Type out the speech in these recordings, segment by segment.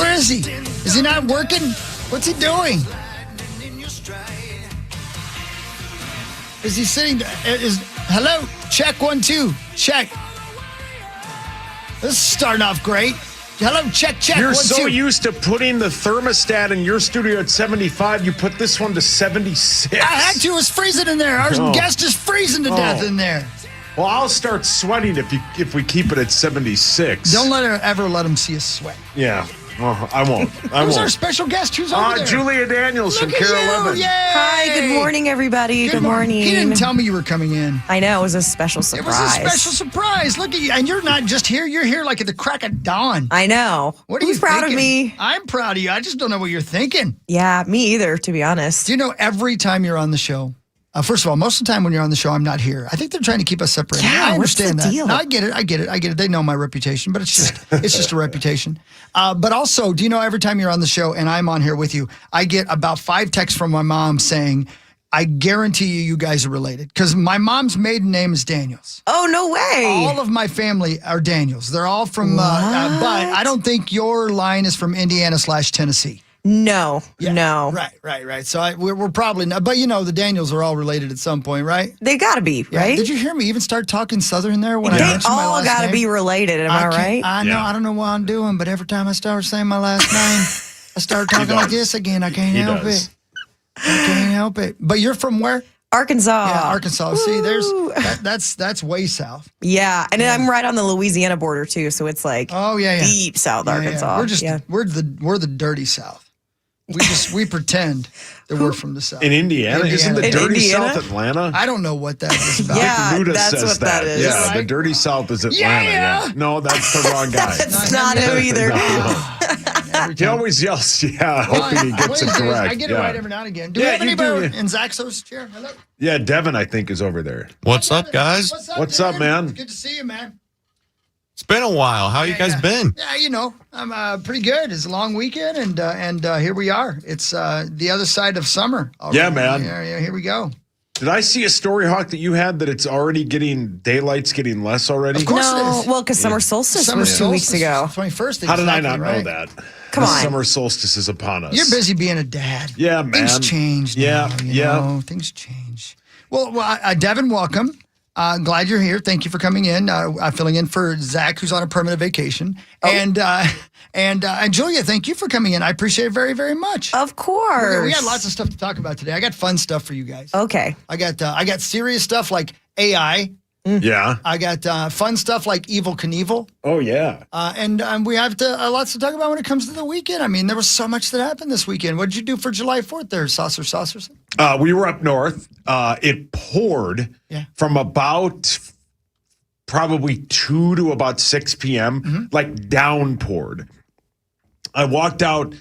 Where is he? Is he not working? What's he doing? Is he sitting? Hello? Check 1, 2. Check. This is starting off great. Hello, check. You're 1, so 2. used to putting the thermostat in your studio at 75, you put this one to 76. I had to. It was freezing in there. Our guest is freezing to death in there. Well, I'll start sweating if we keep it at 76. Don't ever let him see us sweat. Yeah. I won't. Who's our special guest? Who's over there? Julia Daniels from KFAN 11. Yay! Hi, good morning, everybody. Good morning. He didn't tell me you were coming in. I know, it was a special surprise. It was a special surprise. Look at you. And you're not just here. You're here like at the crack of dawn. I know. What are Who's you proud thinking? of me? I'm proud of you. I just don't know what you're thinking. Yeah, me either, to be honest. Do you know every time you're on the show, first of all, most of the time when you're on the show, I'm not here. I think they're trying to keep us separated. Yeah, I understand what's the that. deal? No, I get it. They know my reputation, but it's just a reputation. But also, do you know every time you're on the show and I'm on here with you, I get about 5 texts from my mom saying, I guarantee you guys are related. Because my mom's maiden name is Daniels. Oh, no way. All of my family are Daniels. They're all from, but I don't think your line is from Indiana/Tennessee. No, Yeah, no. Right. So we're probably not, but the Daniels are all related at some point, right? They gotta be, Yeah. right? Did you hear me even start talking Southern there when I They mentioned my all last gotta name? be related, am I right? I know. Yeah. I don't know what I'm doing, but every time I start saying my last name, I start talking like this again. I can't help it. I can't help it. But you're from where? Arkansas. Yeah, Arkansas. See, that's way south. Yeah, and I'm right on the Louisiana border too, so it's like deep South Arkansas. We're the dirty South. We pretend that we're from the South. In Indiana? Isn't the In dirty Indiana? South Atlanta? I don't know what that is about. Yeah, Luda that's says what that is. Yeah, Right? the dirty South is Atlanta. Yeah. No, that's the wrong guy. That's not him either. Every He always yells, hoping he gets it correct. I get it right every now and again. Do Yeah, we have you anybody do. in Zaxo's chair? Hello? Yeah, Devin, I think, is over there. What's up, guys? What's up, man? It's good to see you, man. It's been a while. How you guys been? Yeah, I'm pretty good. It's a long weekend, and here we are. It's the other side of summer. already. Yeah, man. Yeah, here we go. Did I see a story, Hawk, that you had that it's already daylight's getting less already? Of course it No, is. well, because summer solstice Summer was 2 weeks solstice ago. was 21st. How did I exactly not right. know that? Come The on. Summer solstice is upon us. You're busy being a dad. Yeah, man. Things change Yeah, now, yeah. know? Things change. Well, Devin, welcome. Glad you're here. Thank you for coming in. I'm filling in for Zach, who's on a permanent vacation. And Julia, thank you for coming in. I appreciate it very, very much. Of course. We got lots of stuff to talk about today. I got fun stuff for you guys. Okay. I got serious stuff like AI. Yeah. I got fun stuff like Evel Knievel. Oh, yeah. And we have lots to talk about when it comes to the weekend. I mean, there was so much that happened this weekend. What did you do for July 4th there, Saucerson? We were up north. It poured from about probably 2 to about 6 p.m., like downpoured. I walked out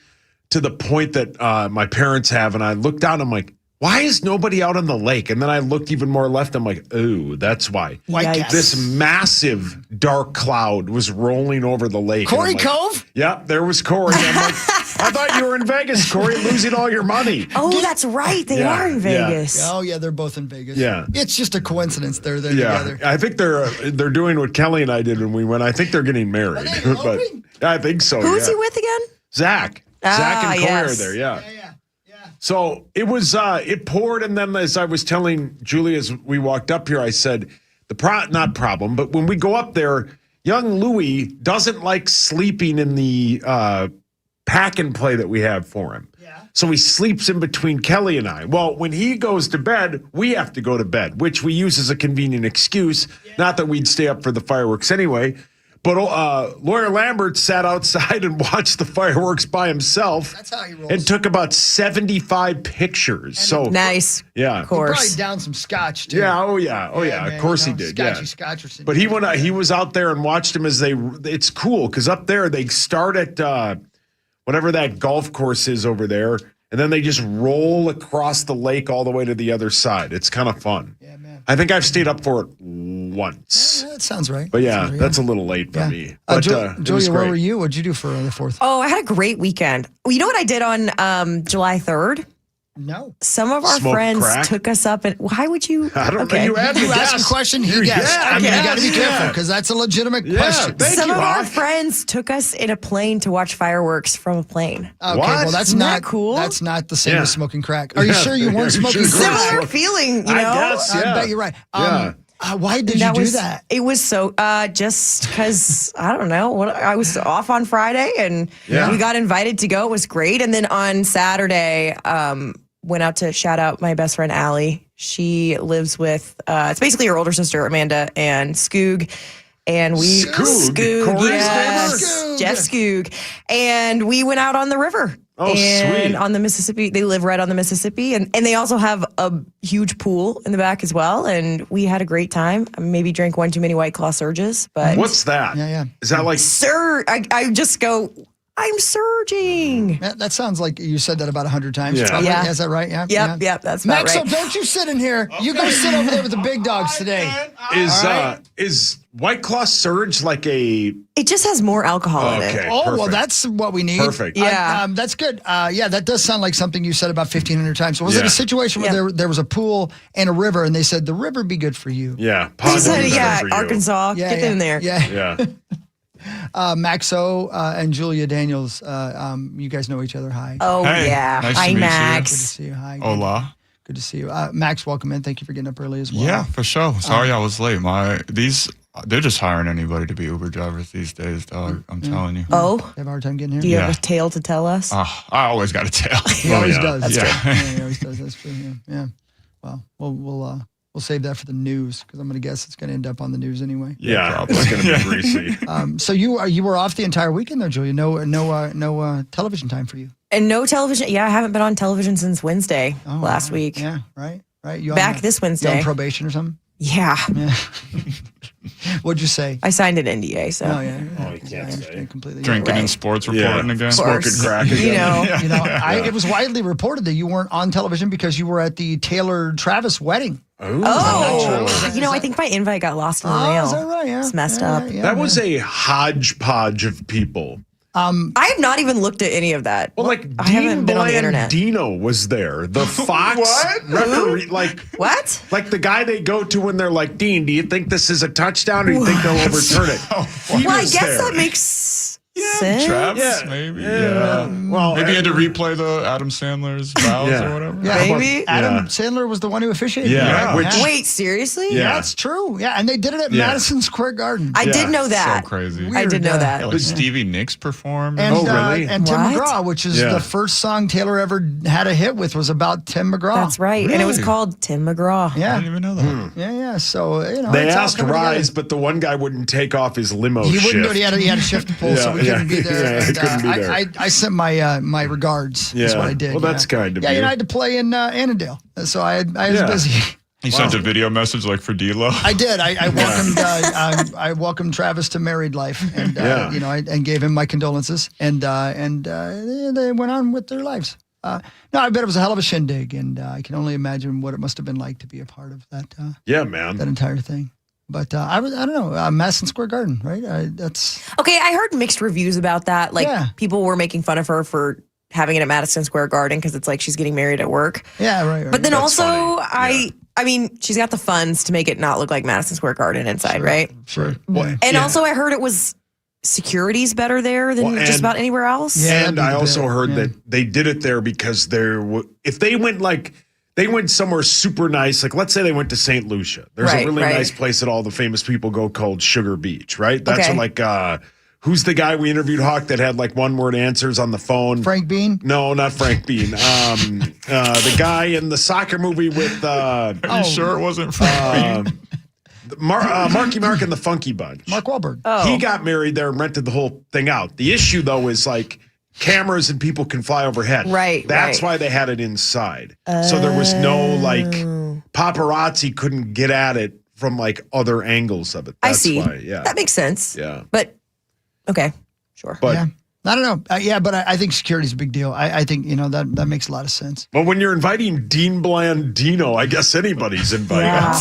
to the point that my parents have, and I looked down. I'm like, why is nobody out on the lake? And then I looked even more left. I'm like, oh, that's why. Whitecaps. This massive dark cloud was rolling over the lake. Corey And I'm like, Cove? Yep, there was Corey. I'm like, I thought you were in Vegas, Corey, losing all your money. Oh, that's right. They Yeah, are in yeah. Vegas. Oh, yeah, they're both in Vegas. Yeah. It's just a coincidence they're there Yeah, together. I think they're doing what Kelly and I did when we went. I think they're getting married. Are they eloping? I think so. Who's yeah. he with again? Zach. Zach and Corey yes. are there. Yeah. Yeah. So it was. It poured, and then as I was telling Julie as we walked up here, I said not problem, but when we go up there, young Louis doesn't like sleeping in the pack and play that we have for him. Yeah. So he sleeps in between Kelly and I. Well, when he goes to bed, we have to go to bed, which we use as a convenient excuse. Not that we'd stay up for the fireworks anyway. But Lawyer Lambert sat outside and watched the fireworks by himself. That's how he rolls. And took about 75 pictures. So Nice. yeah. Of course. Probably down some scotch, too. Yeah, oh yeah. man, Of course he did. Scotchy Yeah. Scotcherson. But he was out there and watched them as it's cool because up there they start at whatever that golf course is over there, and then they just roll across the lake all the way to the other side. It's kind of fun. Yeah, man. I think I've stayed up for it once. Yeah, that sounds right. But yeah, Sounds right, that's a little late for me. But it was Julia, where great. were you? What'd you do for the 4th? Oh, I had a great weekend. Well, you know what I did on July 3rd? No. Some of our Smoke friends crack? took us up, and why would you? I don't know. You had to You ask guess. a question, he guessed. Yeah, I mean, you got to be yeah. careful because that's a legitimate question. Thank Some you, of our Hawk. friends took us in a plane to watch fireworks from a plane. Okay, What? well, that's Isn't not that cool? That's not the same Yeah. as smoking crack. Are you sure you weren't Yeah, smoking sure. crack? Similar feeling, you know. I guess, I yeah. bet you're right. Why did you do that? It was so just because I don't know. I was off on Friday and Yeah. we got invited to go. It was great. And then on Saturday, went out to shout out my best friend Allie. She lives with it's basically her older sister Amanda and Skoog. And we Skoog? Corey's yes, neighbor? Jeff Skoog. And we went out on the river. Oh, and sweet. on the Mississippi, they live right on the Mississippi, and they also have a huge pool in the back as well. And we had a great time. I maybe drank one too many White Claw surges, but What's that? Yeah. Is that like I just go, I'm surging. That sounds like you said that about 100 times. Yeah. Probably. Yeah. Is that right? Yeah. Yep, that's about Maxo, right. don't you sit in here. You go sit over there with the big dogs today. is White Claw Surge like a It just has more alcohol in okay? it. Oh, well, perfect. that's what we need. Perfect. Yeah. That's good. Yeah, that does sound like something you said about 1,500 times. So was it Yeah. a situation where there was a pool and a river, and they said the river be good for you? Yeah, He positive said, better yeah, for you. Arkansas, Yeah, get in there. Yeah. Yeah, Maxo and Julia Daniels, you guys know each other. Hi. Oh, Hey, yeah. nice to Hi, meet you. Good to Max. see you. Hi. Hola. Good to see you. Max, welcome in. Thank you for getting up early as well. Yeah, for sure. Sorry I was late. They're just hiring anybody to be Uber drivers these days, dog. I'm telling you. Oh, You have a hard time getting here? do you Yeah. have a tale to tell us? I always got to tell. He always yeah. does. That's Yeah. true. Yeah, he always does. That's true. Yeah. Well, we'll save that for the news because I'm going to guess it's going to end up on the news anyway. yeah, probably. it's gonna be greasy. So you were off the entire weekend though, Julia. No television time for you. And no television. Yeah, I haven't been on television since Wednesday last week. Yeah, right. You Back this You on Wednesday. probation or something? Yeah. Yeah. What'd you say? I signed an NDA, so. Oh yeah. Oh, you can't I say. understand completely. Drinking Right. and sports Yeah. reporting again. Of course. Smoking crack again. You know. You know, it was widely reported that you weren't on television because you were at the Taylor Travis wedding. Oh, true? you know, I think my invite got lost in the mail. Is that right? Yeah. It's messed Yeah, up. yeah, That was a hodgepodge of people. I have not even looked at any of that. Well, like I haven't been on the internet. Dino was there. The Fox referee, What? like the guy they go to when they're like, Dean, do you think this is a touchdown or do you think they'll overturn it? He Well, I was guess there. that makes sense. Travis, Yeah. maybe. Yeah. Well, Maybe you had to replay the Adam Sandler's vows Yeah. or whatever. Yeah, Maybe. Adam Yeah. Sandler was the one who officiated. Yeah, right? which- Wait, seriously? Yeah. That's true. Yeah, and they did it at Yeah. Madison Square Garden. I did know So that. crazy. I did know that. Yeah, like Stevie Nicks performed. and, Oh, really? and Tim What? McGraw, which is Yeah. the first song Taylor ever had a hit with, was about Tim McGraw. That's right. And it was Really? called Tim McGraw. I Yeah, didn't even know that. yeah. So They it's all asked coming Rise, together. but the one guy wouldn't take off his limo He shift. wouldn't do it. He had a shift to pull, so we Yeah, couldn't be there. yeah, he And, couldn't be there. I sent my regards. That's Yeah. what I did. Well, that's kind of Yeah, you. I had to play in Annandale, so I was Yeah. busy. He sent a video message like for D-Lo. I did. I welcomed I welcomed Travis to married life, and Yeah. and gave him my condolences, and they went on with their lives. No, I bet it was a hell of a shindig, and I can only imagine what it must have been like to be a part of that Yeah, man. that entire thing. But I don't know, Madison Square Garden, right? That's Okay, I heard mixed reviews about that. Like, Yeah. people were making fun of her for having it at Madison Square Garden because it's like she's getting married at work. yeah, right. But then That's also, funny. I mean, she's got the funds to make it not look like Madison Square Garden inside, right? sure. What? And Yeah. also, I heard it was security's better there than Well, just and- about anywhere else. Yeah. And that'd be I the also bit, heard yeah. that they did it there because if they went somewhere super nice, like let's say they went to St. Lucia. There's Right, a really right. nice place that all the famous people go called Sugar Beach, right? That's Okay. like who's the guy we interviewed, Hawk, that had like one word answers on the phone? Frank Bean. No, not Frank Bean. The guy in the soccer movie with Are you sure it wasn't Frank Bean? Marky Mark and the Funky Bunch. Mark Wahlberg. Oh. He got married there and rented the whole thing out. The issue, though, is like cameras and people can fly overhead. Right, That's right. why they had it inside. So there was no like paparazzi couldn't get at it from like other angles of it. That's I see. Why, yeah. That makes sense. Yeah. But, okay, sure. But Yeah. I don't know. But I think security is a big deal. I think, that makes a lot of sense. Well, when you're inviting Dean Blandino, I guess anybody's invited. Yeah.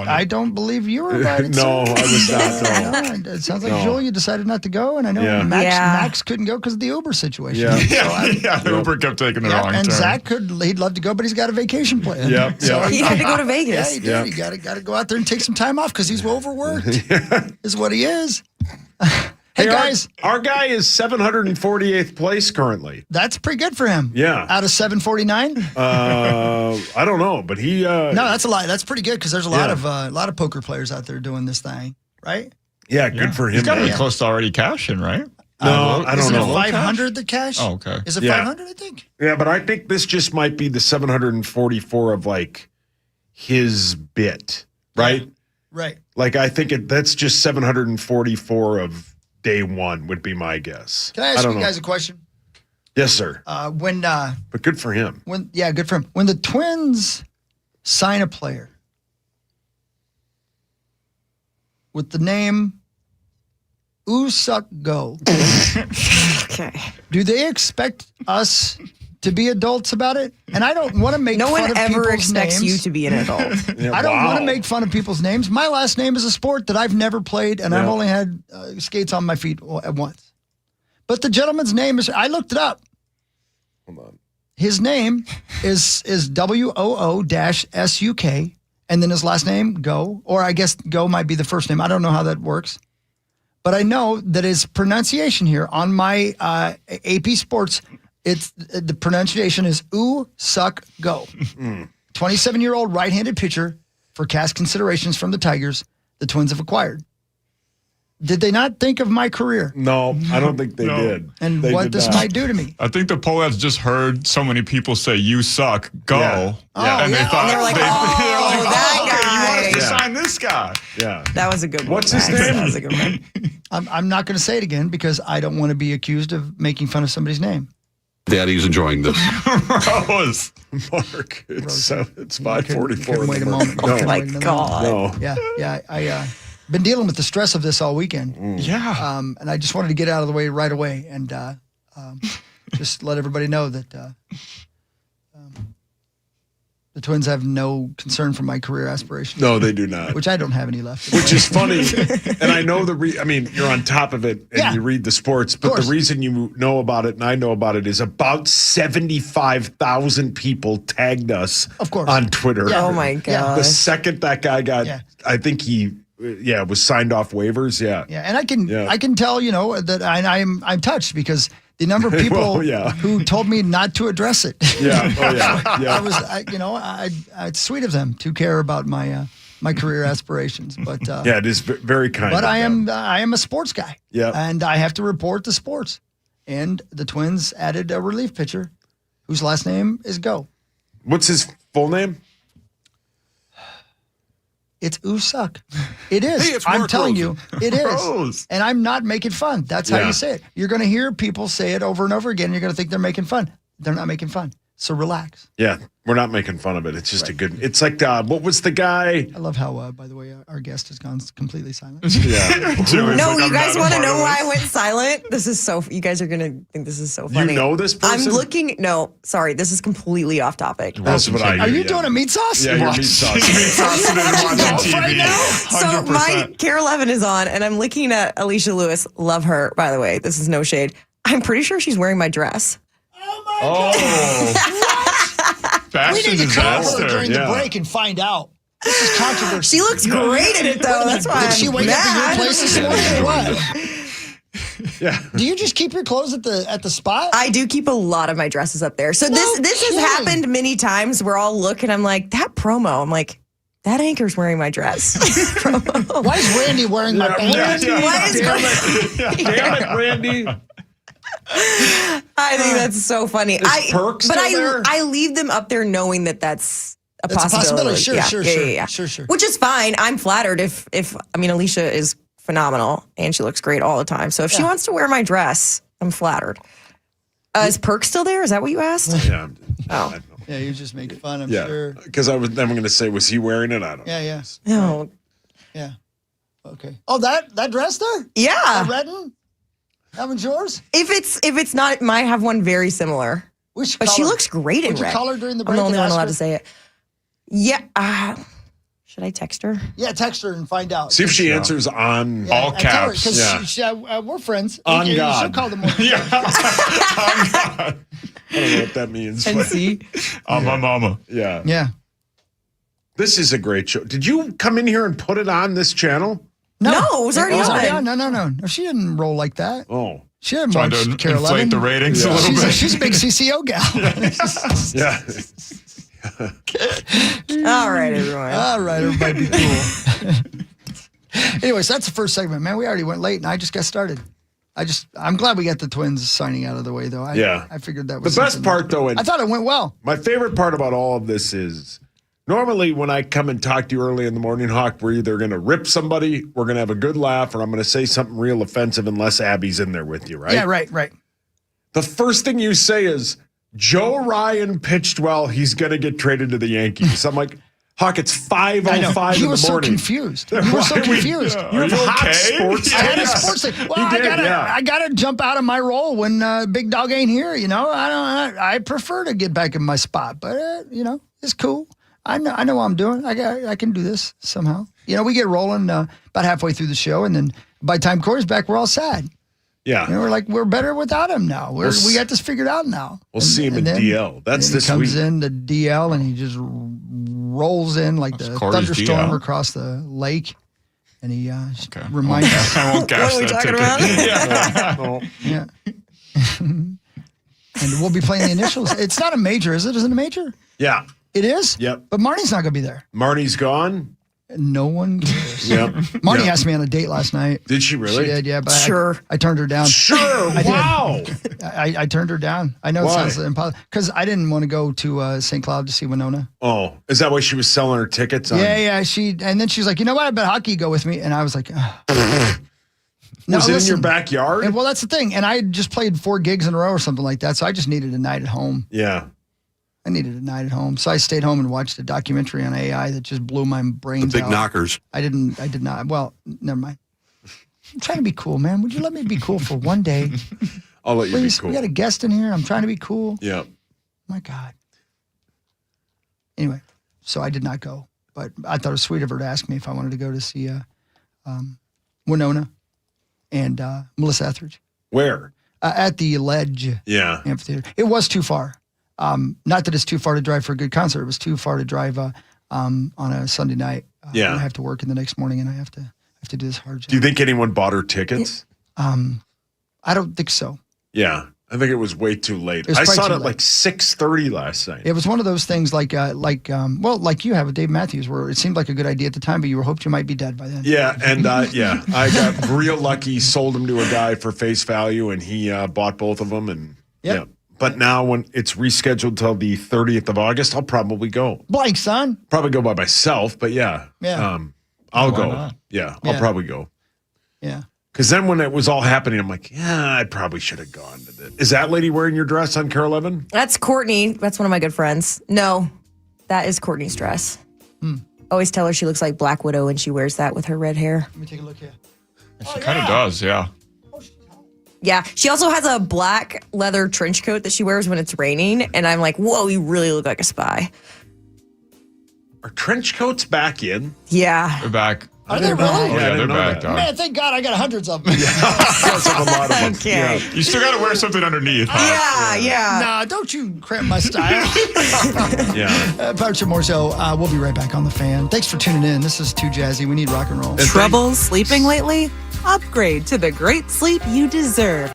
I don't believe you were invited. No, I was not. It sounds like Julia decided not to go, and I know Max couldn't go because of the Uber situation. Yeah. Uber kept taking the wrong and turn. Zach he'd love to go, but he's got a vacation plan. He had to go to Vegas. Yeah, he did. He got to go out there and take some time off because he's overworked. Is what he is. Hey, guys. Our guy is 748th place currently. That's pretty good for him. Yeah. Out of 749? I don't know, but he... no, that's a lot. That's pretty good because there's a lot of poker players out there doing this thing, right? Yeah, good for him. He's got to be close to already cashing, right? No, I don't know. Is it 500 the cash? Oh, okay. Is it 500, I think? Yeah, but I think this just might be the 744 of, like, his bit, right? Yeah. Right. Like, I think that's just 744 of... day one would be my guess. Can I ask you guys a question? Yes, sir. But good for him. Good for him. When the Twins sign a player with the name Usuck Go, Okay. do they expect us to be adults about it? And I don't want to make No fun one of ever people's expects names. you to be an adult. I don't want to make fun of people's names. My last name is a sport that I've never played, and I've only had skates on my feet at once. But the gentleman's name is, I looked it up. Hold on. His name is WOO-SUK, and then his last name, Go, or I guess Go might be the first name. I don't know how that works. But I know that his pronunciation here on my AP Sports, the pronunciation is Usuck Go. 27-year-old right-handed pitcher for cash considerations from the Tigers the Twins have acquired. Did they not think of my career? No, I don't think they did. And they what this might do to me? I think the Poets just heard so many people say, "You suck, go." Yeah. And they thought, And they were like, that okay, you want us guy. to sign this guy. Yeah. That was a good one. What's his Max. name? That was a good one. I'm not going to say it again because I don't want to be accused of making fun of somebody's name. Daddy's enjoying this. Rose. Mark, it's 5:44. Couldn't wait a moment. No. Oh my God. No. Yeah. I been dealing with the stress of this all weekend. Yeah. And I just wanted to get out of the way right away and just let everybody know that the Twins have no concern for my career aspirations. No, they do not. Which I don't have any left. Which is funny. And I know you're on top of it and you read the sports, but the reason you know about it and I know about it is about 75,000 people tagged us on Twitter. Oh my God. The second that guy got, I think he was signed off waivers. Yeah. And I can tell, that I'm touched because the number of people who told me not to address it. Yeah. Oh yeah. It's sweet of them to care about my career aspirations. But it is very kind. But I am a sports guy. Yeah. And I have to report the sports. And the Twins added a relief pitcher whose last name is Go. What's his full name? It's Usuck. It is. Hey, it's I'm Mark telling Rosen. you, it is. Rose. And I'm not making fun. That's how you say it. You're going to hear people say it over and over again. You're going to think they're making fun. They're not making fun. So relax. Yeah, we're not making fun of it. It's just a good. It's like what was the guy? I love how, by the way, our guest has gone completely silent. Yeah. No, you guys want to know why I went silent? This is so. You guys are gonna think this is so funny. You know this person? I'm looking. No, sorry, this is completely off topic. That's what I. Are you doing a meat sauce? Yeah, you're meat sauce. Meat sauce and watching TV. Right now? So 100%. my Care 11 is on, and I'm looking at Alicia Lewis. Love her, by the way. This is no shade. I'm pretty sure she's wearing my dress. Fashion We need to call her disaster. during the break and find out. This is controversy. She looks great in it, though. That's why Did she I'm wake up in your mad. place this morning or what? Yeah. Do you just keep your clothes at the spot? I do keep a lot of my dresses up there. So this has kidding. happened many times where I'll look and I'm like, that promo. I'm like, that anchor's wearing my dress. Promo. Why is Randy wearing my pants? Why is Damn it, Randy. I think that's so funny. Perk still there? I leave them up there knowing that that's a That's a possibility. possibility. Yeah. Sure. Which is fine. I'm flattered if Alicia is phenomenal and she looks great all the time. So if she wants to wear my dress, I'm flattered. Is Perk still there? Is that what you asked? Yeah. Oh. Yeah, you're just making fun, I'm sure. Because I'm going to say, was he wearing it? I don't know. Yeah. No. Yeah. Okay. Oh, that dress there? Yeah. Redden? That one's yours? If it's not, it might have one very similar. We should But call she her. looks great in Would you red. call her during the I'm break? the only and one ask allowed her? to say it. Yeah. Should I text her? Yeah, text her and find out. See if she answers on All caps. Because Yeah. we're friends. On She'll God. call them more. I don't know what that means. And But see. On my mama. yeah. Yeah. This is a great show. Did you come in here and put it on this channel? No, it was already on. No. She didn't roll like that. Oh. She didn't Trying watch to Carol inflate Levin. the ratings a Yeah. little bit. She's a big CCO gal. Yeah. All right, everyone. All right, everybody be cool. Anyways, that's the first segment, man. We already went late, and I just got started. I'm glad we got the twins signing out of the way, though. I figured that was the best something part, though. And I thought it went well. my favorite part about all of this is normally when I come and talk to you early in the morning, Hawk, we're either going to rip somebody, we're going to have a good laugh, or I'm going to say something real offensive unless Abby's in there with you, right? Yeah, right. The first thing you say is, Joe Ryan pitched well. He's going to get traded to the Yankees. I'm like, Hawk, it's 5:05 in the morning. He was so confused. You were so confused. You have hot sports. I had a sports thing. Well, I gotta jump out of my role when Big Dog ain't here. You know, I prefer to get back in my spot, but it's cool. I know what I'm doing. I can do this somehow. We get rolling about halfway through the show, and then by the time Corey's back, we're all sad. Yeah. We're better without him now. We got this figured out now. We'll see him in DL. That's this week. He comes in to DL, and he just rolls in like the Corey's thunderstorm DL. across the lake. And he reminds us. I won't cash What are we that talking ticket. about? Yeah. And we'll be playing the initials. It's not a major, is it? Is it a major? Yeah. It is? Yep. But Marnie's not going to be there. Marnie's gone. No one cares. Yep. Marnie Yep. asked me on a date last night. Did she really? She did, yeah. But Sure. I turned her down. Sure. did. Wow. I turned her down. I know Why? it sounds impossible. Because I didn't want to go to St. Cloud to see Winona. Oh, is that why she was selling her tickets? Yeah. And then she's like, you know what? I bet hockey go with me. And I was like, Was it in your backyard? And, well, that's the thing. And I had just played 4 gigs in a row or something like that. So I just needed a night at home. Yeah. I needed a night at home. So I stayed home and watched a documentary on AI that just blew my brains The big out. knockers. I did not. Well, never mind. I'm trying to be cool, man. Would you let me be cool for one day? I'll let you Please, be cool. we got a guest in here. I'm trying to be cool. Yeah. My God. Anyway, so I did not go. But I thought it was sweet of her to ask me if I wanted to go to see Winona and Melissa Etheridge Where? at the Ledge Yeah. Amphitheater. It was too far. Not that it's too far to drive for a good concert. It was too far to drive on a Sunday night. Yeah. I have to work in the next morning, and I have to do this hard job. Do you think anyone bought her tickets? I don't think so. Yeah. I think it was way too late. It was I probably saw it too at late. like 6:30 last night. It was one of those things like you have with Dave Matthews, where it seemed like a good idea at the time, but you hoped you might be dead by then. Yeah, and I got real lucky. Sold them to a guy for face value, and he bought both of them. And Yep. yeah, but now when it's rescheduled till the 30th of August, I'll probably go. Blank, son. Probably go by myself, but yeah, I'll Why go. not? Yeah, I'll Yeah. probably go. Yeah. Because then when it was all happening, I'm like, yeah, I probably should have gone to this. Is that lady wearing your dress on Carol Levin? That's Courtney. That's one of my good friends. No, that is Courtney's dress. Always tell her she looks like Black Widow when she wears that with her red hair. Let me take a look here. She kind of does, yeah. Yeah, she also has a black leather trench coat that she wears when it's raining, and I'm like, whoa, you really look like a spy. Are trench coats back in? Yeah. They're back. Are they really? Oh, I yeah, didn't they're know back, that. dog. Man, thank God I got hundreds of them. Because of a lot of them. Okay. Yeah. You still got to wear something underneath, huh? Yeah. Nah, don't you cramp my style. Yeah. Patrick Moore Show. We'll be right back on The Fan. Thanks for tuning in. This is Too Jazzy. We need rock and roll. Trouble sleeping lately? Upgrade to the great sleep you deserve.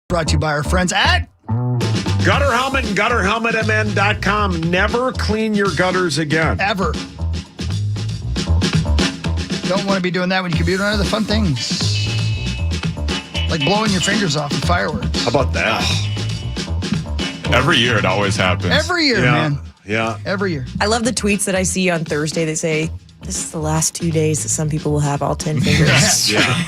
Brought to you by our friends at Gutter Helmet and GutterHelmetMN.com. Never clean your gutters again. Ever. Don't want to be doing that when you can be doing other fun things. Like blowing your fingers off in fireworks. How about that? Every year it always happens. Every year, man. Yeah. Every year. I love the tweets that I see on Thursday that say, this is the last 2 days that some people will have all 10 fingers. Yeah.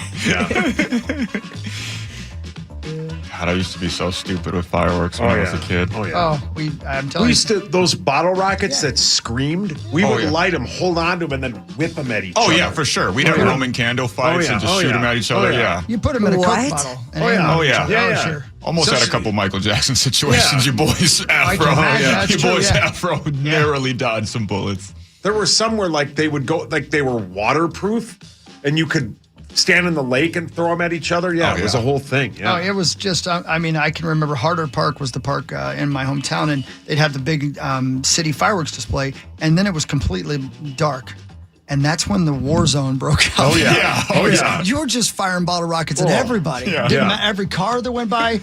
God, I used to be so stupid with fireworks when I was a kid. Oh, yeah. Oh, I'm telling We you. used to, those bottle rockets that screamed, we would yeah. light them, hold on to them, and then whip them at each other. Oh, yeah, for sure. We'd have Roman candle fights and just shoot them at each other. Yeah. You put them in a Coke What? bottle. And Oh, aim yeah. them at Oh, each yeah. other. Yeah. Sure. Almost had a Especially- couple Michael Jackson situations. Yeah. You boys afro. imagine. That's You true, boys yeah. afro narrowly dodged some bullets. There were some where, like, they would go, like, they were waterproof, and you could stand in the lake and throw them at each other. Yeah, Oh, it was yeah. a whole thing. Yeah. Oh, it was just, I mean, I can remember Harder Park was the park in my hometown, and they'd have the big city fireworks display, and then it was completely dark. And that's when the war zone broke out. Oh, yeah. Yeah. Oh, yeah. You were just firing bottle rockets at Oh, everybody. yeah. Didn't Yeah. matter, every car that went by,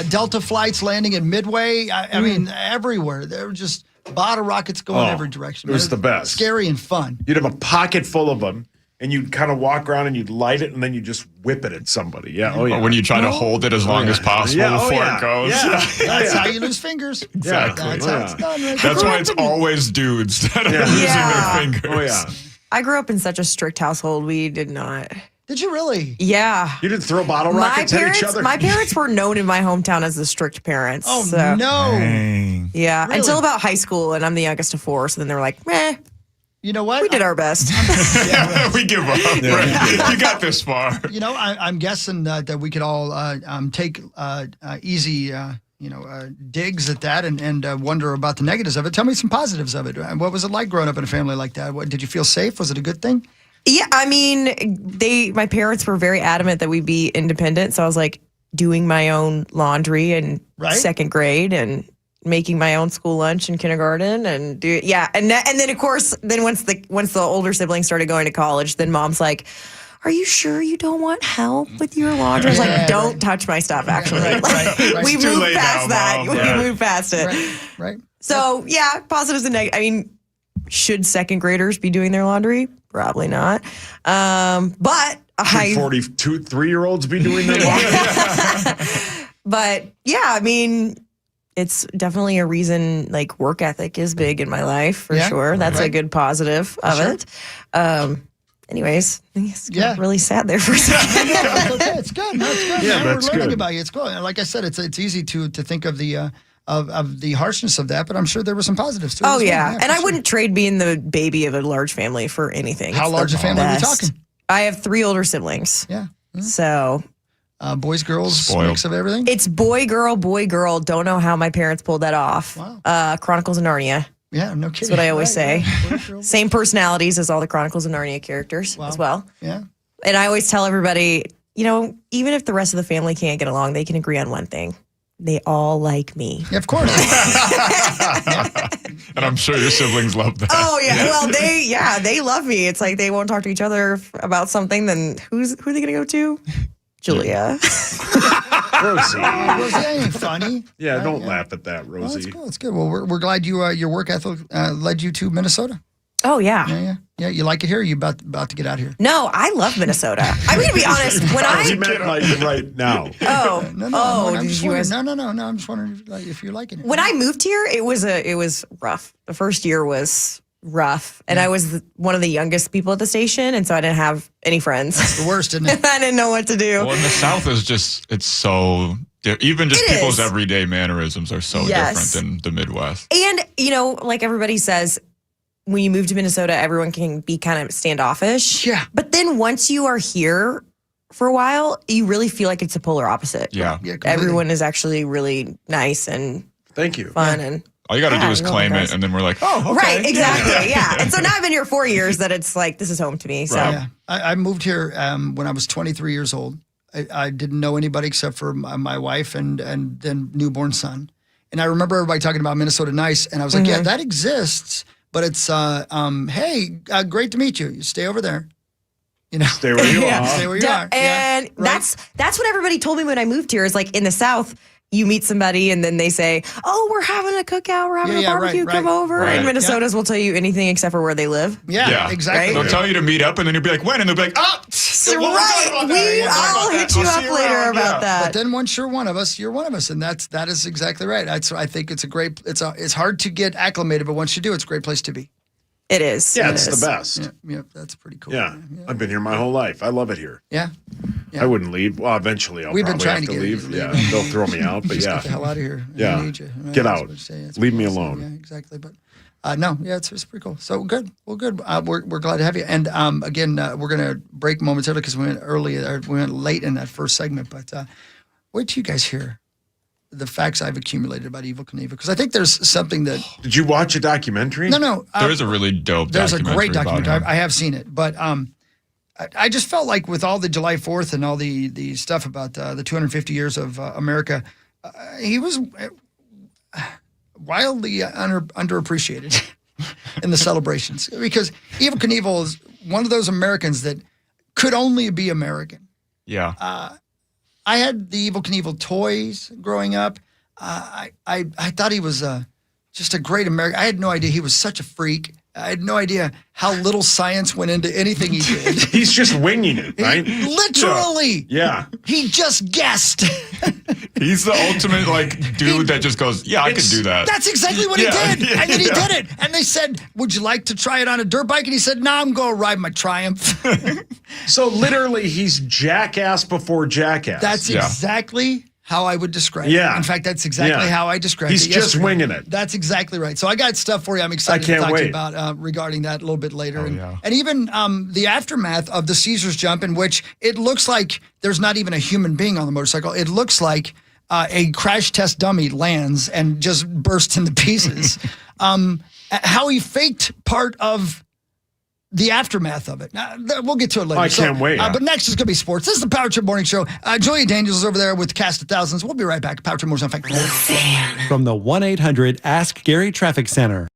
Delta flights landing at Midway. I mean, everywhere. There were just bottle rockets going Oh, every direction. it was the best. Scary and fun. You'd have a pocket full of them, and you'd kind of walk around and you'd light it, and then you just whip it at somebody. Yeah. Oh, yeah. Or when you try to hold it as long as possible Yeah, oh, before yeah. it goes. Yeah. That's how you lose fingers. Exactly. That's Oh, how yeah. it's done. Right? That's why it's always dudes that are Yeah. losing Yeah. their fingers. Oh, yeah. I grew up in such a strict household. We did not. Did you really? Yeah. You didn't throw bottle rockets at each other? My parents were known in my hometown as the strict parents. Oh, so, no. Dang. Yeah, Really? until about high school, and I'm the youngest of 4, so then they were like, meh, You know what? we did our best. We give up. Right? You got this far. You know, I'm guessing that we could all take easy, digs at that and wonder about the negatives of it. Tell me some positives of it. What was it like growing up in a family like that? Did you feel safe? Was it a good thing? Yeah, I mean, my parents were very adamant that we be independent, so I was like doing my own laundry in Right. second grade and making my own school lunch in kindergarten and and then of course once the older siblings started going to college, then mom's like, are you sure you don't want help with your laundry? I was like, don't touch my stuff, actually. Right. We It's too moved late past now, that. Mom. We Yeah. moved past it. Right. So, yeah, positives and negatives. I mean, should second graders be doing their laundry? Probably not. But Should 42, 3-year-olds be doing that? But yeah, I mean, it's definitely a reason, like, work ethic is big in my life for Yeah, sure. That's a right. good positive of Sure. it. Anyways, I think it's Yeah. really sad there for a second. It's okay. It's good. No, it's good. Yeah, man. We're that's learning good. about you. It's good. And like I said, it's easy to think of the of the harshness of that, but I'm sure there were some positives too. Oh, as well. yeah. for And I sure. wouldn't trade being the baby of a large family for anything. How It's large the a family are we best. talking? I have 3 older siblings. Yeah. So Boys, girls, Spoiled. mix of everything. it's boy, girl, boy, girl. Don't know how my parents pulled that off. Wow. Chronicles of Narnia. Yeah, no kidding. That's what I always say. Right. Boys, girls. Same personalities as all the Chronicles of Narnia characters as well. Yeah. And I always tell everybody, even if the rest of the family can't get along, they can agree on one thing. They all like me. Yeah, of course. And I'm sure your siblings love that. Oh, yeah. Well, they love me. It's like they won't talk to each other about something. Then who are they going to go to? Julia. Rosie. Rosie, that ain't funny. Yeah, don't laugh at that, Well, that's Rosie. cool. That's good. Well, we're glad your work ethic led you to Minnesota. Oh, yeah. Yeah. You like it here? Or you about to get out here? No, I love Minnesota. I'm going to be honest. When He I meant like right now. No. I'm did just you wondering. guys- No. I'm just wondering if you're liking it. when I moved here, it was rough. The first year was rough, and I was one of the youngest people at the station, and so I didn't have any friends. the worst, isn't it? I didn't know what to do. Well, in the South is it's so even just It people's is. everyday mannerisms are so Yes. different than the Midwest. And like everybody says, when you move to Minnesota, everyone can be kind of standoffish. Yeah. But then once you are here for a while, you really feel like it's the polar opposite. Yeah. Yeah, completely. Everyone is actually really nice and Thank you. fun and All you got to Yeah, do is no, claim guys. it, and then we're like, oh, okay. right, exactly, yeah. And so now I've been here 4 years that it's like this is home to me. So Yeah. I moved here when I was 23 years old. I didn't know anybody except for my wife and then newborn son. And I remember everybody talking about Minnesota Nice, and I was like, yeah, that exists, but it's, hey, great to meet you. You stay over there. Stay where you are. Stay where you are. And Yeah, right. that's what everybody told me when I moved here. Is like in the South, you meet somebody and then they say, "Oh, we're having a cookout. We're having a barbecue. right, Come over." right. And Minnesotans will tell you anything except for where they live. Yeah, exactly. Right? They'll tell you to meet up, and then you'll be like, when? And they'll be like, oh, I'll hit you up later about that. But then once you're one of us, you're one of us, and that is exactly right. I think it's a great. It's hard to get acclimated, but once you do, it's a great place to be. It is. Yeah, It it's is. the best. Yeah, that's pretty cool. Yeah. I've been here my whole life. I love it here. Yeah. I wouldn't leave. Well, eventually I'll We've been probably trying have to to get you leave. to Yeah, leave. they'll throw me out, but Just yeah. get the hell out of here. Yeah. I need you. Get That's out. what you say. That's Leave what me you say. alone. Yeah, exactly. But no, yeah, it's pretty cool. So good. Well, good. We're glad to have you. And again, we're going to break momentarily because we went late in that first segment. But wait till you guys hear the facts I've accumulated about Evel Knievel, because I think there's something that. Did you watch a documentary? No. there is a really dope There's a documentary great documentary. about him. I have seen it, but I just felt like with all the July 4th and all the stuff about the 250 years of America, he was wildly underappreciated in the celebrations, because Evel Knievel is one of those Americans that could only be American. Yeah. I had the Evel Knievel toys growing up. I thought he was just a great American. I had no idea he was such a freak. I had no idea how little science went into anything he did. He's just winging it, right? Literally. Yeah. He just guessed. He's the ultimate dude that just goes, yeah, I could do that. That's exactly what Yeah. he did. And then he did it. And they said, "Would you like to try it on a dirt bike?" And he said, "No, I'm going to ride my Triumph." So literally, he's jackass before jackass. That's exactly how I would describe it. Yeah. In fact, that's exactly how I described He's it just yesterday. winging it. That's exactly right. So I got stuff for you. I'm excited I to can't talk to you wait. about regarding that a little bit later. yeah. And even the aftermath of the Caesars jump, in which it looks like there's not even a human being on the motorcycle. It looks like a crash test dummy lands and just bursts into pieces. How he faked part of the aftermath of it. Now, we'll get to it later. I can't wait. But next is going to be sports. This is the Power Trip Morning Show. Julia Daniels is over there with the cast of thousands. We'll be right back. Power Trip Morning Show. From the 1-800 Ask Gary Traffic Center.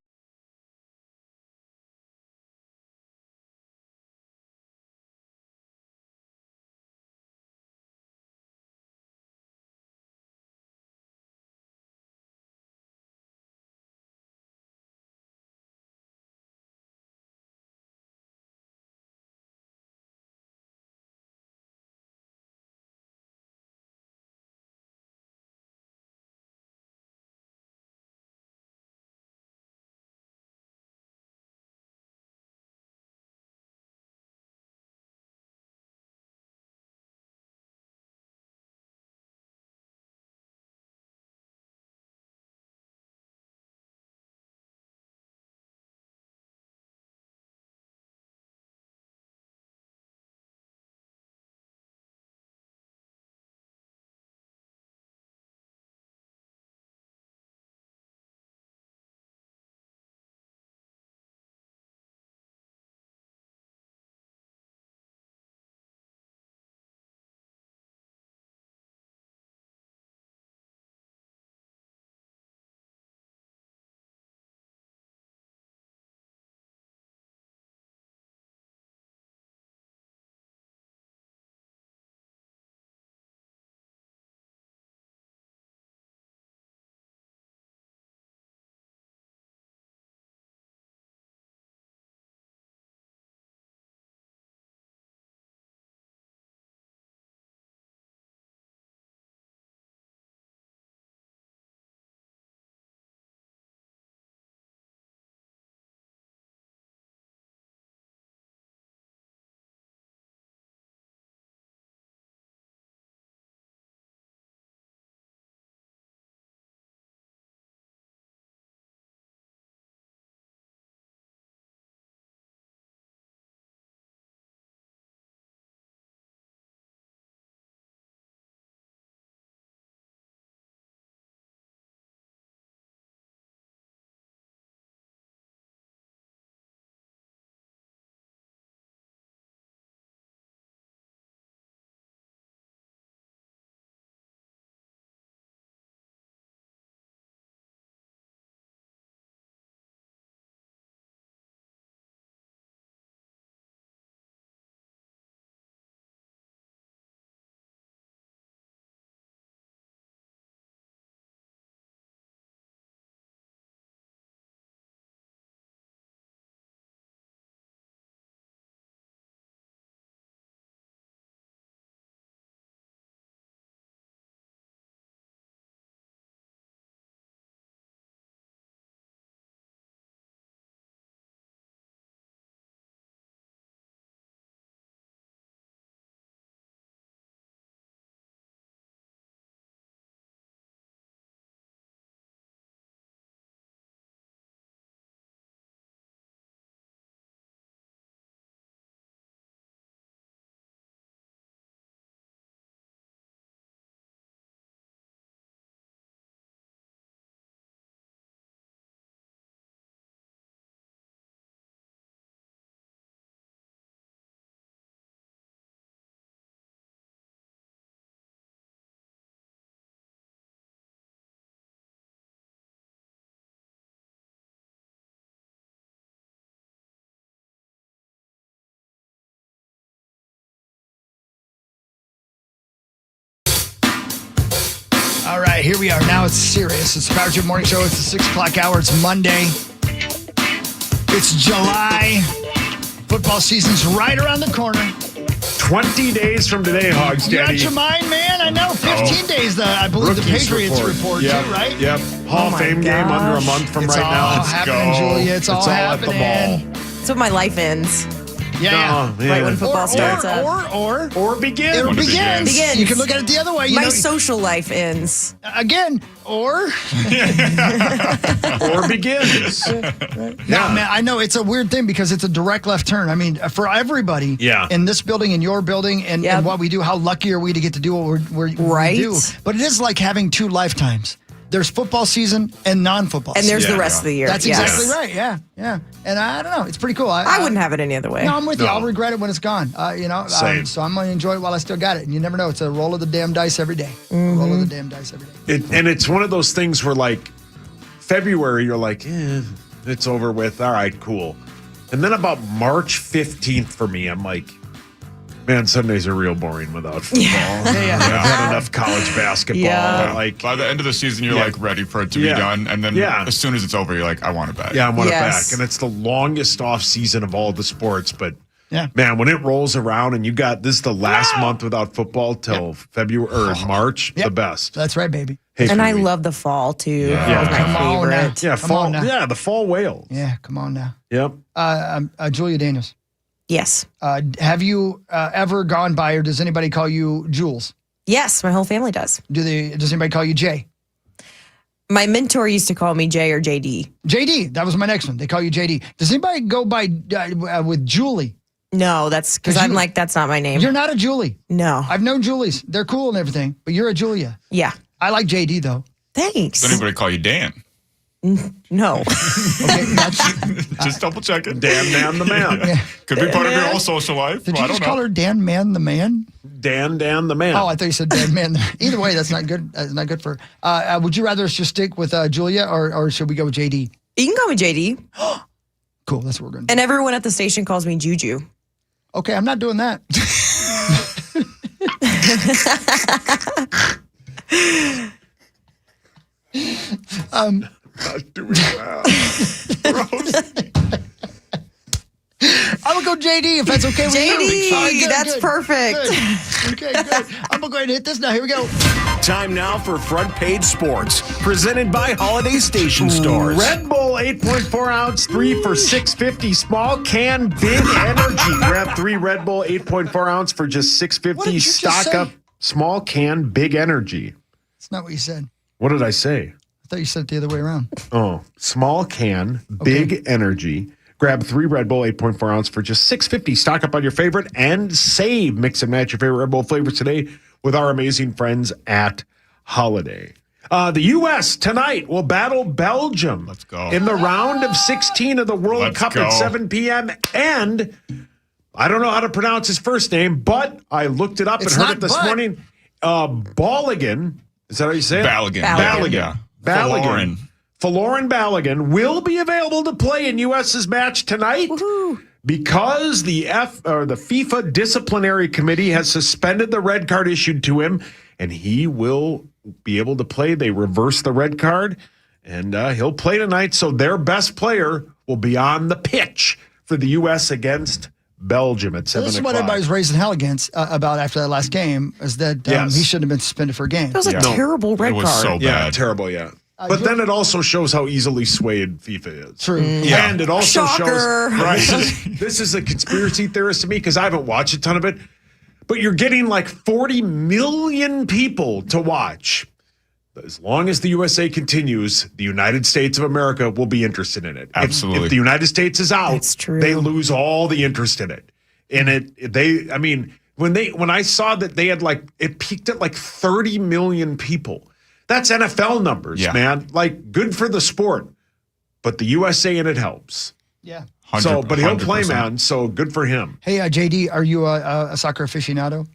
All right, here we are. Now it's serious. It's the Power Trip Morning Show. It's the 6 o'clock hour. It's Monday. It's July. Football season's right around the corner. 20 days from today, Hogs You Daddy. got your mind, man? I know. 15 days, I believe Rookies the Patriots report Yep, too, right? Yep. Hall of Fame game under a month from It's right all now. Let's happening, go. Julia. It's all at the happening. ball. So my life ends Yeah. Oh, man. right when football starts up. Or begin. It'll When it begin. begins. You can look at it the other way. You My know, social life ends. again, or Or begins. no, man. I know it's a weird thing because it's a direct left turn. I mean, for everybody, Yeah. in this building, in your building, and Yep. what we do, how lucky are we to get to do what we Right. do? But it is like having two lifetimes. There's football season and non-football And season. there's the rest of the year. That's Yes. exactly right. Yeah, yeah. And I don't know. It's pretty cool. I wouldn't have it any other way. No, I'm with you. No. I'll regret it when it's gone. Same. So I'm going to enjoy it while I still got it. And you never know. It's a roll of the damn dice every day. Roll of the damn dice every day. And it's one of those things where, like, February, you're like, it's over with. All right, cool. And then about March 15th for me, I'm like, man, Sundays are real boring without football. Yeah. I've had enough college basketball. Yeah. Like, By the end of the season, you're Yeah. like ready for it to Yeah. be done, and then Yeah. as soon as it's over, you're like, I want it back. yeah, I want Yes. it back. And it's the longest off season of all the sports. But Yeah. man, when it rolls around and you got this is the last month without football till February or March, Yep. the best. That's right, baby. Hey, And for I me. love the fall too. Yeah. That was my Come on now. favorite. Yeah, Come fall. on now. Yeah, the fall whales. Yeah, come on now. Yep. Julia Daniels, Yes. have you ever gone by, or does anybody call you Jules? Yes, my whole family does. Does anybody call you Jay? My mentor used to call me Jay or JD. JD, that was my next one. They call you JD. Does anybody go by with Julie? No, that's because 'Cause I'm you- like, that's not my name. You're not a Julie. No. I've known Julies. They're cool and everything, but you're a Julia. Yeah. I like JD though. Thanks. Does anybody call you Dan? No. Okay, that's, Just double check it. Dan the man. Could be part of your Man. whole social life. did Well, you I just don't call know. her Dan Man the Man? Dan the man. Oh, I thought you said Dan Man. Either way, that's not good. That's not good for. Would you rather us just stick with Julia, or should we go with JD? You can call me JD. Cool. That's what we're gonna do. And everyone at the station calls me Juju. Okay, I'm not doing that. Not doing that. I would go JD if that's okay with you. JD, All right, good, that's good, perfect. good. Okay, good. I'm gonna go ahead and hit this now. Here we go. Time now for Front Page Sports, presented by Holiday Station Stores. Red Bull 8.4 ounce, 3 for $6.50. Small can, big energy. Grab 3 Red Bull 8.4 ounce for just What did $6.50. you just Stock say? up. Small can, big energy. That's not what you said. What did I say? I thought you said it the other way around. Oh, small can, big energy. Grab 3 Red Bull 8.4 ounce for just $6.50. Stock up on your favorite and save. Mix and match your favorite Red Bull flavors today with our amazing friends at Holiday. The U.S. tonight will battle Belgium. Let's go. In the round of 16 of the World Let's Cup go. at 7 p.m. And I don't know how to pronounce his first name, but I looked it up It's and heard not it this but. morning. Balligan. Is that how you say it? Balogun. Balogun. Yeah. Balogun. Faloran Balogun will be available to play in U.S.'s match tonight because the FIFA Disciplinary Committee has suspended the red card issued to him, and he will be able to play. They reversed the red card, and he'll play tonight. So their best player will be on the pitch for the U.S. against Belgium at 7 This is o'clock. what everybody's raising hell against about after that last game, is that Yes. he shouldn't have been suspended for a game. That was a Yeah. terrible red It was card. so Yeah, bad. terrible, yeah. But then it also shows how easily swayed FIFA is. True. Yeah. And it also Shocker. shows this is a conspiracy theorist to me because I haven't watched a ton of it. But you're getting like 40 million people to watch. As long as the USA continues, the United States of America will be interested in it. Absolutely. If the United States is out, That's true. they lose all the interest in it. And when I saw that they had it peaked at like 30 million people. That's NFL numbers, Yeah. man. Like, good for the sport, but the USA in it helps. Yeah. But he'll play, 100%. man. So good for him. Hey, JD, are you a soccer aficionado?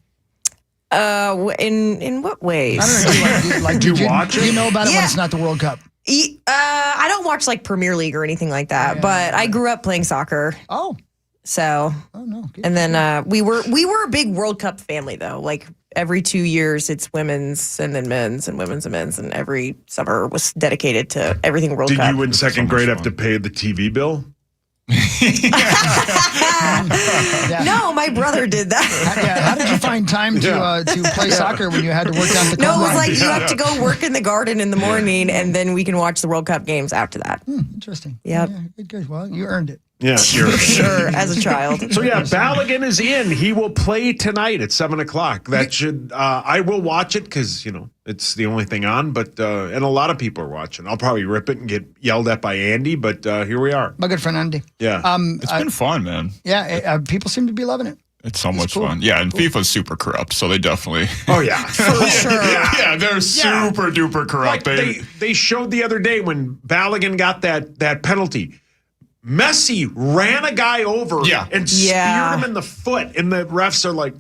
In what ways? I don't know. Do you watch it? Do you know about it when Yeah. it's not the World Cup? I don't watch like Premier League or anything like that, but I grew up playing soccer. Oh, So, no. Good. and then we were a big World Cup family though. Like every 2 years it's women's and then men's and women's and men's, and every summer was dedicated to everything World Cup. Did you in second grade have to pay the TV bill? No, my brother did that. How did you find time to play soccer when you had to work down the No, it was combine? like you have to go work in the garden in the morning, and then we can watch the World Cup games after that. Interesting. Yep. Yeah, good. Well, you earned it. Yeah, For sure, as a child. So yeah, Balogun is in. He will play tonight at 7:00. That should. I will watch it because it's the only thing on. But and a lot of people are watching. I'll probably rip it and get yelled at by Andy. But here we are. My good friend Andy. Yeah. It's been fun, man. Yeah, people seem to be loving it. It's so much cool. fun. Yeah, and FIFA's super corrupt, so they definitely. Oh yeah, For sure. Yeah, they're super duper corrupt. Like they showed the other day when Balogun got that penalty. Messi ran a guy over and speared him in the foot, and the refs are like,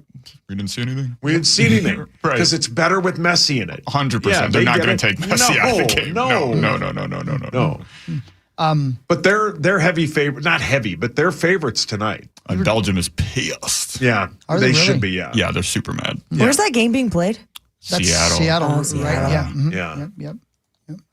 we didn't see anything. We didn't see anything Right. because it's better with Messi in it. 100%. They're not going to take Messi out of the game. No. But they're heavy favorite, not heavy, but they're favorites tonight. Belgium is pissed. Yeah, Are they really? should be. Yeah, Yeah, they're super mad. Where's that game being played? That's Seattle. right? Seattle. Yeah. Mhm. Yeah. Yep.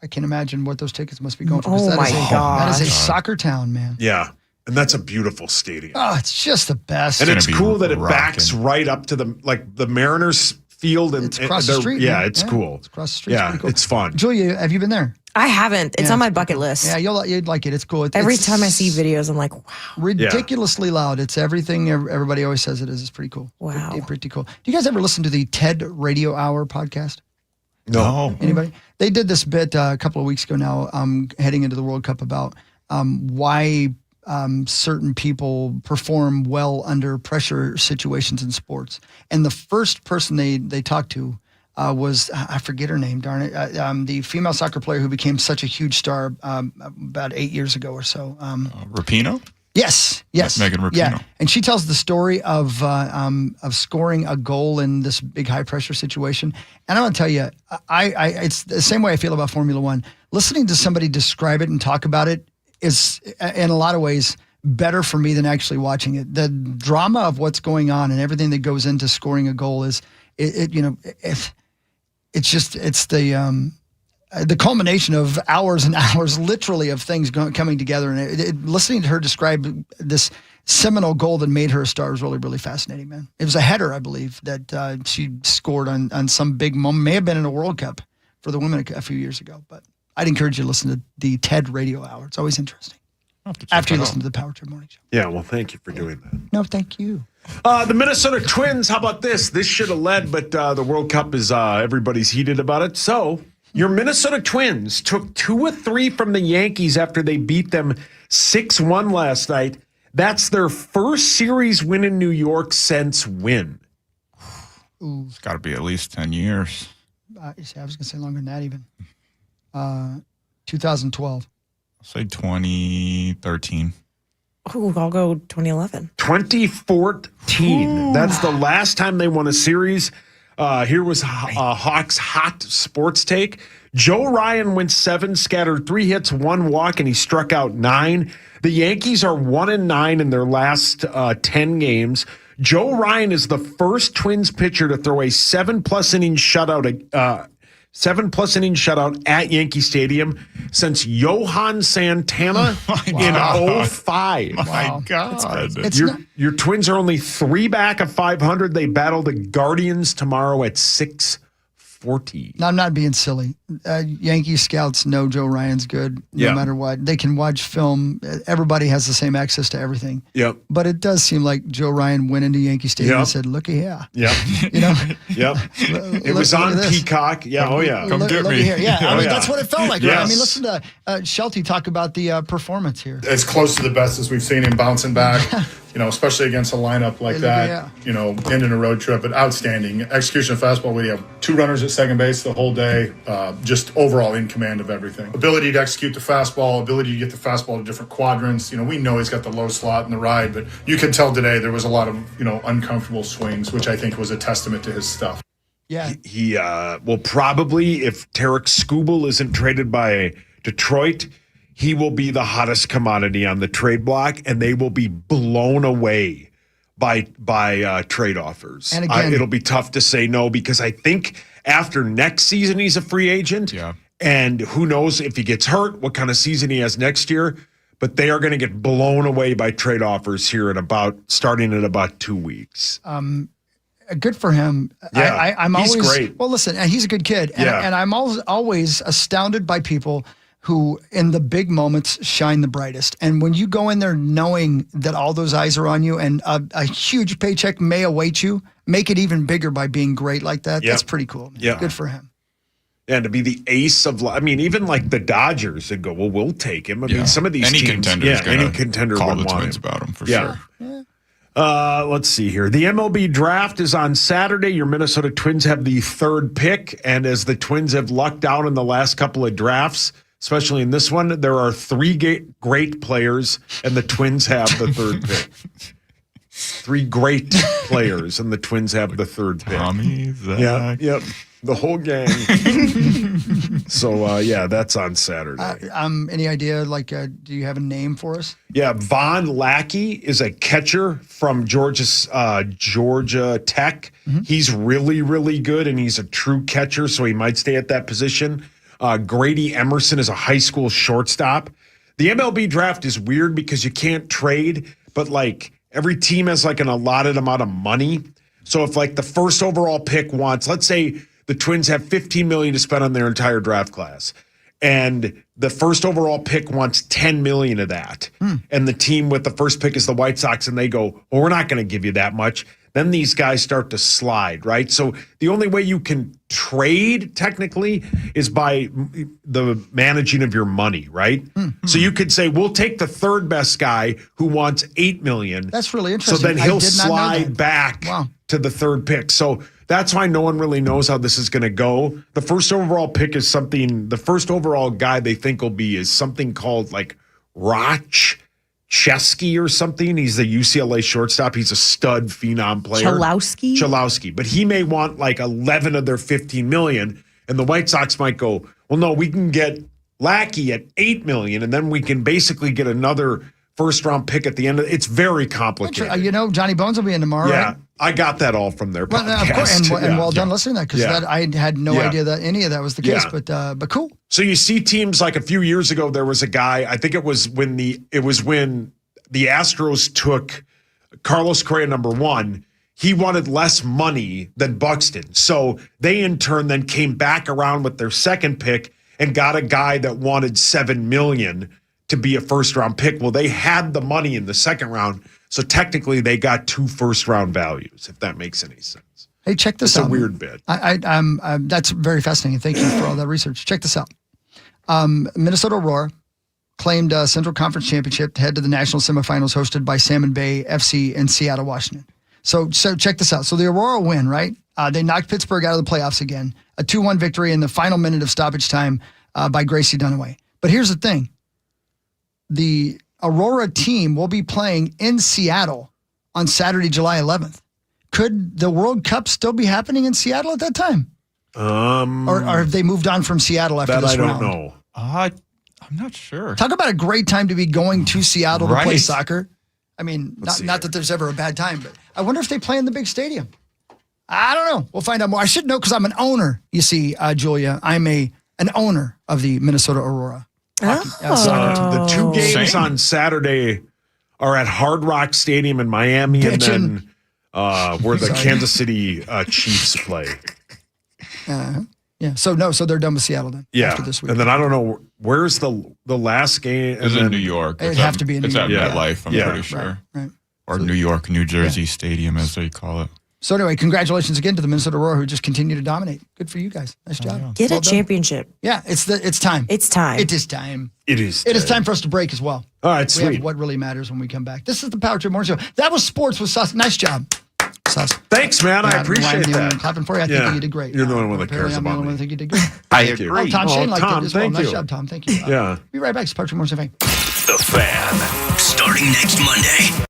I can imagine what those tickets must be going for. Oh, my That is a gosh. soccer town, man. Yeah, and that's a beautiful stadium. Oh, it's just the best. And it's gonna be cool that it rocking. backs right up to the Mariners field, and It's across the they're- street. Yeah, man. it's cool. It's across the street. Yeah, it's pretty cool. it's fun. Julia, have you been there? I haven't. It's Yeah. on my bucket list. Yeah, you'd like it. It's cool. Every It's time I see videos, I'm like, wow. ridiculously loud. It's everything everybody always says it is. It's pretty cool. Wow. Pretty cool. Do you guys ever listen to the TED Radio Hour podcast? No. Anybody? They did this bit a couple of weeks ago now, heading into the World Cup about why certain people perform well under pressure situations in sports. And the first person they talked to was, I forget her name, darn it, the female soccer player who became such a huge star about 8 years ago or so. Rapinoe? Yes. Megan Rapinoe. Yeah, and she tells the story of scoring a goal in this big high pressure situation. And I'm gonna tell you, it's the same way I feel about Formula One. Listening to somebody describe it and talk about it is, in a lot of ways, better for me than actually watching it. The drama of what's going on and everything that goes into scoring a goal is, it's the culmination of hours and hours, literally, of things coming together. And listening to her describe this seminal goal that made her a star was really, really fascinating, man. It was a header, I believe, that she scored on some big moment. May have been in a World Cup for the women a few years ago. But I'd encourage you to listen to the TED Radio Hour. It's always interesting. After you listen to the Power Trip Morning Show. Yeah, well, thank you for doing that. No, thank you. The Minnesota Twins, how about this? This should have led, but the World Cup is everybody's heated about it. So your Minnesota Twins took 2 of 3 from the Yankees after they beat them 6-1 last night. That's their first series win in New York since when? It's got to be at least 10 years. I was going to say longer than that even. 2012. I'll say 2013. Oh, I'll go 2011. 2014. That's the last time they won a series. Here was Hawks' hot sports take. Joe Ryan went 7, scattered 3 hits, 1 walk, and he struck out 9. The Yankees are 1-9 in their last 10 games. Joe Ryan is the first Twins pitcher to throw a 7+ inning shutout. 7+ inning shutout at Yankee Stadium since Johan Santana in 05. My God. Your Twins are only 3 back of 500. They battle the Guardians tomorrow at 6:40. No, I'm not being silly. Yankee scouts know Joe Ryan's good no matter what. They can watch film. Everybody has the same access to everything. Yep. But it does seem like Joe Ryan went into Yankee Stadium and said, looky here. Yep. You know? Yep. It was on Peacock. Yeah. Oh, yeah. Come get me. Here. Yeah. I mean, yeah. that's what it felt like. Right? I Yes. mean, listen to Shelty talk about the performance here. As close to the best as we've seen him bouncing back, especially against a lineup like that, ending a road trip. But outstanding execution of fastball. We have 2 runners at second base the whole day. Just overall in command of everything. Ability to execute the fastball, ability to get the fastball to different quadrants. We know he's got the low slot in the ride, but you could tell today there was a lot of, uncomfortable swings, which I think was a testament to his stuff. Yeah. He will probably, if Tarek Skubal isn't traded by Detroit, he will be the hottest commodity on the trade block, and they will be blown away by trade offers. And again, it'll be tough to say no because I think after next season he's a free agent. Yeah. And who knows if he gets hurt, what kind of season he has next year. But they are going to get blown away by trade offers here starting in about 2 weeks. Good for him. Yeah, I'm he's always great. Well, listen, and he's a good kid, and I'm always astounded by people who, in the big moments, shine the brightest. And when you go in there knowing that all those eyes are on you, and a huge paycheck may await you, make it even bigger by being great like that. Yep. That's pretty cool. Man. Yeah, good for him. And to be the ace of, even like the Dodgers would go, well, we'll take him. I mean, some of these any teams, any contender call would the want Twins him. about him for sure. Let's see here. The MLB draft is on Saturday. Your Minnesota Twins have the third pick. And as the Twins have lucked out in the last couple of drafts, especially in this one, there are 3 great players, and the Twins have the third pick. 3 great players, and the Twins have the third pick. Tommy, Zach. Yep. The whole gang. So, that's on Saturday. Any idea, do you have a name for us? Yeah, Von Lackey is a catcher from Georgia Tech. Mm-hmm. He's really, really good, and he's a true catcher, so he might stay at that position. Grady Emerson is a high school shortstop. The MLB draft is weird because you can't trade, but every team has an allotted amount of money. So if the first overall pick wants, let's say the Twins have $15 million to spend on their entire draft class, and the first overall pick wants $10 million of that, and the team with the first pick is the White Sox, and they go, well, we're not going to give you that much. Then these guys start to slide, right? So the only way you can trade technically is by the managing of your money, right? Mm-hmm. So you could say, we'll take the third best guy who wants $8 million. That's really interesting. So then he'll slide back to the third pick. So that's why no one really knows how this is going to go. The first overall pick is the first overall guy they think will be is something called Roch Chesky or something. He's the UCLA shortstop. He's a stud phenom player. Chalowski. But he may want 11 of their $15 million, and the White Sox might go, well, no, we can get Lackey at $8 million, and then we can basically get another first-round pick at the end. It's very complicated. Johnny Bones will be in tomorrow, right? I got that all from their podcast. Of course, and well done listening to that, because I had no idea that any of that was the case, but cool. So you see teams a few years ago, there was a guy, I think it was when the Astros took Carlos Correa #1, he wanted less money than Buxton. So they in turn then came back around with their second pick and got a guy that wanted $7 million to be a first-round pick. Well, they had the money in the second round, so technically they got 2 first-round values, if that makes any sense. Hey, check this out. It's a weird bit. That's very fascinating. Thank you for all that research. Check this out. Minnesota Aurora claimed a Central Conference Championship to head to the national semifinals hosted by Salmon Bay FC in Seattle, Washington. So check this out. So the Aurora win, right? They knocked Pittsburgh out of the playoffs again. A 2-1 victory in the final minute of stoppage time by Gracie Dunaway. But here's the thing. The Aurora team will be playing in Seattle on Saturday, July 11th. Could the World Cup still be happening in Seattle at that time? Or have they moved on from Seattle after this round? I don't know. I'm not sure. Talk about a great time to be going to Seattle to play soccer. I mean, not that there's ever a bad time, but I wonder if they play in the big stadium. I don't know. We'll find out more. I should know because I'm an owner. You see, Julia, I'm an owner of the Minnesota Aurora. The 2 games on Saturday are at Hard Rock Stadium in Miami, and then where the Kansas City Chiefs play. Yeah. So they're done with Seattle then. Yeah. After this week. And then I don't know where's the last game. It's in New York. It'd have to be in New York. It's at MetLife, I'm pretty sure. Right. Or New York, New Jersey Stadium, as they call it. So anyway, congratulations again to the Minnesota Aurora, who just continue to dominate. Good for you guys. Nice job. Get a championship. Yeah, it's time. It's time. It is time. It is. It is time for us to break as well. All right, sweet. We have what really matters when we come back. This is the Power Trip Morning Show. That was sports with Sus. Nice job, Sus. Thanks, man. I appreciate that. I'm clapping for you. I think you did great. You're the only one that Apparently cares I'm the about only one me. that think you did great. I agree. Oh, Tom Shane liked it as well. Thank Nice you. job, Tom. Thank you. Yeah. Be right back. It's Power Trip Morning Show. The Fan. Starting next Monday.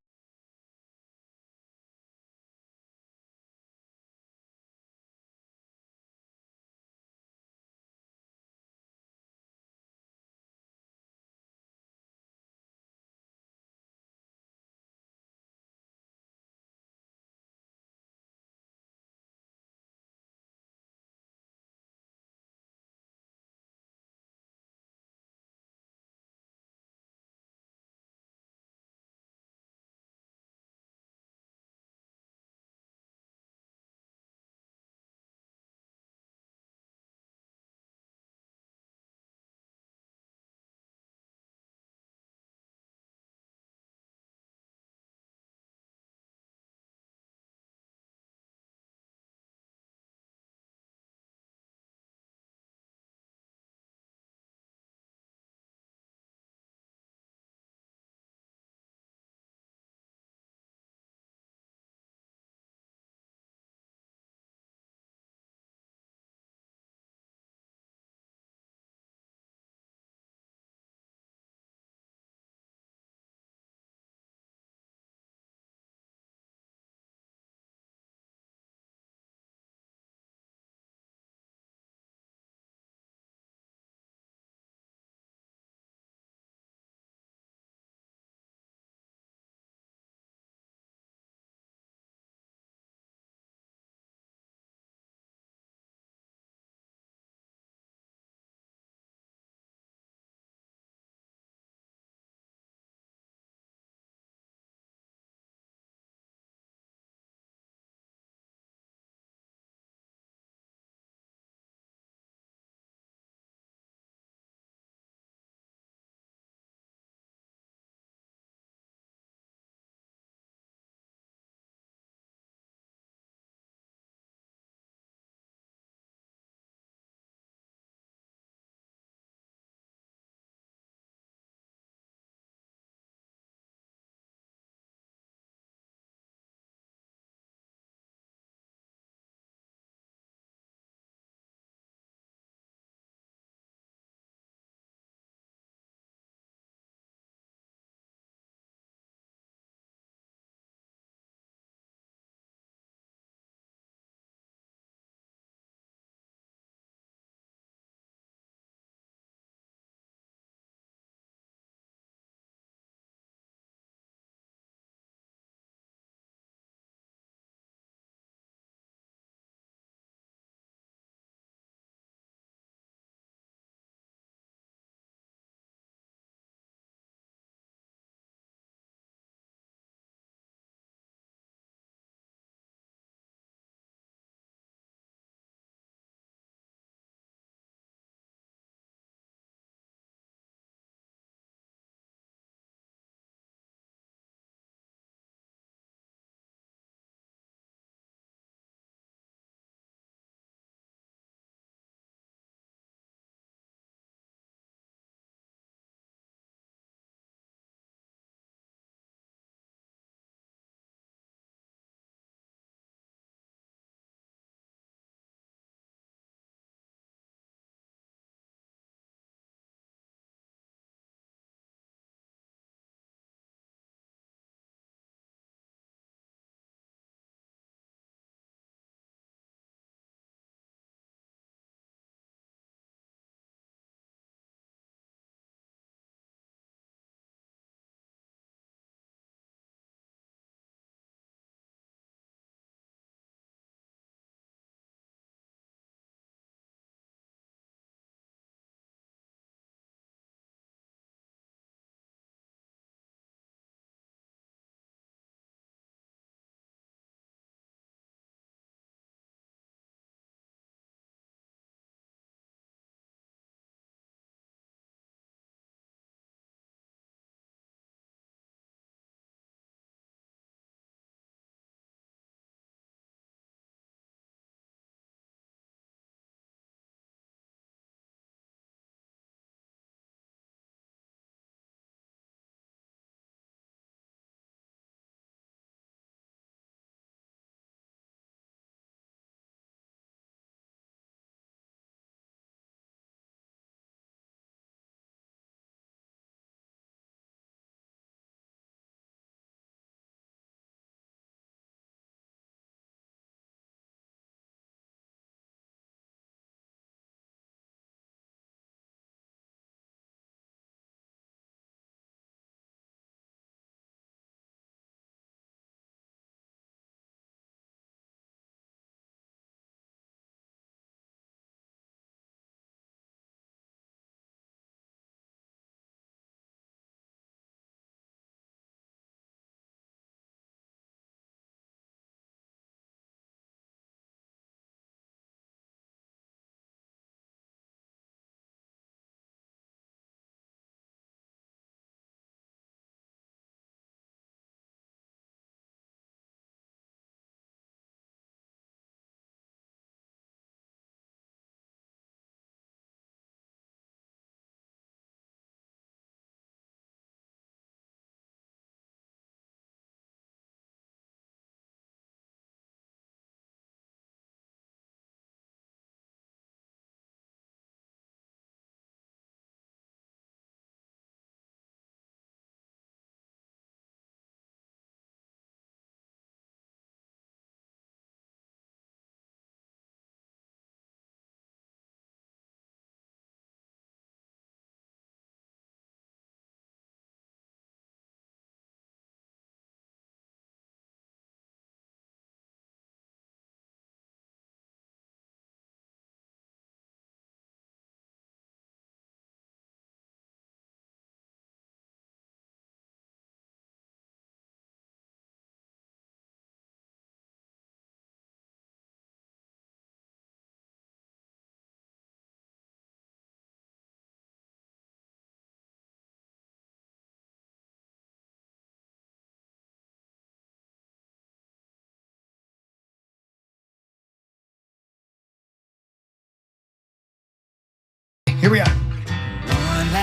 Here we are.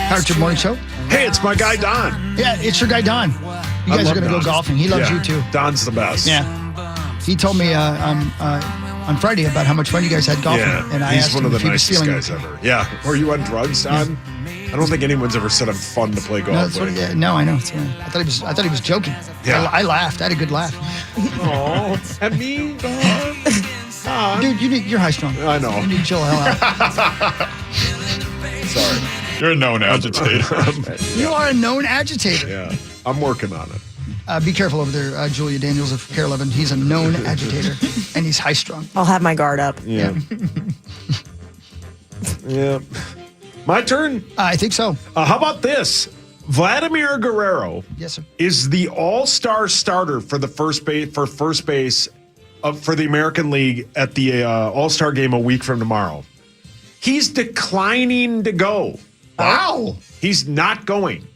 How's your morning show? Hey, it's my guy, Don. Yeah, it's your guy, Don. You guys are going to go golfing. He loves you, too. Don's the best. Yeah. He told me on Friday about how much fun you guys had golfing. Yeah, and I he's asked one him of the if he was nicest feeling guys ever. Yeah. Were you on drugs, Don? I don't think anyone's ever said I'm fun to play golf No, that's with. no, I know. I thought he was joking. Yeah. I laughed. I had a good laugh. Oh, at me? Dude, you're high strung. I know. You need to chill the hell out. Sorry. You're a known agitator. You are a known agitator. Yeah, I'm working on it. Be careful over there, Julia Daniels of Care 11. He's a known agitator, and he's high strung. I'll have my guard up. Yeah. Yeah. My turn? I think so. How about this? Vladimir Guerrero Yes, sir. is the all-star starter for the first base for the American League at the All-Star game a week from tomorrow. He's declining to go. Wow. He's not going.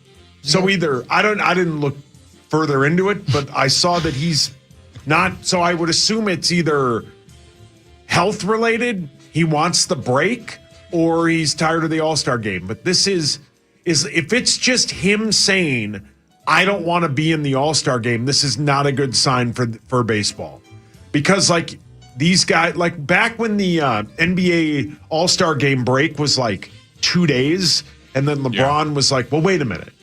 So either I didn't look further into it, but I saw that he's not. So I would assume it's either health related, he wants the break, or he's tired of the All-Star game. But this is if it's just him saying, I don't want to be in the All-Star game, this is not a good sign for baseball. Because like these guys, like back when the NBA All-Star game break was like 2 days, and then LeBron was like, well, wait a minute.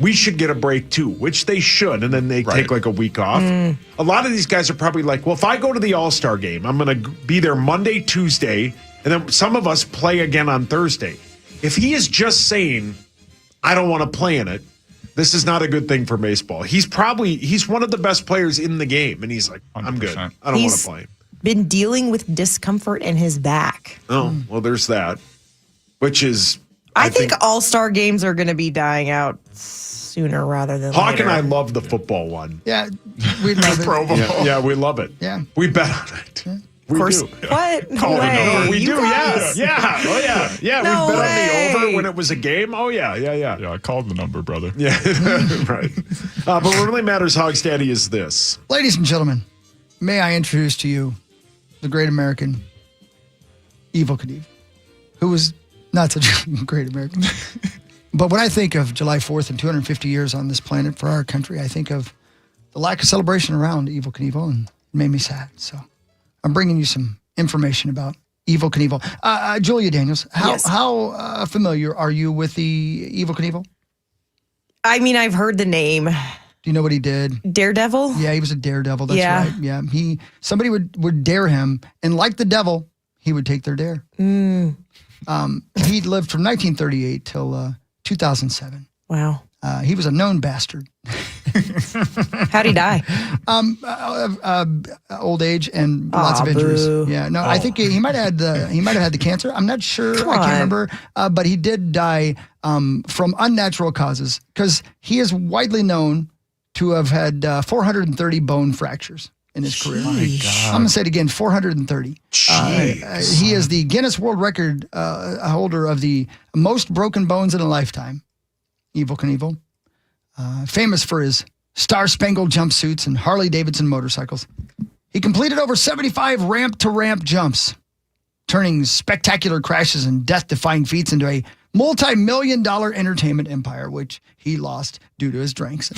We should get a break too, which they should, and then they take like a week off. A lot of these guys are probably like, well, if I go to the All-Star game, I'm going to be there Monday, Tuesday, and then some of us play again on Thursday. If he is just saying, I don't want to play in it, this is not a good thing for baseball. He's one of the best players in the game, and he's like, I'm good. 100%. I don't want to play. Been dealing with discomfort in his back. Oh, well, there's that, which is... I think all-star games are going to be dying out sooner rather than Hawk later. and I love the football one. Yeah, we love it. Yeah, we love it. Yeah. We bet on it. Of course. do. What? No Oh, way. no, we You do, guys. yeah. Oh, yeah. Yeah, No we bet way. on the over when it was a game. Oh, yeah. Yeah, I called the number, brother. Yeah, right. But what really matters, Hog's Daddy, is this. Ladies and gentlemen, may I introduce to you the great American Evel Knievel, who was not such a great American. But when I think of July 4th and 250 years on this planet for our country, I think of the lack of celebration around Evel Knievel, and it made me sad. So I'm bringing you some information about Evel Knievel. Julia Daniels, how familiar are you with the Evel Knievel? I mean, I've heard the name. Do you know what he did? Daredevil? Yeah, he was a daredevil. That's right. Yeah, somebody would dare him, and like the devil, he would take their dare. He lived from 1938 till 2007. Wow. He was a known bastard. How'd he die? Old age and lots of injuries. Boo. Yeah, no, I think he might have had the cancer. I'm not sure. I can't remember. But he did die from unnatural causes because he is widely known to have had 430 bone fractures in his career. My God. I'm going to say it again, 430. He is the Guinness World Record holder of the most broken bones in a lifetime, Evel Knievel. Famous for his star-spangled jumpsuits and Harley-Davidson motorcycles. He completed over 75 ramp-to-ramp jumps, turning spectacular crashes and death-defying feats into a multi-million-dollar entertainment empire, which he lost due to his drinks.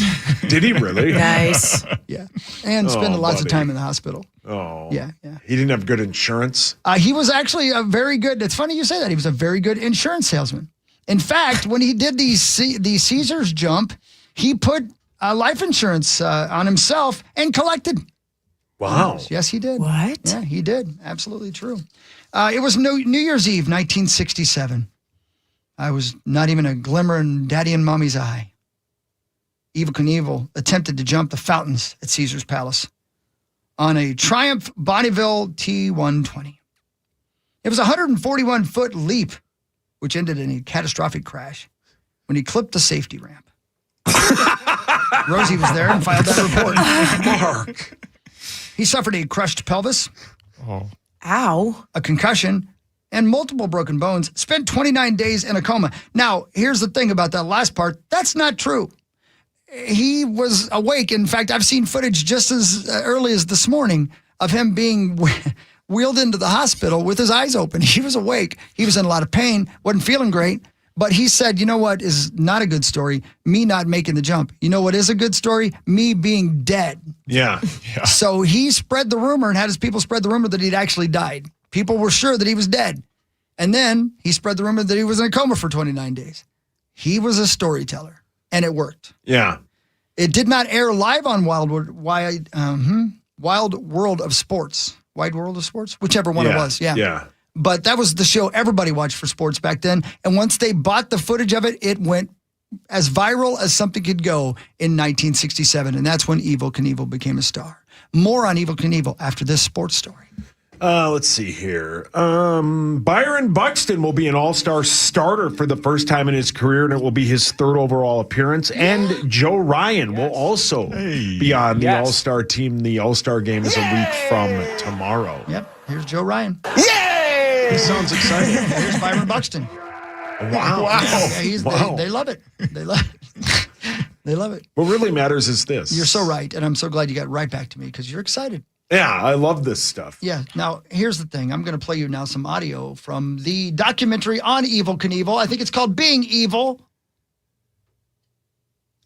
Did he really? Nice. Yeah. And spent lots of buddy. time in the hospital. Oh. Yeah. He didn't have good insurance? He was actually a very good, it's funny you say that, he was a very good insurance salesman. In fact, when he did the Caesars jump, he put life insurance on himself and collected. Wow. Yes, he did. What? Yeah, he did. Absolutely true. It was New Year's Eve, 1967. I was not even a glimmer in Daddy and Mommy's eye. Evel Knievel attempted to jump the fountains at Caesar's Palace on a Triumph Bonneville T120. It was a 141-foot leap, which ended in a catastrophic crash when he clipped the safety ramp. Rosie was there and filed that report. Mark. He suffered a crushed pelvis, Ow. a concussion, and multiple broken bones, spent 29 days in a coma. Now, here's the thing about that last part. That's not true. He was awake. In fact, I've seen footage just as early as this morning of him being wheeled into the hospital with his eyes open. He was awake. He was in a lot of pain, wasn't feeling great. But he said, you know what is not a good story? Me not making the jump. You know what is a good story? Me being dead. Yeah. So he spread the rumor and had his people spread the rumor that he'd actually died. People were sure that he was dead. And then he spread the rumor that he was in a coma for 29 days. He was a storyteller, and it worked. Yeah. It did not air live on Wild World of Sports. Wide World of Sports? Whichever one it was, Yeah. But that was the show everybody watched for sports back then. And once they bought the footage of it, it went as viral as something could go in 1967. And that's when Evel Knievel became a star. More on Evel Knievel after this sports story. Let's see here. Byron Buxton will be an all-star starter for the first time in his career, and it will be his third overall appearance. And Joe Ryan will also be on the all-star team. The all-star game is a week from tomorrow. Yep. Here's Joe Ryan. Yay! He sounds excited. Here's Byron Buxton. Wow. They love it. They love it. They love it. What really matters is this. You're so right, and I'm so glad you got right back to me because you're excited. Yeah, I love this stuff. Yeah. Now, here's the thing. I'm going to play you now some audio from the documentary on Evel Knievel. I think it's called Being Evil.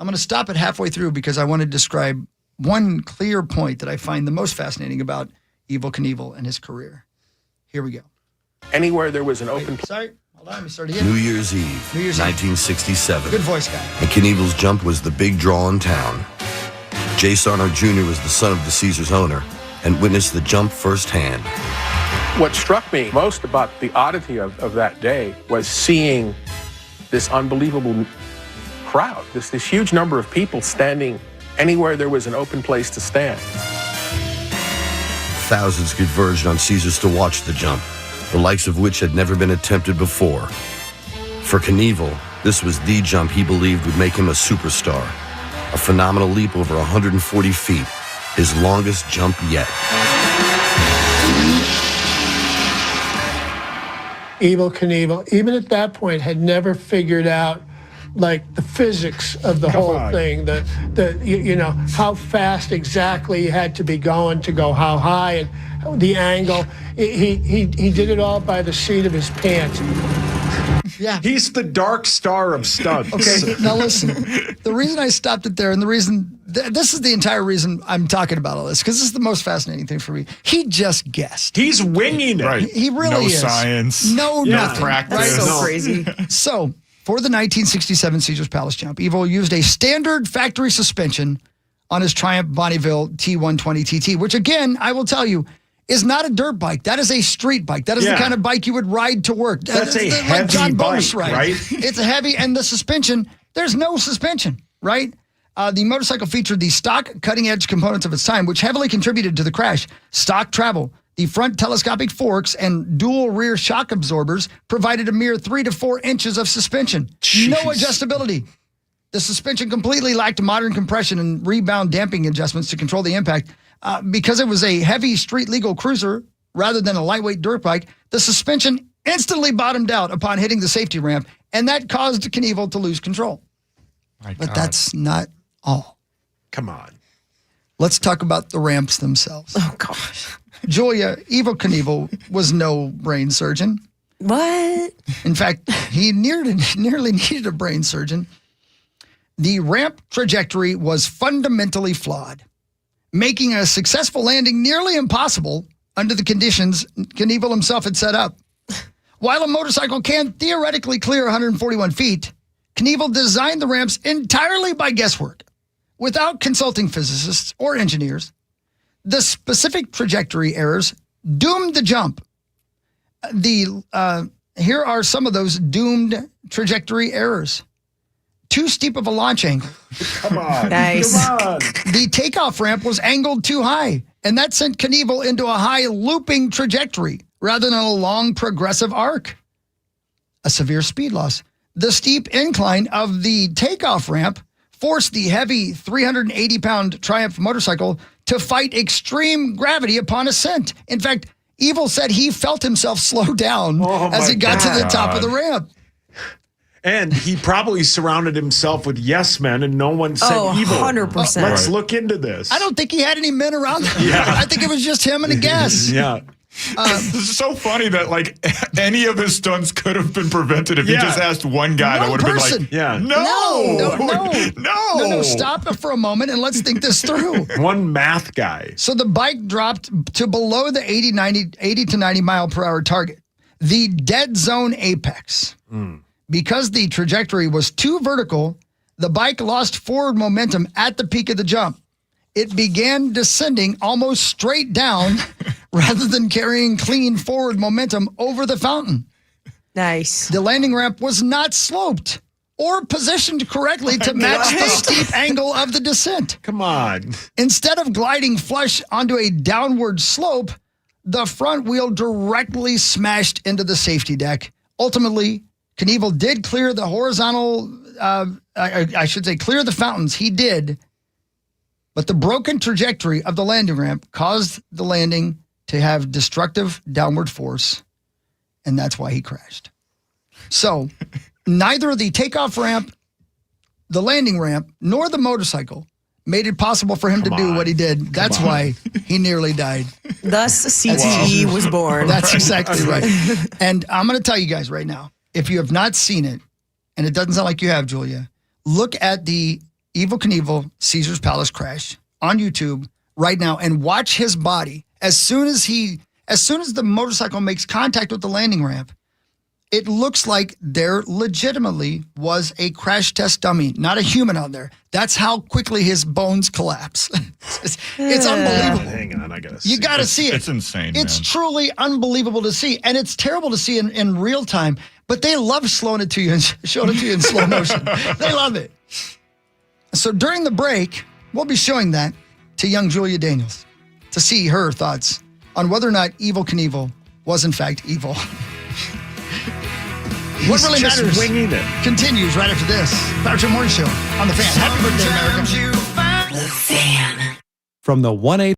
I'm going to stop it halfway through because I want to describe one clear point that I find the most fascinating about Evel Knievel and his career. Here we go. Anywhere there was an open... Sorry. Hold on. Let me start again. New Year's Eve, 1967. Good voice guy. And Knievel's jump was the big draw in town. Jay Sarno Jr. was the son of the Caesars owner and witnessed the jump firsthand. What struck me most about the oddity of that day was seeing this unbelievable crowd, this huge number of people standing anywhere there was an open place to stand. Thousands converged on Caesars to watch the jump, the likes of which had never been attempted before. For Knievel, this was the jump he believed would make him a superstar, a phenomenal leap over 140 feet, his longest jump yet. Evel Knievel, even at that point, had never figured out like the physics of the whole thing, the how fast exactly he had to be going to go how high and the angle. He did it all by the seat of his pants. Yeah. He's the dark star of stunts. Okay, now listen. The reason I stopped it there and the reason, this is the entire reason I'm talking about all this, because this is the most fascinating thing for me. He just guessed. He's winging it. Right. He really is. No science. No nothing. Practice. Right? So crazy. So, for the 1967 Caesars Palace jump, Evel used a standard factory suspension on his Triumph Bonneville T120 TT, which again, I will tell you, is not a dirt bike. That is a street bike. That is the kind of bike you would ride to work. That's a heavy like John bike, Bonus ride. right? It's a heavy, and the suspension, there's no suspension, right? The motorcycle featured the stock cutting-edge components of its time, which heavily contributed to the crash. Stock travel, the front telescopic forks, and dual rear shock absorbers provided a mere 3 to 4 inches of suspension. Jeez. No adjustability. The suspension completely lacked modern compression and rebound damping adjustments to control the impact. Because it was a heavy street-legal cruiser rather than a lightweight dirt bike, the suspension instantly bottomed out upon hitting the safety ramp, and that caused Knievel to lose control. But that's not all. Come on. Let's talk about the ramps themselves. Oh, gosh. Julia, Evel Knievel was no brain surgeon. What? In fact, he nearly needed a brain surgeon. The ramp trajectory was fundamentally flawed, making a successful landing nearly impossible under the conditions Knievel himself had set up. While a motorcycle can theoretically clear 141 feet, Knievel designed the ramps entirely by guesswork, without consulting physicists or engineers. The specific trajectory errors doomed the jump. Here are some of those doomed trajectory errors. Too steep of a launch angle. Come on. Nice. Come on. The takeoff ramp was angled too high, and that sent Knievel into a high looping trajectory rather than a long progressive arc. A severe speed loss. The steep incline of the takeoff ramp forced the heavy 380-pound Triumph motorcycle to fight extreme gravity upon ascent. In fact, Evel said he felt himself slow down as he got to the top of the ramp. And he probably surrounded himself with yes men, and no one said evil. 100%. Let's look into this. I don't think he had any men around him. I think it was just him and a guess. Yeah. It's so funny that like any of his stunts could have been prevented if he just asked one guy that would have been like, no, stop it for a moment and let's think this through. One math guy. So the bike dropped to below the 80 to 90 mile per hour target, the dead zone apex. Because the trajectory was too vertical, the bike lost forward momentum at the peak of the jump. It began descending almost straight down rather than carrying clean forward momentum over the fountain. Nice. The landing ramp was not sloped or positioned correctly to match the steep angle of the descent. Come on. Instead of gliding flush onto a downward slope, the front wheel directly smashed into the safety deck. Ultimately, Knievel did clear the horizontal, clear the fountains. He did. But the broken trajectory of the landing ramp caused the landing to have destructive downward force, and that's why he crashed. So neither the takeoff ramp, the landing ramp, nor the motorcycle made it possible for him to do what he did. That's why he nearly died. Thus, CTE was born. That's exactly right. And I'm going to tell you guys right now, if you have not seen it, and it doesn't sound like you have, Julia, look at the Evel Knievel Caesar's Palace crash on YouTube right now and watch his body. As soon as the motorcycle makes contact with the landing ramp, it looks like there legitimately was a crash test dummy, not a human on there. That's how quickly his bones collapse. It's unbelievable. Hang on, I gotta see. You got to see it. It's insane. It's man. truly unbelievable to see, and it's terrible to see in real time. But they love slowing it to you and showing it to you in slow motion. They love it. So during the break, we'll be showing that to young Julia Daniels to see her thoughts on whether or not Evel Knievel was in fact evil. What really just matters winging it. continues right after this. Patrick Morning Show on The Fan. Happy birthday, America. The Fan. From the 1-8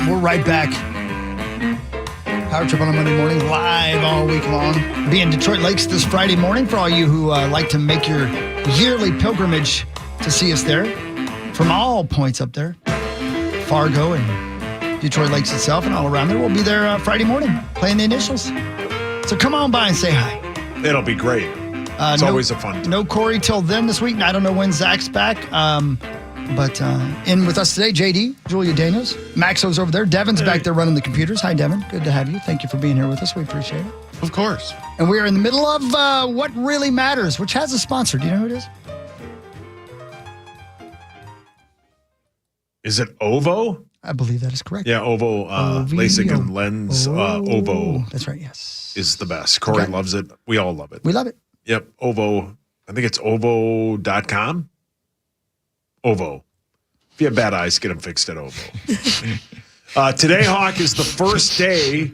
right, we're right back. Power Trip on a Monday morning, live all week long. Be in Detroit Lakes this Friday morning for all you who like to make your yearly pilgrimage to see us there. From all points up there, Fargo and Detroit Lakes itself and all around there. We'll be there Friday morning playing the initials. So come on by and say hi. It'll be great. It's always a fun time. No Corey till then this week. I don't know when Zach's back. But in with us today, JD, Julia Daniels. Maxo's over there. Devin's back there running the computers. Hi, Devin. Good to have you. Thank you for being here with us. We appreciate it. Of course. And we are in the middle of What Really Matters, which has a sponsor. Do you know who it is? Is it Ovo? I believe that is correct. Yeah, Ovo, LASIK and lens, Ovo. That's right, yes. Is the best. Corey loves it. We all love it. We love it. Yep, Ovo. I think it's ovo.com. Ovo. If you have bad eyes, get them fixed at Ovo. Today, Hawk, is the first day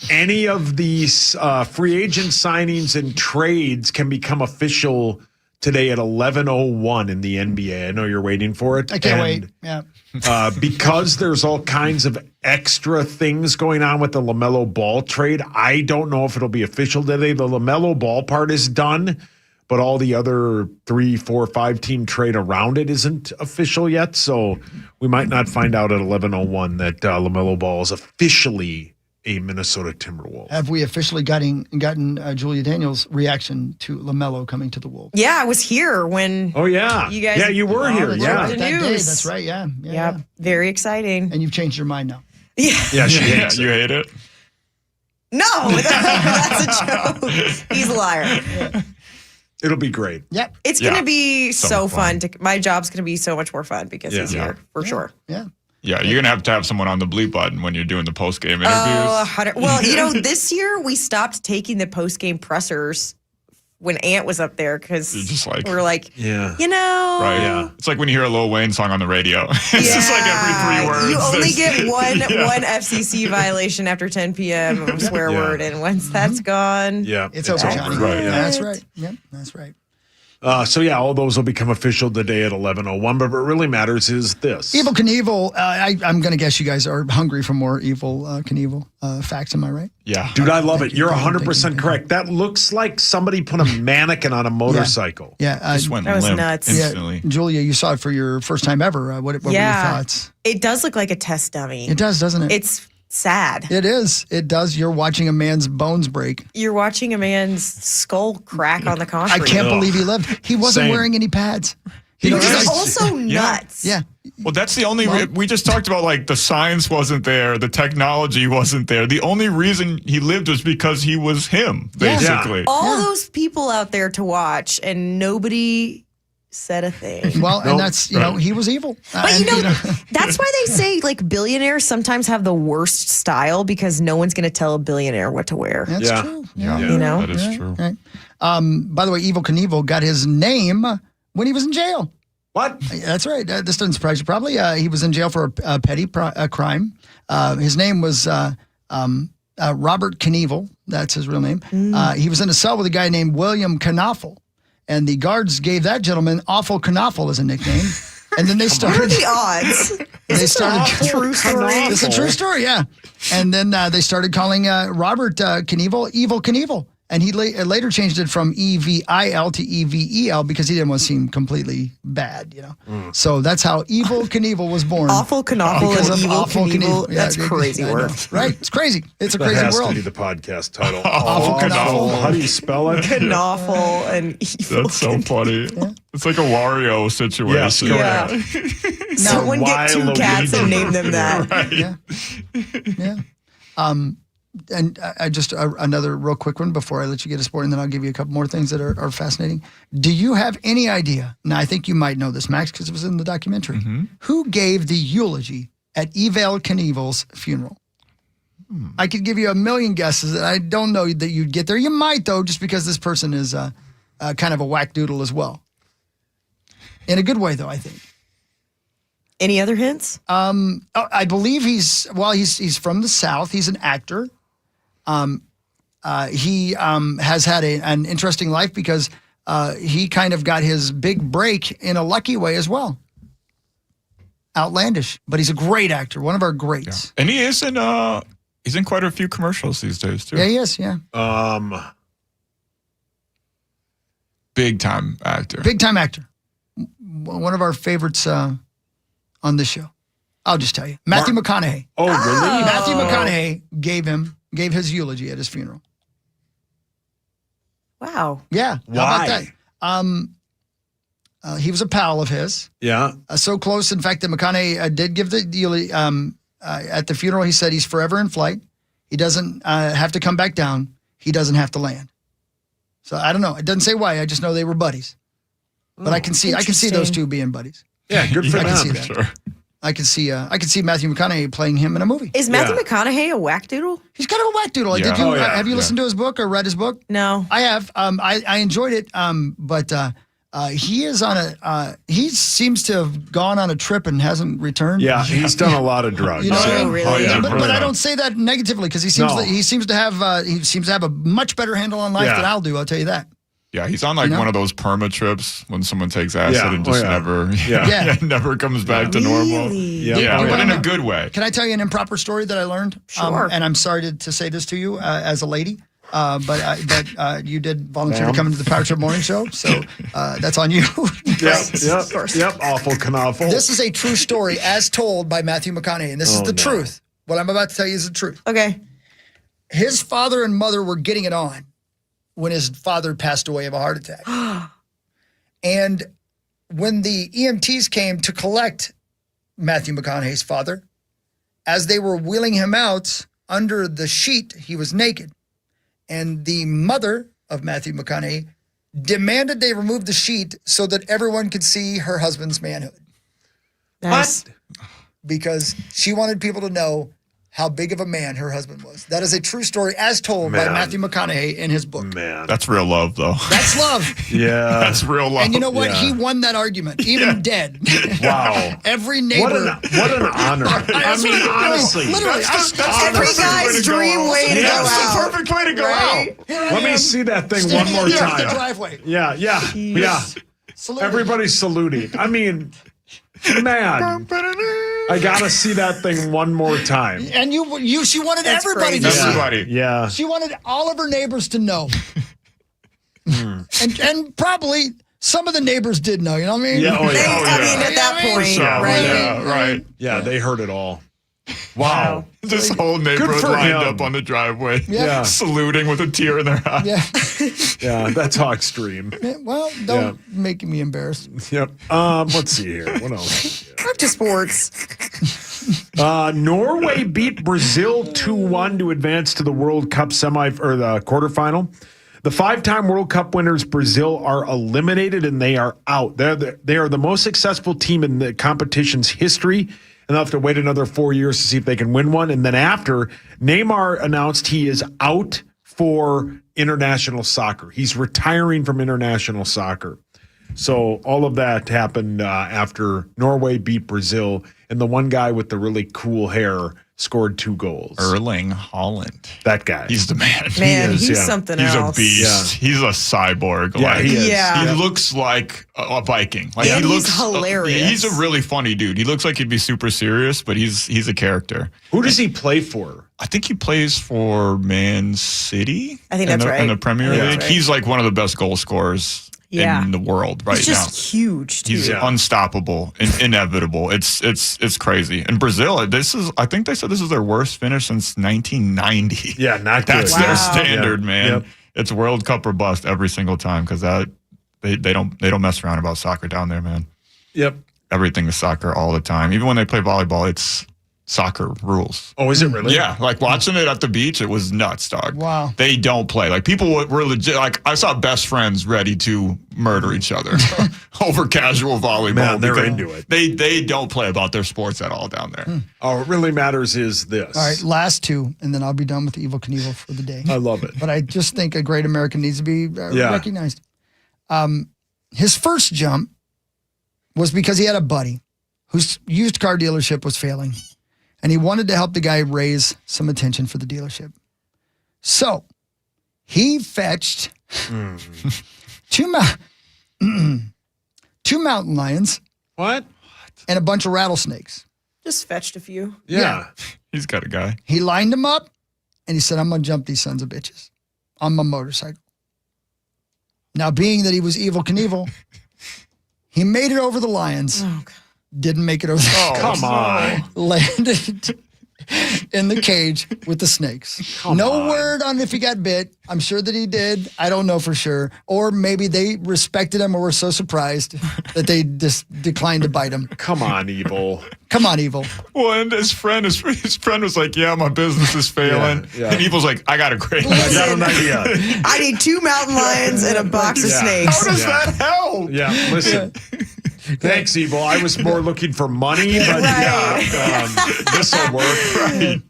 any of these free agent signings and trades can become official today at 11:01 in the NBA. I know you're waiting for it. I can't wait. Yeah. Because there's all kinds of extra things going on with the LaMelo Ball trade, I don't know if it'll be official today. The LaMelo Ball part is done, but all the other 3, 4, 5 team trade around it isn't official yet. So we might not find out at 11:01 that LaMelo Ball is officially a Minnesota Timberwolf. Have we officially gotten Julia Daniels' reaction to LaMelo coming to the Wolves? Yeah, I was here when. Oh yeah, you guys. Yeah, you were here. Yeah, the that news. day. That's right. Yeah. Very exciting. And you've changed your mind now. Yeah, she hates you hate it. No, that's a joke. He's a liar. Yeah. It'll be great. Yep. It's going to be so fun. My job's going to be so much more fun because he's here for sure. Yeah. Yeah, you're going to have someone on the bleep button when you're doing the post-game interviews. Well, this year we stopped taking the post-game pressers when Ant was up there because we're like, yeah, Right. Yeah. It's like when you hear a Lil Wayne song on the radio. It's just like every 3 words. You only get one FCC violation after 10 p.m. of swear word, and once that's gone, it's over, Johnny. Right. Yeah, that's right. Yep, that's right. All those will become official today at 11:01. But what really matters is this. Evel Knievel. I'm going to guess you guys are hungry for more Evel Knievel facts. Am I right? Yeah. Dude, I love it. You're 100% correct. That looks like somebody put a mannequin on a motorcycle. Yeah. Just went that was limp nuts. instantly. Yeah. Julia, you saw it for your first time ever. What were your thoughts? It does look like a test dummy. It does, doesn't it? It's sad. It is. It does. You're watching a man's bones break. You're watching a man's skull crack on the concrete. I can't believe he lived. He wasn't wearing any pads. He was also nuts. Yeah. Well, that's the only we just talked about, like, the science wasn't there, the technology wasn't there. The only reason he lived was because he was him, basically. Yeah. All those people out there to watch, and nobody said a thing. Well, and that's, he was evil. But that's why they say, like, billionaires sometimes have the worst style because no one's going to tell a billionaire what to wear. That's true. Yeah. You know? That is true. Right. By the way, Evel Knievel got his name when he was in jail. What? That's right. This doesn't surprise you probably. He was in jail for a petty crime. His name was Robert Knievel. That's his real name. He was in a cell with a guy named William Knaufel. And the guards gave that gentleman Awful Knaufel as a nickname. And then they started. What are the odds? Is this a true story? It's a true story, yeah. And then they started calling Robert Knievel Evel Knievel. And he later changed it from EVIL to EVEL because he didn't want to seem completely bad, So that's how Evel Knievel was born. Awful Knaufel and Evel Knievel. Yeah, that's crazy work. Right? It's crazy. It's a crazy That has world. to be the podcast title. Awful Knaufel. How do you spell it? Knaufel and Evel. That's so funny. It's like a Wario situation. Yes, correct. Someone get 2 cats and name them that. Right. Yeah. And I just another real quick one before I let you get a sport, and then I'll give you a couple more things that are fascinating. Do you have any idea? Now, I think you might know this, Max, because it was in the documentary. Who gave the eulogy at Evel Knievel's funeral? I could give you a million guesses. I don't know that you'd get there. You might, though, just because this person is kind of a whack-doodle as well. In a good way, though, I think. Any other hints? I believe he's from the South. He's an actor. He has had an interesting life because he kind of got his big break in a lucky way as well. outlandish, but he's a great actor, one of our greats. Yeah. And he is in he's in quite a few commercials these days too. Yeah, he is. Yeah, big time actor. big time actor. One of our favorites on this show. I'll just tell you, Matthew McConaughey. Oh, really? Matthew McConaughey gave his eulogy at his funeral. Wow. Yeah. Why? How about that? He was a pal of his. Yeah. So close, in fact, that McConaughey did give the eulogy. At the funeral, he said he's forever in flight. He doesn't have to come back down. He doesn't have to land. So I don't know. It doesn't say why. I just know they were buddies. But I can see those two being buddies. Yeah, good for I them. can see that. Sure. I can see Matthew McConaughey playing him in a movie. Is Matthew McConaughey a whackdoodle? He's kind of a whackdoodle. Yeah. Did you? Oh, yeah. Have you listened to his book or read his book? No. I have. I enjoyed it. But he is on a. He seems to have gone on a trip and hasn't returned. Yeah, he's done a lot of drugs. You know what I mean? really? Oh, yeah. But I don't say that negatively because he seems to have a much better handle on life than I'll do. I'll tell you that. Yeah, he's on like one of those perma trips when someone takes acid Yeah. and just Oh, yeah. never comes back to normal. Yeah. Yeah, You but in wanna a good way. Can I tell you an improper story that I learned? Sure. And I'm sorry to say this to you as a lady, but you did volunteer to come into the Power Trip Morning Show, so that's on you. Yep. Awful canoffle. This is a true story as told by Matthew McConaughey, and this is the truth. What I'm about to tell you is the truth. Okay. His father and mother were getting it on when his father passed away of a heart attack. And when the EMTs came to collect Matthew McConaughey's father, as they were wheeling him out under the sheet, he was naked. And the mother of Matthew McConaughey demanded they remove the sheet so that everyone could see her husband's manhood. Nice. Because she wanted people to know how big of a man her husband was. That is a true story as told by Matthew McConaughey in his book. Man. That's real love, though. That's love. Yeah. That's real love. And you know what? He won that argument, even dead. Wow. Every neighbor. What an honor. I mean, honestly. Literally. That's Every the guy's dream way to go That's out. the perfect way to go Right? out. Let me see that thing one more The time. driveway. Yeah. Salute. Everybody's saluting. I mean, man. I gotta see that thing one more time. And she wanted That's everybody crazy. to see. Everybody. Yeah. She wanted all of her neighbors to know. and probably some of the neighbors did know, you know what I mean? Yeah. Oh, They, yeah. I mean, at that point, So, right? yeah, right. Yeah, they heard it all. Wow. This whole neighborhood for lined him. up on the driveway, Yeah. saluting with a tear in their eye. Yeah. Yeah, that's how extreme. Well, don't make me embarrassed. Yep. Let's see here. What else? Back to sports. Norway beat Brazil 2-1 to advance to the World Cup the quarterfinal. The 5-time World Cup winners, Brazil, are eliminated and they are out. They are the most successful team in the competition's history, and they'll have to wait another 4 years to see if they can win one. And then after, Neymar announced he is out for international soccer. He's retiring from international soccer. So all of that happened after Norway beat Brazil, and the one guy with the really cool hair scored 2 goals. Erling Haaland. That guy. He's the man. Man, He is, he's yeah. something He's else. a beast. He's a cyborg. Yeah, he is. Yeah. He looks like a Viking. Like And he he's looks hilarious. He's a really funny dude. He looks like he'd be super serious, but he's a character. Who does he play for? I think he plays for Man City. I think that's right. In the Premier I think League. that's right. He's like one of the best goal scorers in the world right He's now. just huge, too. He's unstoppable and inevitable. It's crazy. And Brazil, I think they said this is their worst finish since 1990. Yeah, not good. That's their standard, Yeah. man. Yep. It's World Cup or bust every single time because they don't mess around about soccer down there, man. Yep. Everything is soccer all the time. Even when they play volleyball, it's soccer rules. Oh, is it really? Yeah, like watching it at the beach, it was nuts, dog. Wow. They don't play. Like people were legit. Like I saw best friends ready to murder each other over casual volleyball. Man, they're because into it. They don't play about their sports at all down there. All it really matters is this. All right, last 2, and then I'll be done with the Evil Knievel for the day. I love it. But I just think a great American needs to be recognized. His first jump was because he had a buddy whose used car dealership was failing, and he wanted to help the guy raise some attention for the dealership. So he fetched 2 mountain lions. What? and a bunch of rattlesnakes. Just fetched a few. Yeah. He's got a guy. He lined them up, and he said, I'm going to jump these sons of bitches on my motorcycle. Now, being that he was Evel Knievel, he made it over the lions. Oh, God. Didn't make it over the Come on. landed in the cage with the snakes. No word on if he got bit. I'm sure that he did. I don't know for sure. Or maybe they respected him or were so surprised that they just declined to bite him. Come on, Evil. Come on, Evil. Well, and his friend was like, yeah, my business is failing. Yeah. And Evil's like, I got a great I got an idea. I need 2 mountain lions and a box of snakes. How does that help? Yeah, listen. Thanks, Evil. I was more looking for money, but this will work. Right.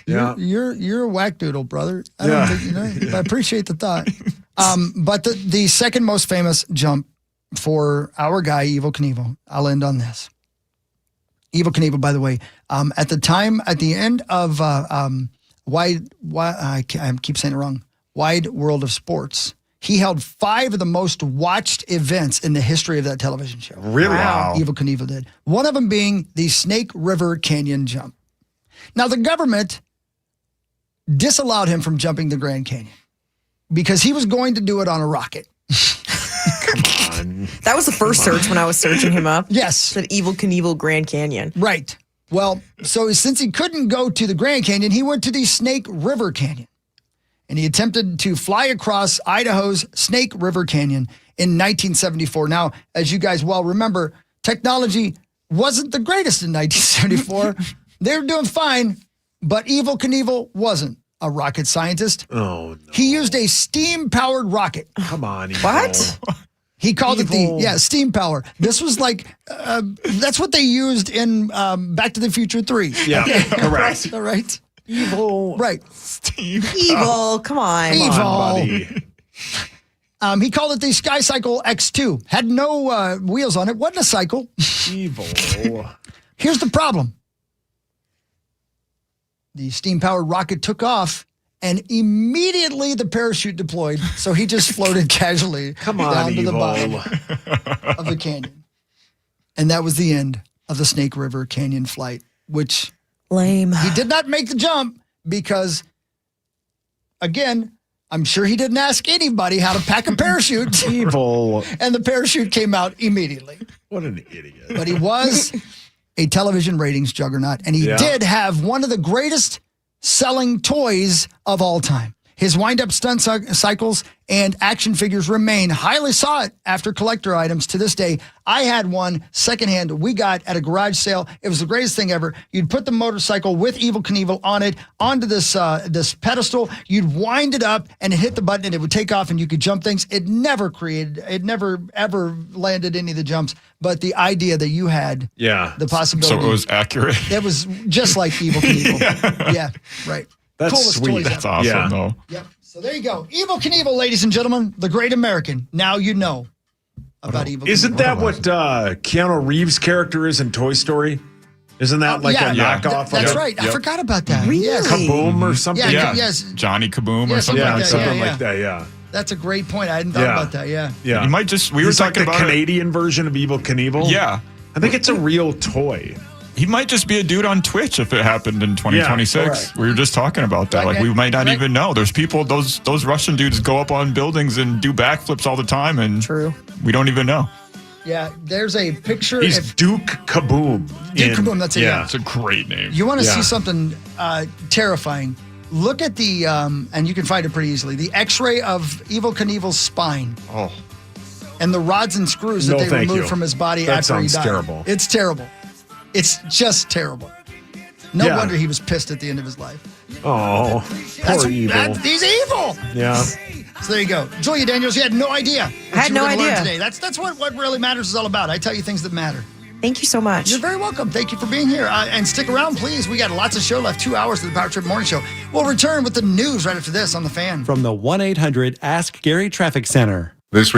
Yeah. You're a whackdoodle, brother. I don't think, I appreciate the thought. But the second most famous jump for our guy, Evel Knievel, I'll end on this. Evel Knievel, by the way, at the end of I keep saying it wrong, Wide World of Sports, he held 5 of the most watched events in the history of that television show. Really? Wow. Evel Knievel did. One of them being the Snake River Canyon jump. Now, the government disallowed him from jumping the Grand Canyon because he was going to do it on a rocket. Come on. That was the first search when I was searching him up. Yes. Said Evel Knievel Grand Canyon. Right. Well, so since he couldn't go to the Grand Canyon, he went to the Snake River Canyon. And he attempted to fly across Idaho's Snake River Canyon in 1974. Now, as you guys well remember, technology wasn't the greatest in 1974. They were doing fine, but Evel Knievel wasn't a rocket scientist. Oh, no. He used a steam-powered rocket. Come on, Evil. What? He called it steam power. This was like, that's what they used in Back to the Future 3. Yeah, correct. All right. Evil. Right. Evil, come on. Evil. He called it the Sky Cycle X2. Had no wheels on it. Wasn't a cycle. Evil. Here's the problem. The steam-powered rocket took off, and immediately the parachute deployed, so he just floated casually down to the bottom of the canyon. And that was the end of the Snake River Canyon flight, which lame. He did not make the jump because, again, I'm sure he didn't ask anybody how to pack a parachute. Evil. And the parachute came out immediately. What an idiot. But he was a television ratings juggernaut, and he did have one of the greatest selling toys of all time. His wind-up stunt cycles and action figures remain highly sought after collector items to this day. I had one secondhand we got at a garage sale. It was the greatest thing ever. You'd put the motorcycle with Evel Knievel on it onto this this pedestal. You'd wind it up and hit the button and it would take off and you could jump things. It never ever landed any of the jumps. But the idea that you had, the possibility. So it was accurate. It was just like Evel Knievel. Yeah, right. That's Coolest sweet. toys That's ever. awesome, though. Yep. So there you go. Evel Knievel, ladies and gentlemen, the great American. Now you know about Evel Knievel. Isn't that what Keanu Reeves' character is in Toy Story? Isn't that like a knockoff? That's of right. I forgot about that. Really? Yes. Kaboom or something? Yeah, yes. Johnny Kaboom or something like like that. something Yeah, like that, yeah. That's a great point. I hadn't thought about that. Yeah. Yeah. You might just, we He's were like talking the about Canadian version of Evel Knievel. Yeah. I think it's a real toy. He might just be a dude on Twitch if it happened in 2026. Yeah, we were just talking about that. Like, we might not even know. There's people, those Russian dudes go up on buildings and do backflips all the time, and we don't even know. Yeah, there's a picture. He's Duke Kaboom. Duke Kaboom, that's it. Yeah. It's a great name. You want to see something terrifying? Look at the, and you can find it pretty easily, the x-ray of Evel Knievel's spine. Oh. And the rods and screws that they removed from his body after he died. Terrible. It's terrible. It's just terrible. No wonder he was pissed at the end of his life. Oh, poor Evil. He's evil. Yeah. So there you go. Julia Daniels, you had no idea. I had no idea. Today. That's what really matters is all about. I tell you things that matter. Thank you so much. You're very welcome. Thank you for being here. And stick around, please. We got lots of show left. 2 hours of the Power Trip Morning Show. We'll return with the news right after this on The Fan. From the 1-800-ASK-GARY Traffic Center. This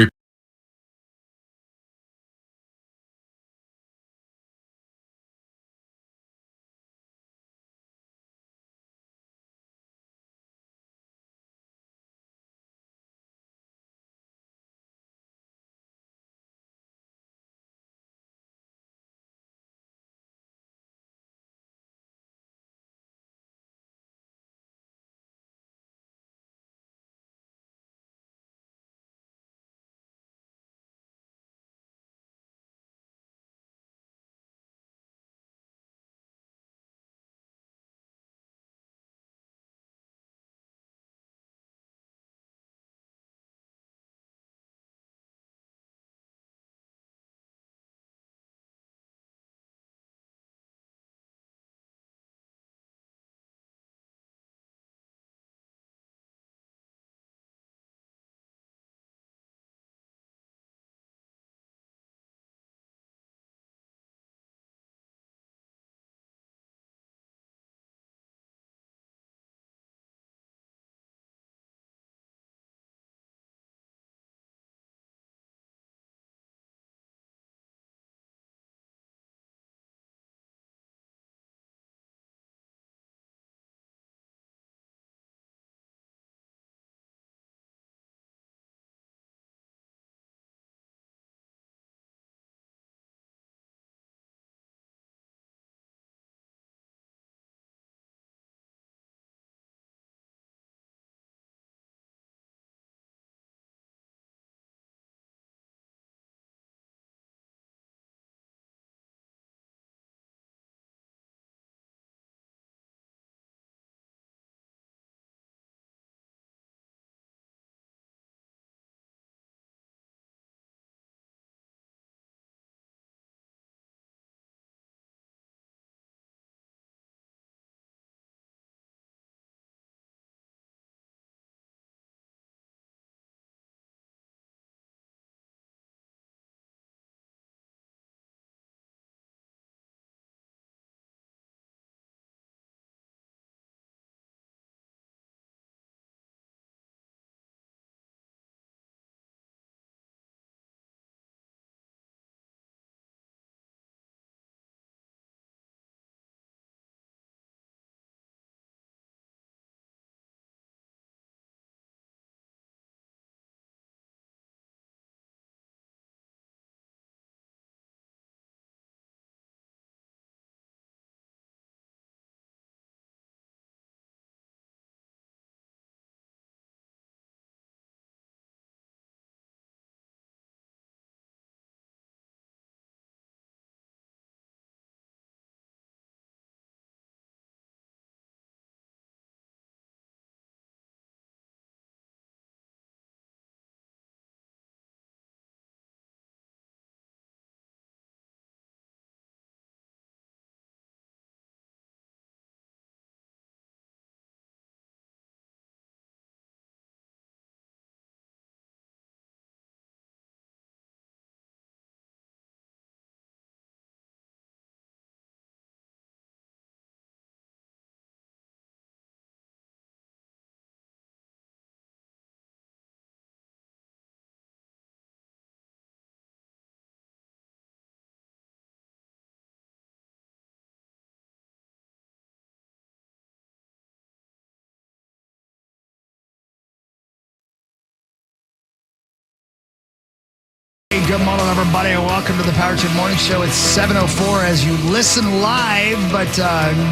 Hey, good morning, everybody. Welcome to the Power Trip Morning Show. It's 7:04 as you listen live, but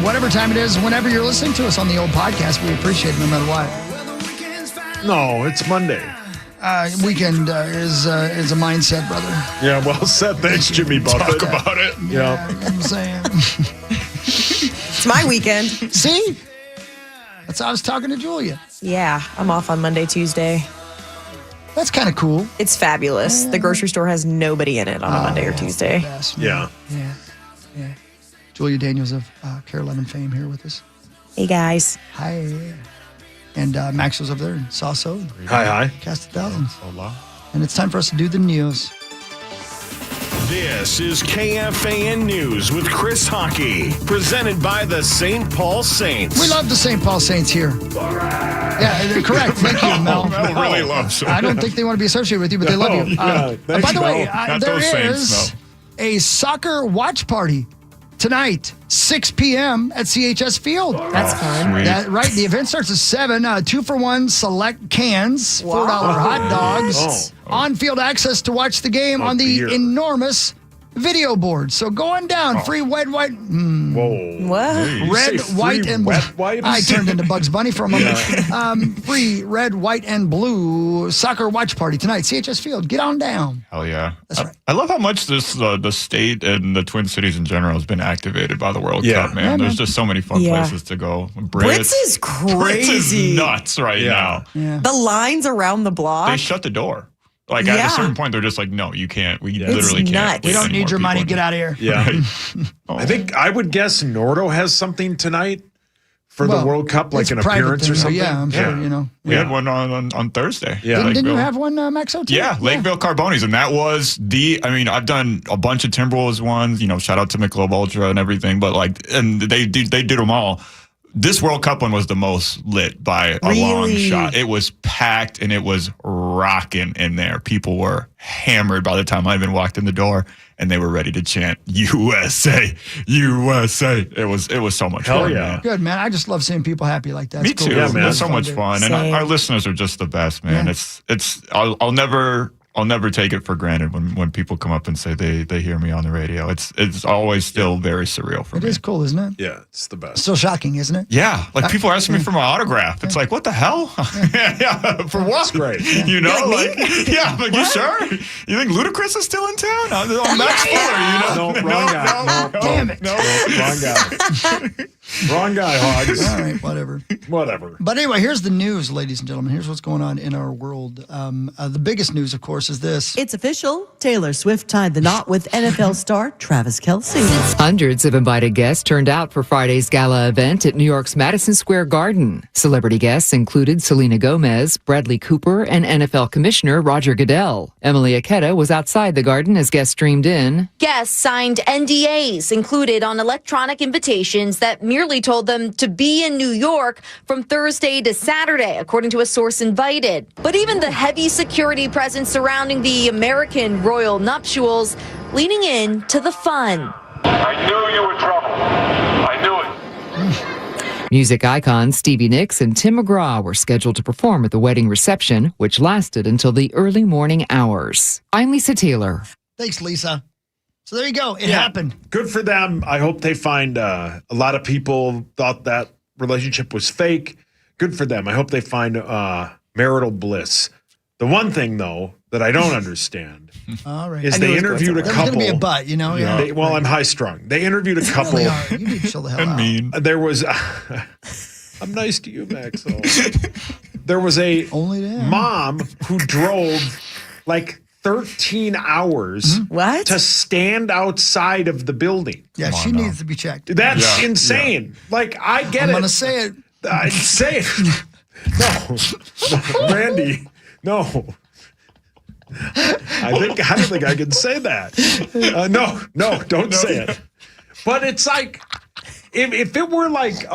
whatever time it is, whenever you're listening to us on the old podcast, we appreciate it no matter what. No, it's Monday. Weekend is a mindset, brother. Yeah, well said. Thanks, Jimmy Buffett. Talk about it. Yeah. I'm saying. It's my weekend. See? That's how I was talking to Julia. Yeah, I'm off on Monday, Tuesday. That's kind of cool. It's fabulous. The grocery store has nobody in it on a Monday or Tuesday. Yeah. Yeah. Julia Daniels of Carolina fame here with us. Hey, guys. Hi. And Max was over there and Sasso. Hi. Cast of Thousands. Hola. And it's time for us to do the news. This is KFAN News with Chris Hockey, presented by the St. Paul Saints. We love the St. Paul Saints here. Yeah, correct. Thank you, Mel. Mel really loves you. I don't think they want to be associated with you, but they love you. By the way, Not there those Saints, is a soccer watch party tonight, 6 p.m. at CHS Field. That's fun. Sweet. Right, the event starts at 7. 2-for-1 select cans, $4 hot dogs, on-field access to watch the game on the enormous video board. So going down, free white. Whoa. What? Red, white, and blue. wet wipes? I turned into Bugs Bunny for a moment. Free red, white, and blue soccer watch party tonight, CHS Field. Get on down. Hell yeah. That's right. I love how much this the state and the Twin Cities in general has been activated by the World Cup, man. Yeah, There's just so many fun places to go. Brits is crazy. Brits is nuts right now. Yeah. The lines around the block. They shut the door. Like at a certain point, they're just like, no, you can't. We literally It's can't. nuts. We don't need your money. Get out of here. Yeah. I think I would guess Nordo has something tonight for the World Cup, like it's an a private appearance thing, or so something. yeah, I'm sure, you know. We had one on Thursday. Yeah. Didn't you Lakeville. have one, Maxo, too? Yeah, Lakeville Carbonis. And that was I've done a bunch of Timberwolves ones, shout out to Michelob Ultra and everything, but and they did them all. This World Cup one was the most lit by a long shot. It was packed and it was rocking in there. People were hammered by the time I even walked in the door, and they were ready to chant USA, USA. It was so much fun. yeah. Man. Good, man. I just love seeing people happy like that. Me It's cool. too. Yeah, man. It's so much fun, and our listeners are just the best, man. Yeah. I'll never take it for granted when people come up and say they hear me on the radio. It's always still very surreal for me. It is cool, isn't it? Yeah, it's the best. Still shocking, isn't it? Yeah, like people asking me for my autograph. It's like, what the hell? yeah, for what? That's great. Like you sure? You think Ludacris is still in town? I'm Max Fuller, No, wrong guy. No, Damn it. No, wrong guy. Wrong guy, Hogs. All right, whatever. Whatever. But anyway, here's the news, ladies and gentlemen. Here's what's going on in our world. The biggest news, of course, is this. It's official. Taylor Swift tied the knot with NFL star Travis Kelce. Hundreds of invited guests turned out for Friday's gala event at New York's Madison Square Garden. Celebrity guests included Selena Gomez, Bradley Cooper, and NFL Commissioner Roger Goodell. Emily Aketa was outside the garden as guests streamed in. Guests signed NDAs included on electronic invitations that merely told them to be in New York from Thursday to Saturday, according to a source invited. But even the heavy security presence surrounding the American royal nuptials leaning in to the fun. I knew you were trouble. I knew it. Music icons Stevie Nicks and Tim McGraw were scheduled to perform at the wedding reception, which lasted until the early morning hours. I'm Lisa Taylor. Thanks, Lisa. So there you go. It happened. Good for them. I hope they find a lot of people thought that relationship was fake. Good for them. I hope they find marital bliss. The one thing, though, that I don't understand is they interviewed a couple. There's going to be a but, you know? Yeah. I'm high-strung. They interviewed a couple. Really are. You need to chill the hell out. Mean. There was... I'm nice to you, Maxo. There was a mom who drove like 13 hours to stand outside of the building. Yeah, she needs to be checked. That's insane. Yeah. Like, I get I'm it. going to say it. I'd say it. No. Randy, no. I don't think I can say that. No, don't say it. But it's like, if it were like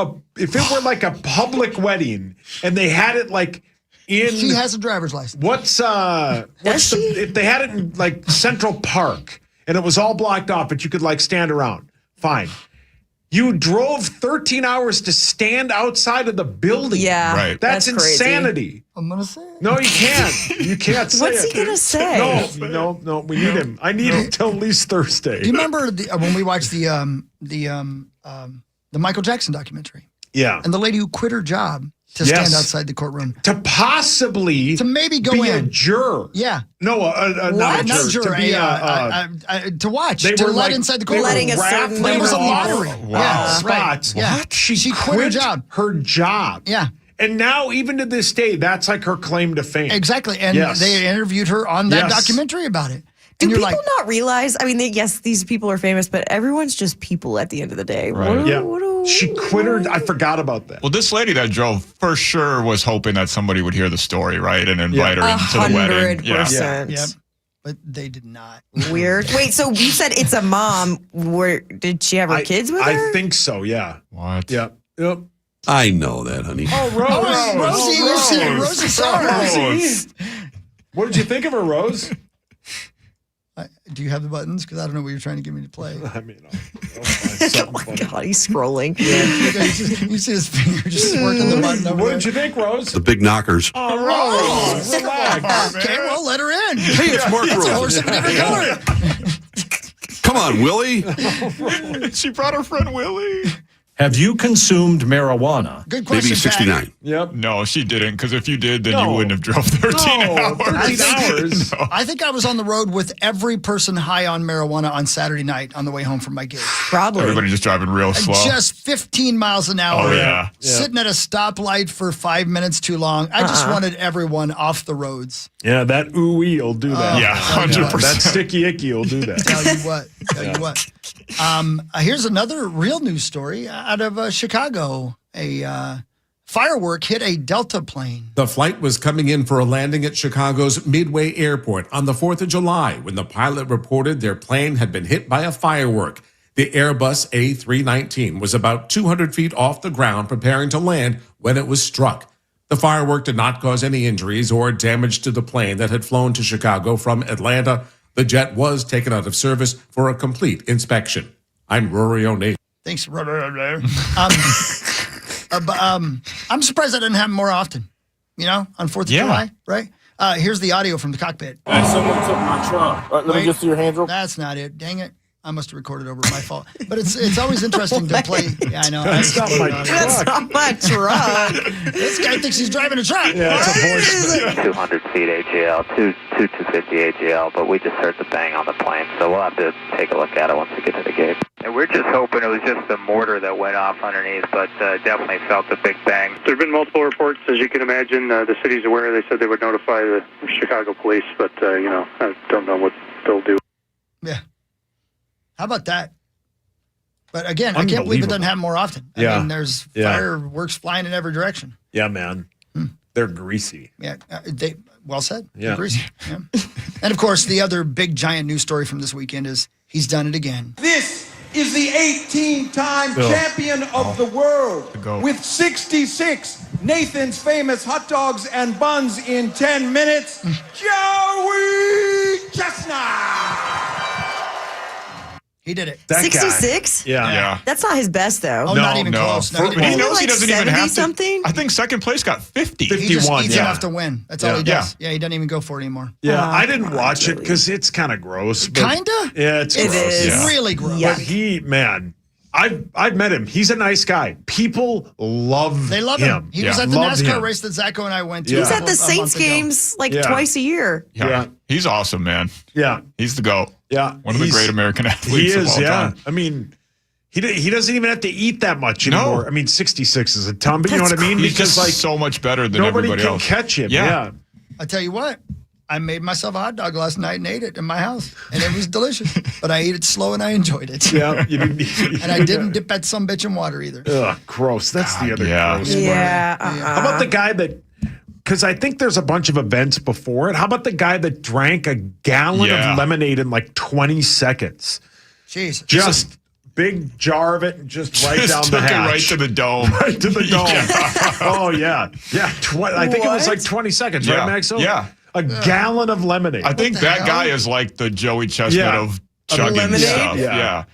a public wedding and they had it like in. She has a driver's license. If they had it in like Central Park and it was all blocked off, but you could like stand around, fine. You drove 13 hours to stand outside of the building. Yeah. Right. That's crazy. insanity. I'm going to say it. No, you can't. You can't say What's it. he going to say? No. We need him. I need him till at least Thursday. Do you remember when we watched the Michael Jackson documentary? Yeah. And the lady who quit her job to Yes. stand outside the courtroom. To possibly To maybe go be in. a juror. Yeah. No, not a juror. To be to watch. they To were let like, inside the they were courtroom. Letting a certain raffling But it was a off lottery. Wow. Yeah, Spots. right. Yeah. What? She quit her job. Her job. Yeah. And now, even to this day, that's like her claim to fame. Exactly. And Yes. they interviewed her on that Yes. documentary about it. Do And you're people like, not realize? I mean, yes, these people are famous, but everyone's just people at the end of the day. Right. Yeah. She quit her. I forgot about that. Well, this lady that drove for sure was hoping that somebody would hear the story, right, and invite her into the wedding. 100%. yep. But they did not. Weird. Wait, so you said it's a mom. Did she have her kids with her? I think so, yeah. What? Yeah. Yep. I know that, honey. Oh, Rose. Rosie saw her. Rosie. What did you think of her, Rose? Do you have the buttons? Because I don't know what you're trying to get me to play. I mean, I'll find Oh my God, he's scrolling. You see his finger just working the button over What there. did you think, Rose? The big knockers. Oh, Rose. Relax. Okay, well, let her in. Hey, it's Mark It's a Rose. horse of a different color. Come on, Willie. She brought her friend Willie. Have you consumed marijuana? Good question, Maybe 69. Pat. Yep. No, she didn't, because if you did, then you No. wouldn't have drove 13 No, hours. 13 hours. No. I think I was on the road with every person high on marijuana on Saturday night on the way home from my gig. Probably. Everybody just driving real slow. Just 15 miles an hour. Oh, yeah. Sitting at a stoplight for 5 minutes too long. I just wanted everyone off the roads. Yeah, that ooh-wee will do that. Yeah, 100%. That sticky icky will do that. Tell you what. Here's another real news story out of Chicago. A firework hit a Delta plane. The flight was coming in for a landing at Chicago's Midway Airport on the 4th of July when the pilot reported their plane had been hit by a firework. The Airbus A319 was about 200 feet off the ground preparing to land when it was struck. The firework did not cause any injuries or damage to the plane that had flown to Chicago from Atlanta. The jet was taken out of service for a complete inspection. I'm Rory O'Neill. Thanks. I'm surprised that didn't happen more often. You know, on 4th of July, right? Here's the audio from the cockpit. Someone took my truck. Let me just see your hands real quick. That's not it. Dang it. I must have recorded over my fault. But it's always interesting to play. Yeah, I know. That's not my truck. That's not my truck. This guy thinks he's driving a truck. Yeah, it's a voice. 200 feet AGL, 250 AGL, but we just heard the bang on the plane, so we'll have to take a look at it once we get to the gate. And we're just hoping it was just the mortar that went off underneath, but definitely felt the big bang. There have been multiple reports, as you can imagine. The city's aware. They said they would notify the Chicago police, but, I don't know what they'll do. Yeah. How about that? But again, I can't believe it doesn't happen more often. I mean, there's fireworks flying in every direction. Yeah, man. They're greasy. Yeah, well said. Yeah. They're greasy. Yeah. And of course, the other big giant news story from this weekend is he's done it again. This is the 18-time champion of the world with 66 Nathan's Famous hot dogs and buns in 10 minutes, Joey Chestnut. He did it. 66? Yeah. That's not his best, though. Oh, not even close. No, He knows he doesn't even have to. something? I think second place got 50. He just 51, eats yeah. enough to win. That's all he does. Yeah, he doesn't even go for it anymore. Yeah, I didn't watch it because it's kind of gross. Kinda? Yeah, it's gross. is. Yeah. Really gross. But I've met him. He's a nice guy. People love They love him. He was at the Love NASCAR him. race that Zacho and I went to. He's a at the month Saints ago. games like Yeah. twice a year. Yeah. He's awesome, man. Yeah. He's the GOAT. Yeah. One of the great American athletes He of is, all yeah. time. I mean, he doesn't even have to eat that much anymore. I mean, 66 is a ton, but you know what I mean? He's Because, just so much better than nobody everybody can else. catch him. Yeah. Yeah. I tell you what, I made myself a hot dog last night and ate it in my house, and it was delicious. But I ate it slow and I enjoyed it. Yeah. You didn't And I didn't dip that sumbitch in water either. Ugh, gross. That's the other gross Yeah. part. How about the guy that, because I think there's a bunch of events before it. How about the guy that drank a gallon of lemonade in like 20 seconds? Jesus. Just big jar of it and just right down the took it hatch. right to the dome. Right to the dome. Yeah. Oh, yeah. Yeah. I think it was like 20 seconds, right, Maxo? Yeah. A gallon of lemonade. I think that guy is like the Joey Chestnut of chugging lemonade? stuff. Yeah. Yeah.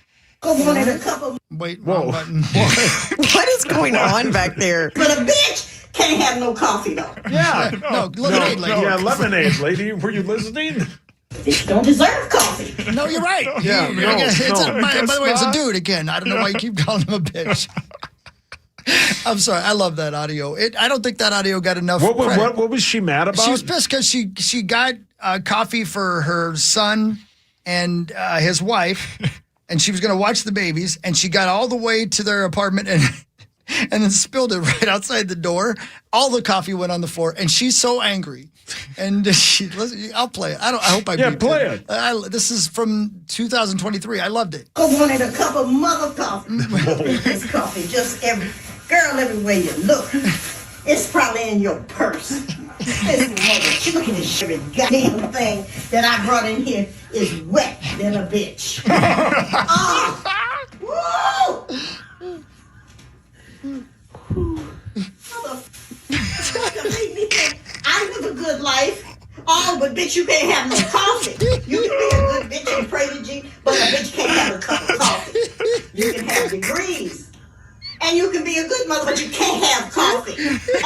Wait, wrong button. What is going on back there? But a bitch can't have no coffee, though. Yeah. No, lemonade lady. Yeah, lemonade lady. Were you listening? Bitch don't deserve coffee. No, you're right. Yeah, By the way, it's a dude again. I don't know why you keep calling him a bitch. I'm sorry. I love that audio. I don't think that audio got enough credit. What was she mad about? She was pissed because she got coffee for her son and his wife, and she was going to watch the babies, and she got all the way to their apartment and then spilled it right outside the door. All the coffee went on the floor, and she's so angry. And I'll play it. I hope I play it. This is from 2023. I loved it. I wanted a cup of mother coffee. This coffee, just everywhere you look. It's probably in your purse. This mother, look at this every goddamn thing that I brought in here is wet than a bitch. Made me think I live a good life. But bitch, you can't have no coffee. You can be a good bitch and pray to G, but a bitch can't have a cup of coffee. You can have degrees. And you can be a good mother, but you can't have coffee.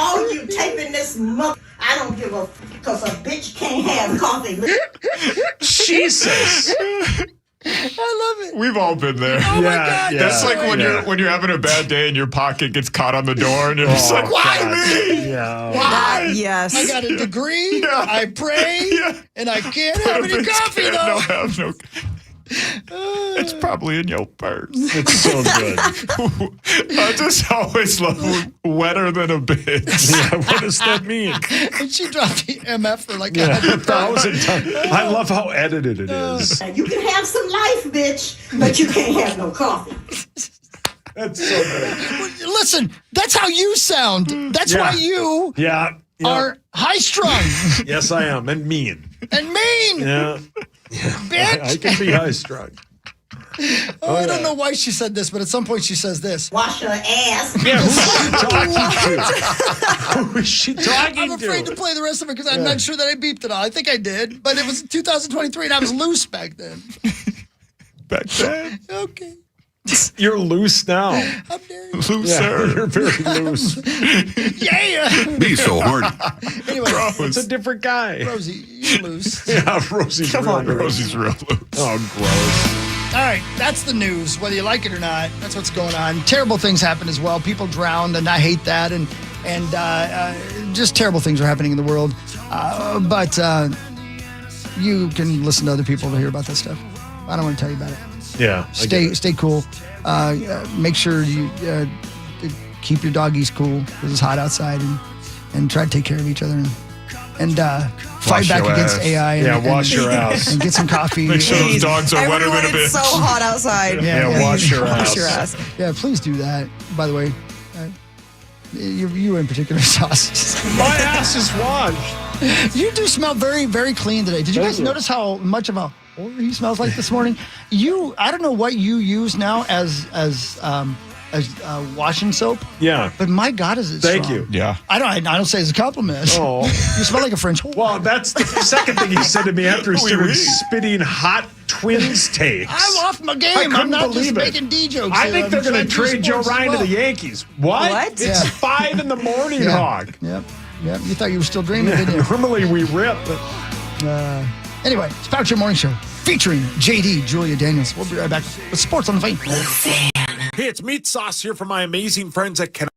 Oh, you taping this mother. I don't give a because a bitch can't have coffee. Jesus. I love it. We've all been there. Oh my God. That's like when you're having a bad day and your pocket gets caught on the door and you're just like, why me? Yeah. Why? Yes. I got a degree. Yeah. I pray, and I can't have any coffee though. It's probably in your purse. It's so good. I just always love wetter than a bitch. Yeah, what does that mean? And she dropped the MF for like 1,000 times. I love how edited it is. You can have some life, bitch, but you can't have no coffee. That's so good. Listen, that's how you sound. That's why you are high strung. Yes, I am. And mean. And mean. Yeah. Bitch. I can be high strung. I don't know why she said this, but at some point she says this. Wash your ass. Yeah, who's she talking to? Who is she talking to? I'm afraid to play the rest of it because I'm not sure that I beeped it all. I think I did, but it was 2023 and I was loose back then. Back then? Okay. You're loose now. I'm very looser. Yeah, you're very loose. Yeah. Be so horny. Anyway, it's a different guy. Rosie, you're loose. Yeah, Rosie's Come real on, loose. Rosie's real loose. Oh, gross. All right, that's the news, whether you like it or not. That's what's going on. Terrible things happen as well. People drowned, and I hate that. And just terrible things are happening in the world. But you can listen to other people to hear about that stuff. I don't want to tell you about it. Yeah. Stay cool. Make sure you keep your doggies cool because it's hot outside, and try to take care of each other and fight back against AI. And, wash your ass and get some coffee. Make sure those dogs are wetter than a bitch. It's so hot outside. Wash your Wash ass. your ass. Yeah, please do that. By the way, you in particular, Sauce. My ass is washed. You do smell very, very clean today. Did you guys notice how much of a whore he smells like this morning? I don't know what you use now as washing soap. Yeah. But my God, is it Thank strong. you. Yeah. I don't say it's a compliment. Oh. You smell like a French whore. Well, that's the second thing he said to me after he started spitting hot Twins takes. I'm off my game. I'm not just making D jokes. I think they're going to trade Joe Ryan to the Yankees. What? It's 5 in the morning, Hog. Yep. You thought you were still dreaming, didn't you? Normally we rip. Anyway, it's Power Trip Morning Show featuring JD, Julia Daniels. We'll be right back with Sports on the Vein. Hey, it's Meat Sauce here from my amazing friends at Canal.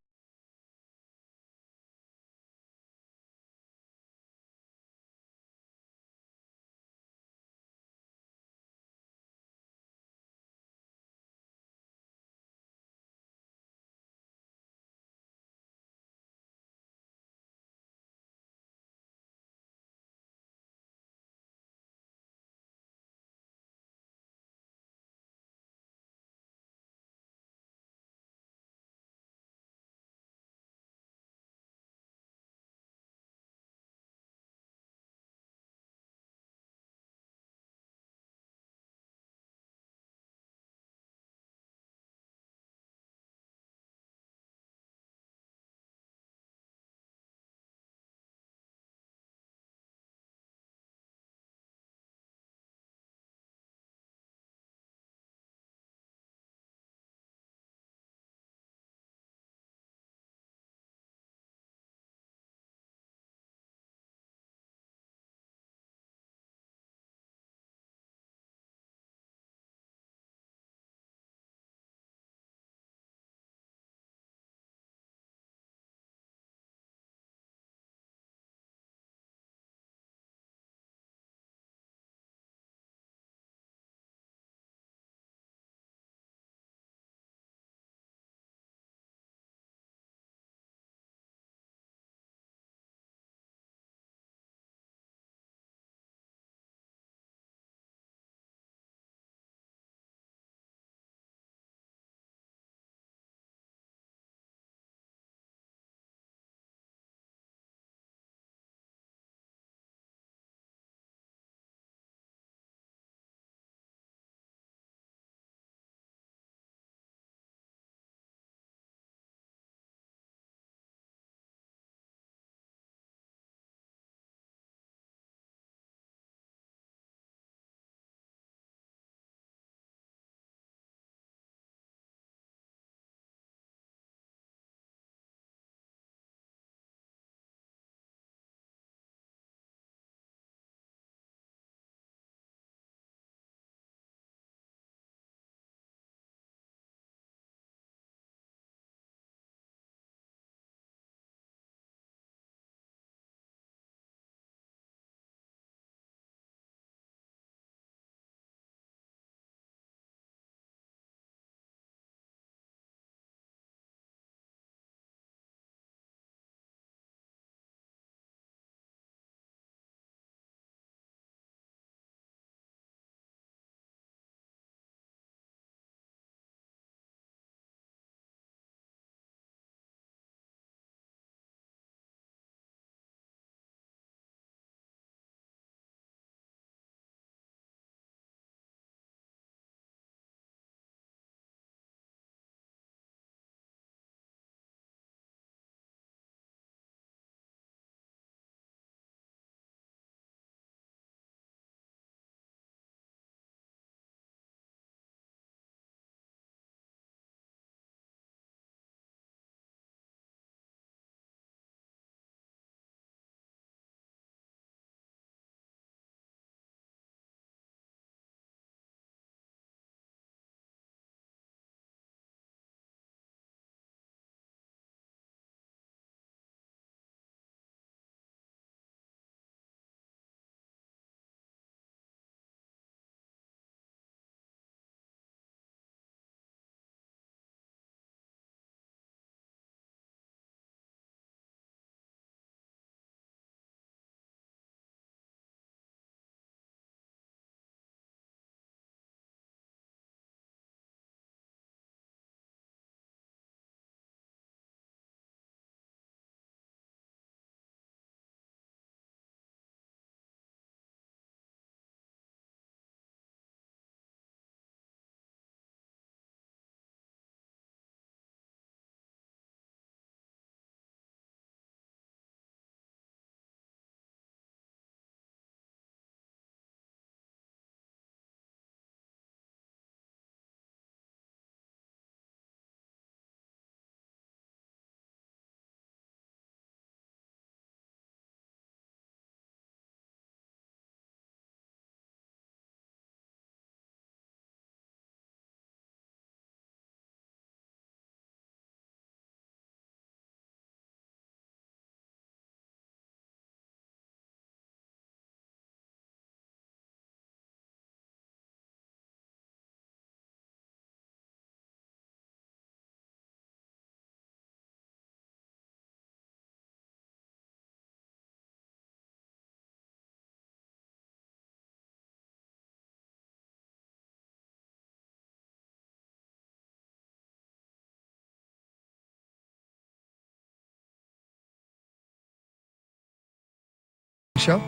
show.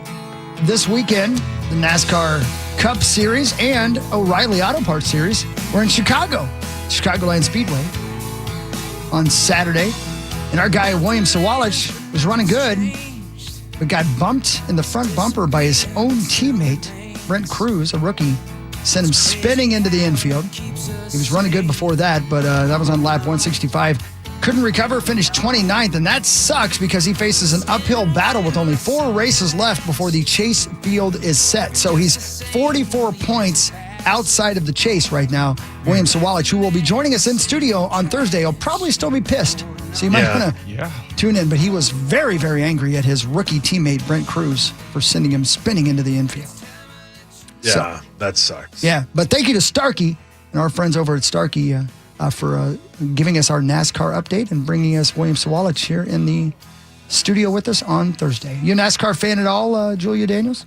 This weekend, the NASCAR Cup Series and O'Reilly Auto Parts Series were in Chicago, Chicagoland Speedway on Saturday. And our guy, William Sawalich, was running good, but got bumped in the front bumper by his own teammate, Brent Cruz, a rookie. Sent him spinning into the infield. He was running good before that, but that was on lap 165. Couldn't recover, finished 29th, and that sucks because he faces an uphill battle with only 4 races left before the chase field is set. So he's 44 points outside of the chase right now. William Sawalich, who will be joining us in studio on Thursday, he'll probably still be pissed. So you might want to tune in. But he was very, very angry at his rookie teammate, Brent Cruz, for sending him spinning into the infield. Yeah, that sucks. Yeah, but thank you to Starkey and our friends over at Starkey for giving us our NASCAR update and bringing us William Sawalich here in the studio with us on Thursday. You a NASCAR fan at all, Julia Daniels?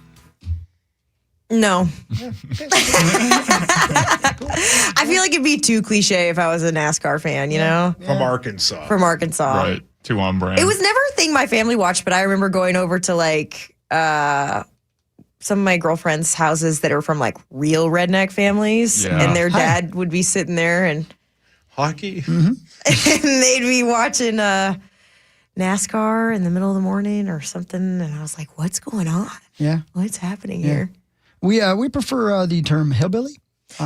No. I feel like it'd be too cliche if I was a NASCAR fan, you know? From Arkansas. From Arkansas. Right. Too on brand. It was never a thing my family watched, but I remember going over to like some of my girlfriends' houses that are from like real redneck families, and their dad would be sitting there and hockey, and they'd be watching NASCAR in the middle of the morning or something, and I was like, "What's going on? Yeah, what's happening here?" We prefer the term hillbilly.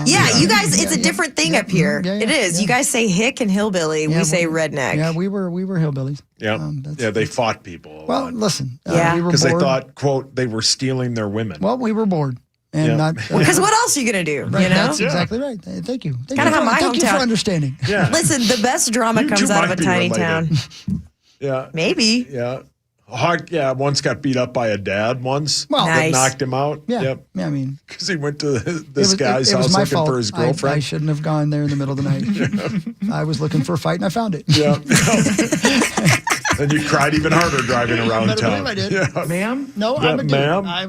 You guys, it's a different thing up here. It is. You guys say hick and hillbilly. We say redneck. Yeah, we were hillbillies. Yeah, they fought people. Well, listen. we were because they thought, quote, they were stealing their women. Well, we were bored. And not because what else are you going to do? Right, you know? That's exactly right. Thank you. Kind of how my hometown. Thank you for understanding. Yeah. Listen, the best drama comes out of a tiny town. Yeah. Maybe. Yeah. Hawk, once got beat up by a dad once. Well, that knocked him out. Yeah. Yep. Yeah, I mean, because he went to this guy's house looking for his girlfriend. I shouldn't have gone there in the middle of the night. I was looking for a fight and I found it. Yeah. And you cried even harder driving around town. I did. Yeah. Ma'am? No, I'm a dude. Ma'am? I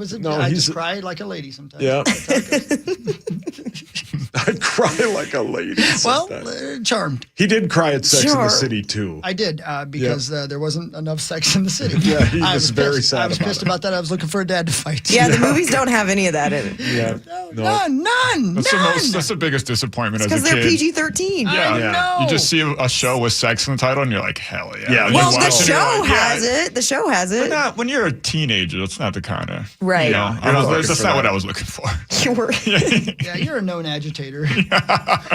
just cry like a lady sometimes. Yeah. I cry like a lady. Well, charmed. He did cry at Sex in the City too. I did because there wasn't enough sex in the city. Yeah, he was very sad. I was pissed about that. I was looking for a dad to fight. Yeah, the movies don't have any of that in it. Yeah, none. That's the biggest disappointment as a kid. Because they're PG-13. Yeah. You just see a show with sex in the title, and you're like, hell yeah. Yeah. Well, the show has it. The show has it. But not when you're a teenager. That's not the kind of right. You know, that's not what I was looking for. You were. Yeah, you're a known agitator.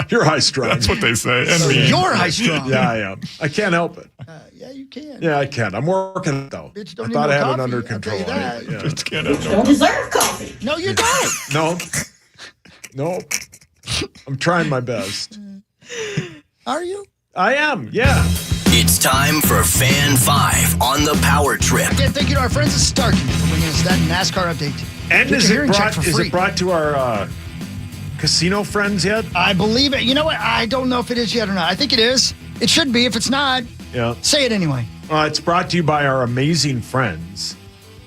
You're high strung. That's what they say. So you're high strung. Yeah, I am. I can't help it. Yeah, you can. Yeah, I can. I'm working it though. Bitch, don't I thought I had coffee. it under control. I'll tell you that. Bitch can't You don't deserve coffee. No, you don't. No. I'm trying my best. Are you? I am. Yeah. It's time for Fan 5 on the Power Trip. Again, thank you to our friends at Starkey for bringing us that NASCAR update. And Get is your it hearing checked for free. brought to our casino friends yet? I believe it. You know what? I don't know if it is yet or not. I think it is. It should be. If it's not, say it anyway. It's brought to you by our amazing friends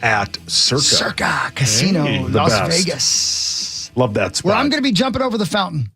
at Circa Casino, Las Vegas. Love that spot. Where I'm going to be jumping over the fountain.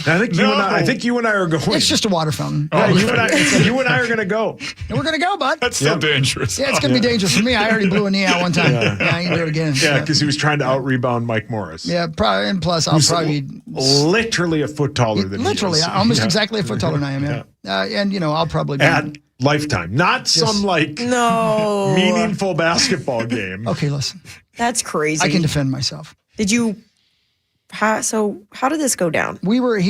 I think you and I are going. It's just a water fountain. You and I are going to go. And we're going to go, bud. That's still dangerous. Yeah, it's going to be dangerous for me. I already blew a knee out one time. Yeah, I can do it again. Yeah, because he was trying to out-rebound Mike Morris. Yeah, probably, and plus I'll probably be literally a foot taller than literally, he is. almost exactly a foot taller than I am. Yeah, and I'll probably be at Lifetime, not some meaningful basketball game. Okay, listen, that's crazy. I can defend myself. Did you? How did this go down? We were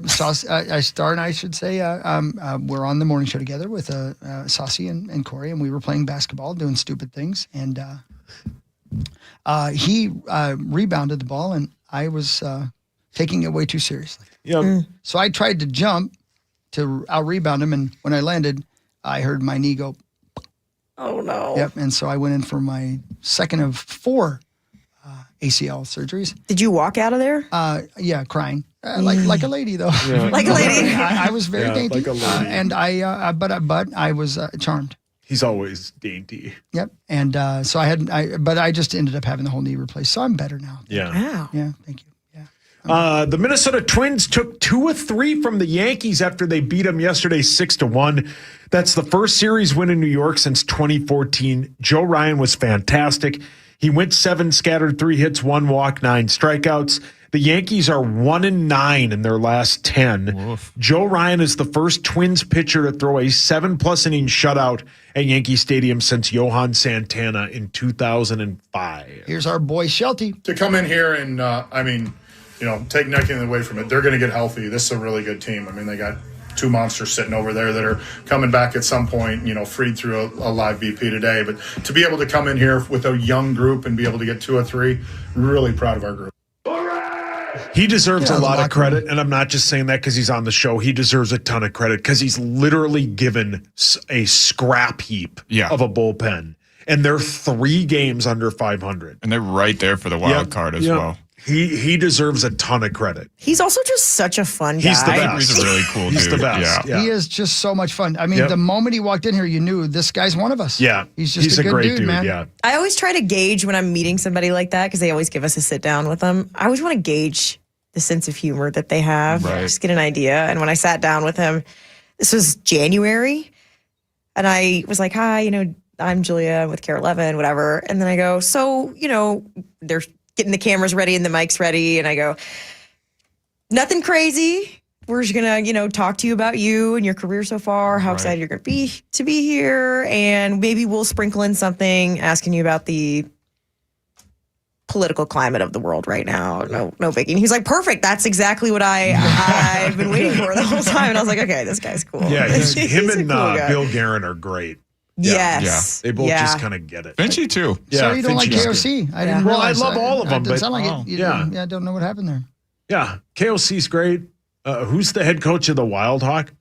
Star and I should say we're on the morning show together with Saucy and Corey, and we were playing basketball, doing stupid things, and he rebounded the ball, and I was taking it way too seriously. Yep. So I tried to jump to out rebound him, and when I landed, I heard my knee go. Oh no! Yep, and so I went in for my second of 4 ACL surgeries. Did you walk out of there? Yeah, crying like a lady though. Yeah. Like a lady. I was very dainty, like a lady. and but I was charmed. He's always dainty. Yep, and so I just ended up having the whole knee replaced. So I'm better now. Yeah. Wow. Yeah, thank you. Yeah. The Minnesota Twins took 2 of 3 from the Yankees after they beat them yesterday 6-1. That's the first series win in New York since 2014. Joe Ryan was fantastic. He went 7, scattered 3 hits, 1 walk, 9 strikeouts. The Yankees are 1-9 in their last 10. Oof. Joe Ryan is the first Twins pitcher to throw a 7+ inning shutout at Yankee Stadium since Johan Santana in 2005. Here's our boy Shelty. To come in here and, take nothing away from it, they're going to get healthy. This is a really good team. I mean, they got 2 monsters sitting over there that are coming back at some point, freed through a live BP today. But to be able to come in here with a young group and be able to get 2 or 3, really proud of our group. He deserves a lot of credit, and I'm not just saying that because he's on the show. He deserves a ton of credit because he's literally given a scrap heap of a bullpen, and they're 3 games under 500. And they're right there for the wild card as well. He deserves a ton of credit. He's also just such a fun guy. He's the best. He's a really cool dude. He's the best. He is just so much fun. I mean, the moment he walked in here, you knew this guy's one of us. Yeah. He's just a good great dude, man. Yeah. I always try to gauge when I'm meeting somebody like that because they always give us a sit down with them. I always want to gauge the sense of humor that they have. Right. Just get an idea. And when I sat down with him, this was January, and I was like, hi, I'm Julia, I'm with Care 11, whatever. And then I go, so, they're getting the cameras ready and the mics ready. And I go, nothing crazy. We're just going to, talk to you about you and your career so far, how excited you're going to be here. And maybe we'll sprinkle in something asking you about the political climate of the world right now. No biggie. And he's like, perfect. That's exactly what I've been waiting for the whole time. And I was like, okay, this guy's cool. Yeah, him and cool guy. Bill Guerin are great. Yes. They both just kind of get it. Finchy too. Yeah, So you don't like Finchy's KOC? good. I didn't Well, I realize love that. all of them, It but sound like it. I don't know what happened there. Yeah, KOC's great. Who's the head coach of the Wild Hawk?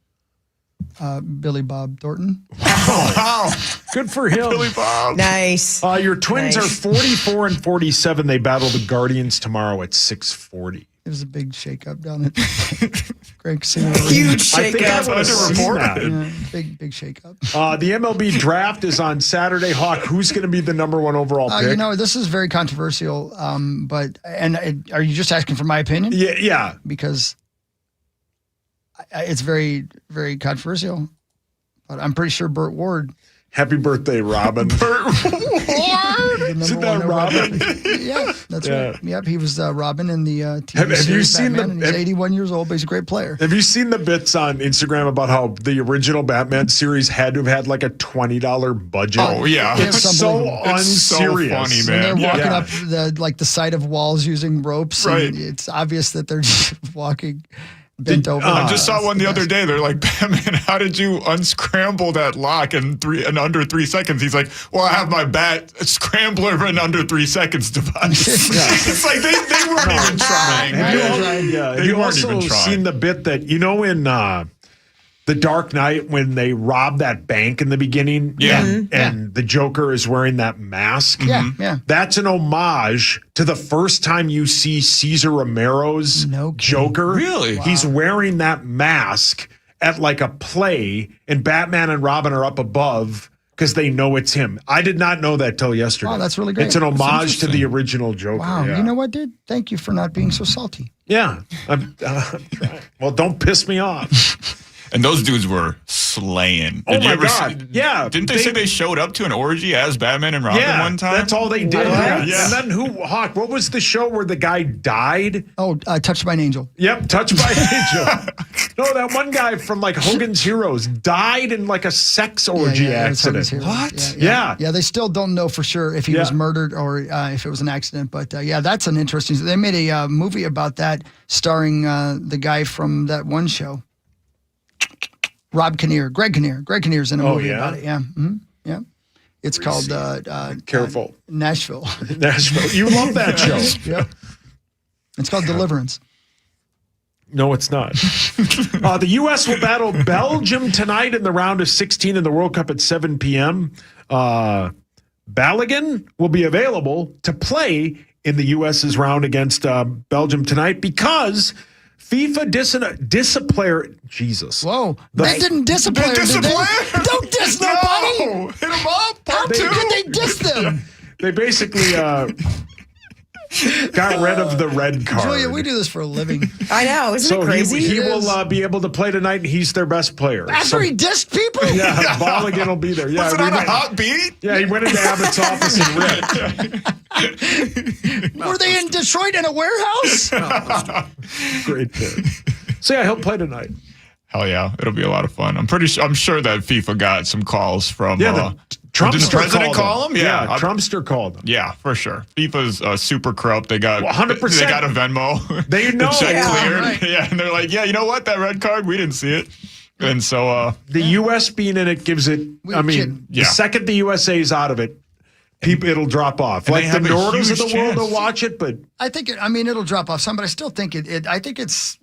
Billy Bob Thornton. Wow. Good for him. Billy Bob. Nice. Your Twins are 44 and 47. They battle the Guardians tomorrow at 6:40. It was a big shakeup down at Greg Casino. Huge I think I shakeup. would have seen that. Yeah, big shakeup. The MLB draft is on Saturday. Hawk, who's going to be the number 1 overall pick? This is very controversial. Are you just asking for my opinion? Yeah. Because it's very, very controversial. But I'm pretty sure Burt Ward. Happy birthday, Robin. Burt Ward. Isn't that Robin? Yeah, that's right. Yep, he was Robin in the TV Have you series seen Batman, and he's 81 years old, but he's a great player. Have you seen the bits on Instagram about how the original Batman series had to have had like a $20 budget? Oh, yeah. It's so It's so unserious. funny, And man. they're walking up the side of walls using ropes. Right. And it's obvious that they're just walking bent over. I just saw one the other day. They're like, Batman, how did you unscramble that lock in under 3 seconds? He's like, well, I have my bat scrambler in under 3 seconds device. It's like they weren't even trying. Have you also seen the bit that, in The Dark Knight when they rob that bank in the beginning? Yeah. And the Joker is wearing that mask? Yeah. That's an homage to the first time you see Cesar Romero's Joker. Really? Wow. He's wearing that mask at like a play, and Batman and Robin are up above because they know it's him. I did not know that till yesterday. Wow, that's really great. It's an homage to the original Joker. Wow. Yeah. You know what, dude? Thank you for not being so salty. Yeah. I'm trying. Well, don't piss me off. And those dudes were slaying. Oh, my God. Yeah. Didn't they say they showed up to an orgy as Batman and Robin one time? That's all they did. What? Yeah. And then Hawk, what was the show where the guy died? Oh, Touched by an Angel. Yep, Touched by an Angel. No, that one guy from like Hogan's Heroes died in like a sex orgy accident. What? Yeah. Yeah, they still don't know for sure if he was murdered or if it was an accident. But that's an interesting. They made a movie about that starring the guy from that one show. Greg Kinnear's in a movie about it. Yeah. Mm-hmm. Yeah. It's called Careful. Nashville. Nashville. You love that show. Yep. It's called Deliverance. No, it's not. The U.S. will battle Belgium tonight in the round of 16 in the World Cup at 7 p.m. Balogun will be available to play in the U.S.'s round against Belgium tonight because FIFA disciplinary. Jesus. Whoa. They didn't discipline. Don't diss nobody. No. Hit them up. How could they diss them? They basically got rid of the red card. Julia, we do this for a living. I know. Isn't it crazy? He will be able to play tonight, and he's their best player. After he dissed people? Yeah, Bolligan will be there. Yeah, Was it on a hot beat? Yeah, he went into Abbott's office and ripped. Were they in Detroit in a warehouse? Great pick. So yeah, he'll play tonight. Hell yeah, it'll be a lot of fun. I'm sure that FIFA got some calls from. Yeah, did the president call him? Yeah, Trumpster called him. Yeah, for sure. FIFA's super corrupt. They got 100%. They got a Venmo. They know. The check cleared. Right. Yeah, and they're like, yeah, you know what? That red card, we didn't see it. And so the U.S. being in it gives it. The second the USA's out of it, it'll drop off. And like the Nordics of the world chance. will watch it, but I think it'll drop off some, but I still think I think it's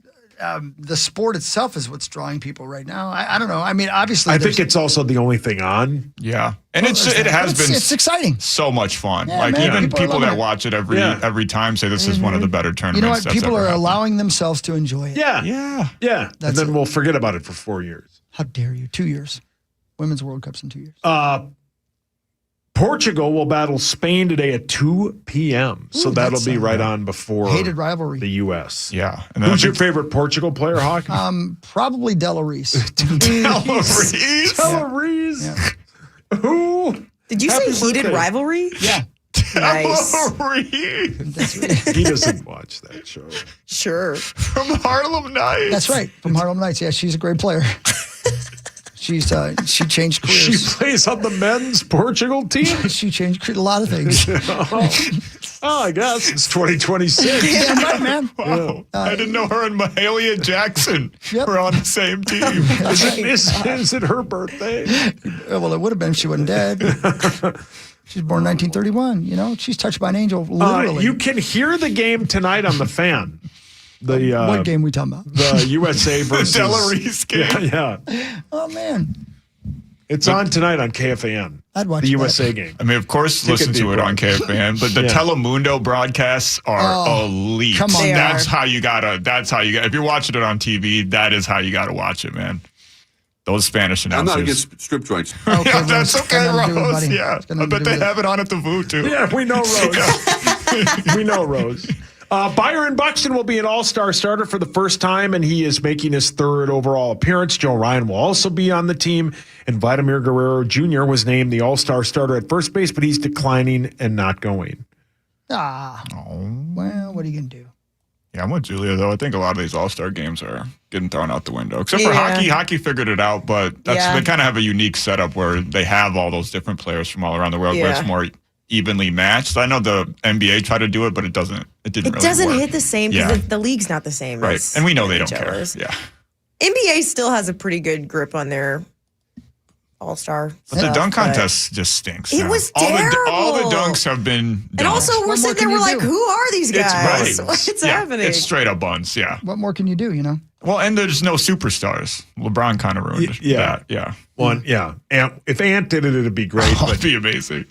the sport itself is what's drawing people right now. I don't know. I mean, obviously, I think it's also the only thing on. Yeah, and it has been. It's exciting. So much fun. Yeah, like man, even people that it. watch it every time say this is one of the better tournaments. You know what? That's People ever are happened. allowing themselves to enjoy it. Yeah. And then we'll forget about it for 4 years. How dare you? 2 years. Women's World Cup's in 2 years. Portugal will battle Spain today at 2 p.m. So that'll be right on before hated rivalry. The U.S. Yeah. And who's your favorite Portugal player, Hawk? Probably Della Reese. Della Reese. Yeah. Who? Did you say heated rivalry? Yeah. Nice. He doesn't watch that show. Sure. From Harlem Nights. That's right. From Harlem Nights. Yeah, she's a great player. She changed careers. She plays on the men's Portugal team. She changed a lot of things. I guess it's 2026. Yeah, right, man. Wow. I didn't know her and Mahalia Jackson were on the same team. Is it her birthday? Well, it would have been if she wasn't dead. She's born 1931. You know, she's touched by an angel, literally. You can hear the game tonight on the fan. What game we talking about? The USA versus the Della Reese game. Yeah. Oh man, it's on tonight on KFAN. I'd watch the that. USA game. I mean, of course, listen to it on KFAN, but the Telemundo broadcasts are elite. Come on, that's how you gotta. If you're watching it on TV, that is how you gotta watch it, man. Those Spanish announcers. I'm not against strip joints. Okay, yeah, that's okay, Rose. Buddy. Yeah, I bet they have it on at the VU too. Yeah, we know Rose. We know Rose. Byron Buxton will be an all-star starter for the first time, and he is making his third overall appearance. Joe Ryan will also be on the team, and Vladimir Guerrero Jr. was named the all-star starter at first base, but he's declining and not going. Well, what are you going to do? Yeah, I'm with Julia, though. I think a lot of these all-star games are getting thrown out the window. Except for hockey. Hockey figured it out, but they kind of have a unique setup where they have all those different players from all around the world where it's more evenly matched. I know the NBA tried to do it, but it didn't really work. Hit the same because the league's not the same. Right. As and we know they don't care. NHLers. Yeah. NBA still has a pretty good grip on their all-star But the dunk contest just stinks. It was terrible. All the dunks have been dunked. And also, we're sitting there, we're like, who are these guys? It's What's happening? It's straight up buns, yeah. What more can you do, you know? Well, and there's no superstars. LeBron kind of ruined that. Yeah. If Ant did it, it'd be great. It'd be amazing.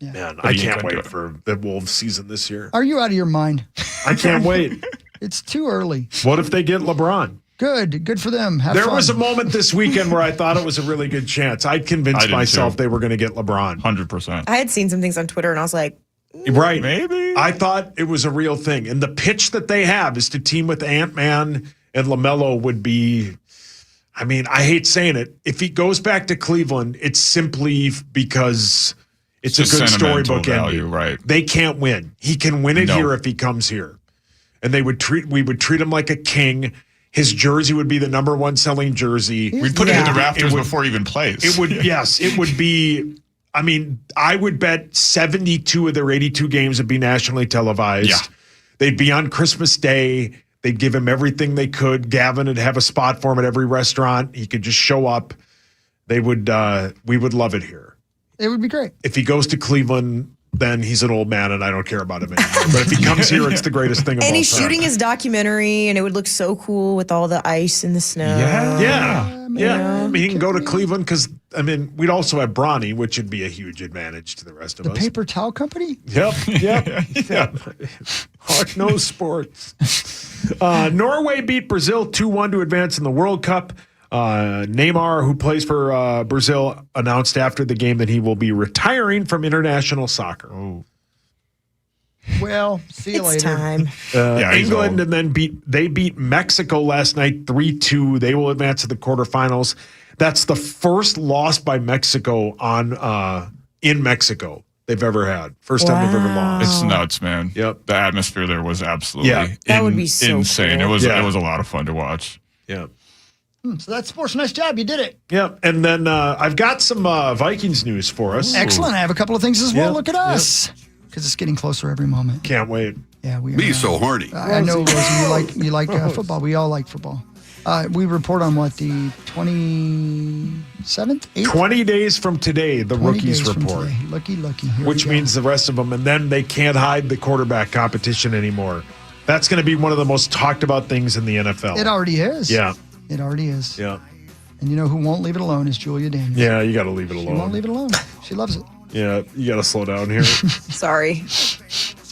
Yeah. Man, I can't wait for the Wolves season this year. Are you out of your mind? I can't wait. It's too early. What if they get LeBron? Good for them. Have There fun. was a moment this weekend where I thought it was a really good chance. I'd convinced myself they were going to get LeBron. 100%. I had seen some things on Twitter, and I was like, right. Maybe. I thought it was a real thing. And the pitch that they have is to team with Ant-Man and LaMelo would be, I mean, I hate saying it. If he goes back to Cleveland, it's simply because it's a good storybook ending. Right. They can't win. He can win it here if he comes here. And we would treat him like a king. His jersey would be the number one selling jersey. We'd put it in the rafters before he even plays. It would, yes. It would be, I mean, I would bet 72 of their 82 games would be nationally televised. Yeah. They'd be on Christmas Day. They'd give him everything they could. Gavin would have a spot for him at every restaurant. He could just show up. We would love it here. It would be great. If he goes to Cleveland, then he's an old man and I don't care about him anymore. But if he comes here, it's the greatest thing of all time. and he's shooting his documentary, and it would look so cool with all the ice and the snow. Yeah. I mean, he can go to Cleveland because, I mean, we'd also have Bronny, which would be a huge advantage to the rest of us. The paper towel company? Yep. Hawk knows sports. Norway beat Brazil 2-1 to advance in the World Cup. Neymar, who plays for Brazil, announced after the game that he will be retiring from international soccer. Oh. Well, see you It's later. time. He's England old. and then they beat Mexico last night 3-2. They will advance to the quarterfinals. That's the first loss by Mexico on in Mexico they've ever had. First time they've ever lost. It's nuts, man. Yep. The atmosphere there was absolutely That would be so insane. cool. It was a lot of fun to watch. Yeah. So that's sports. Nice job. You did it. Yep. And then I've got some Vikings news for us. Excellent. I have a couple of things as well. Yep. Look at us. Because it's getting closer every moment. Can't wait. Yeah, we Me are. so horny. I know, Rosie, you like football. We all like football. We report on what, the 27th? 8th? 20 days from today, the 20 rookies days from report. today. Lucky. Here Which we go. means the rest of them, and then they can't hide the quarterback competition anymore. That's going to be one of the most talked about things in the NFL. It already is. Yeah. It already is. Yeah. And you know who won't leave it alone is Julia Daniels. Yeah, you got to leave it She alone. won't leave it alone. She loves it. Yeah, you got to slow down here. Sorry.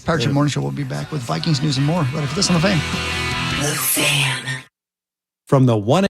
Pirate Ship Morning Show will be back with Vikings news and more right after this on The Fan. The Fan. From the 1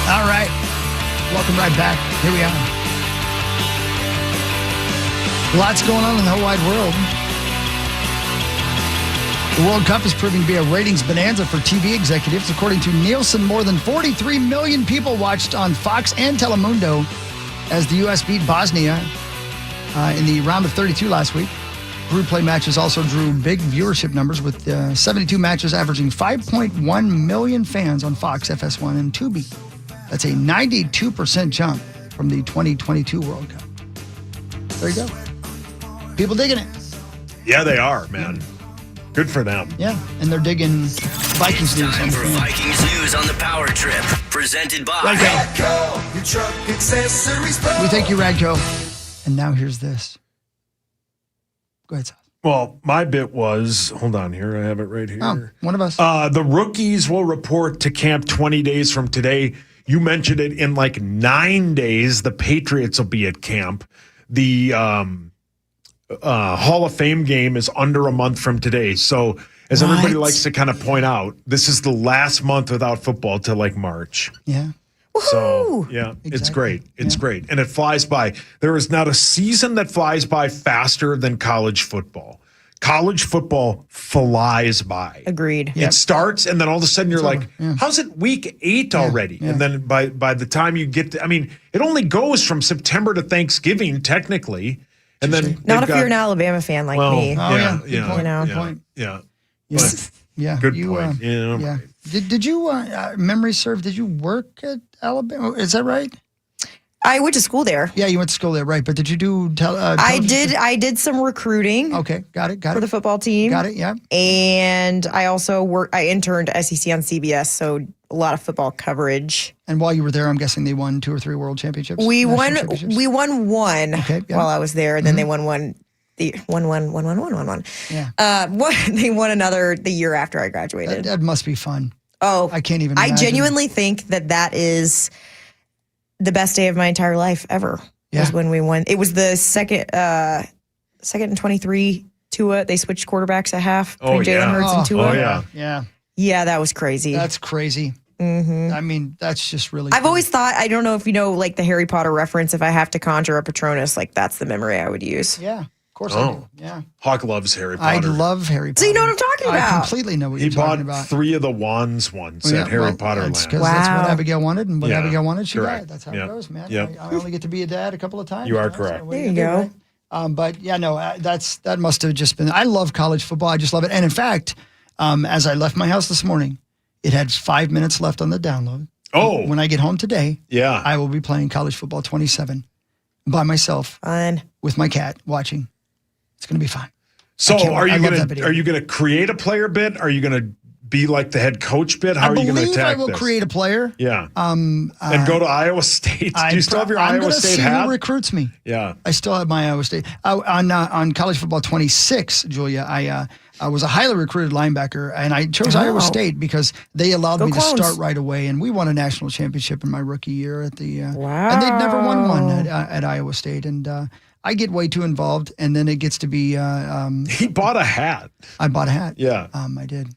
All right. Welcome right back. Here we are. Lots going on in the whole wide world. The World Cup is proving to be a ratings bonanza for TV executives. According to Nielsen, more than 43 million people watched on Fox and Telemundo as the U.S. beat Bosnia in the round of 32 last week. Group play matches also drew big viewership numbers, with 72 matches averaging 5.1 million fans on Fox, FS1, and Tubi. That's a 92% jump from the 2022 World Cup. There you go. People digging it. Yeah, they are, man. Good for them. Yeah, and they're digging Vikings news. Time for Vikings news on the Power Trip, presented by Radco. Your truck accessories. We thank you, Radco. And now here's this. Go ahead, Sal. Well, my bit was, hold on here, I have it right here. Oh, one of us. The rookies will report to camp 20 days from today. You mentioned it, in like 9 days, the Patriots will be at camp. The Hall of Fame game is under a month from today. So, as everybody likes to kind of point out, this is the last month without football till like March. Yeah. So, yeah, it's great. It's great. And it flies by. There is not a season that flies by faster than college football. College football flies by. Agreed. It starts, and then all of a sudden you're like, how's it week 8 already? Yeah. And then by the time you get to, I mean, it only goes from September to Thanksgiving, technically. And then Not if you're an Alabama fan like me. Yeah. Good point. Yeah. Yeah. Good you, point. Yeah. Did you, memory serve, did you work at Alabama? Is that right? I went to school there. Yeah, you went to school there, right? But did you do I did some recruiting. Okay, got it. For the football team. Got it, yeah. And I also interned SEC on CBS, so a lot of football coverage. And while you were there, I'm guessing they won 2 or 3 world championships? We won one while I was there, and then they won one. Yeah. They won another the year after I graduated. That must be fun. Oh, I can't even imagine. I genuinely think that is the best day of my entire life ever. Yeah. Was when we won. It was the second and 23 Tua. They switched quarterbacks at half between Jalen Hurts and Tua. Oh, yeah. Yeah. Yeah, that was crazy. That's crazy. Mm-hmm. I mean, that's just really I've always thought, I don't know if you know, like the Harry Potter reference, if I have to conjure a Patronus, like that's the memory I would use. Yeah, of course I do. Yeah. Hawk loves Harry I Potter. love Harry Potter. So you know what I'm talking about. I completely know what you're talking about. He bought 3 of the wands once at Harry Potter Land. Because that's what Abigail wanted, and what Abigail wanted, she correct. got. That's how it goes, man. Yep. I only get to be a dad a couple of times. You are correct. So there you go. Right? But yeah, no, that must have just been. I love college football. I just love it. And in fact, as I left my house this morning, it had 5 minutes left on the download. Oh, when I get home today, yeah, I will be playing college football 27 by myself, with my cat watching. It's going to be fun. So are you going to create a player bit? Are you going to be like the head coach bit? How are you going to attack I will this? create a player. Yeah. And go to Iowa State. Do you still have your Iowa State hat? Who recruits me. Yeah. I still have my Iowa State. On college football 26, Julia, I was a highly recruited linebacker, and I chose Iowa State because they allowed me to start right away, and we won a national championship in my rookie year at the. Wow. And they'd never won one at Iowa State, and I get way too involved, and then it gets to be. He bought a hat. I bought a hat. Yeah. I did.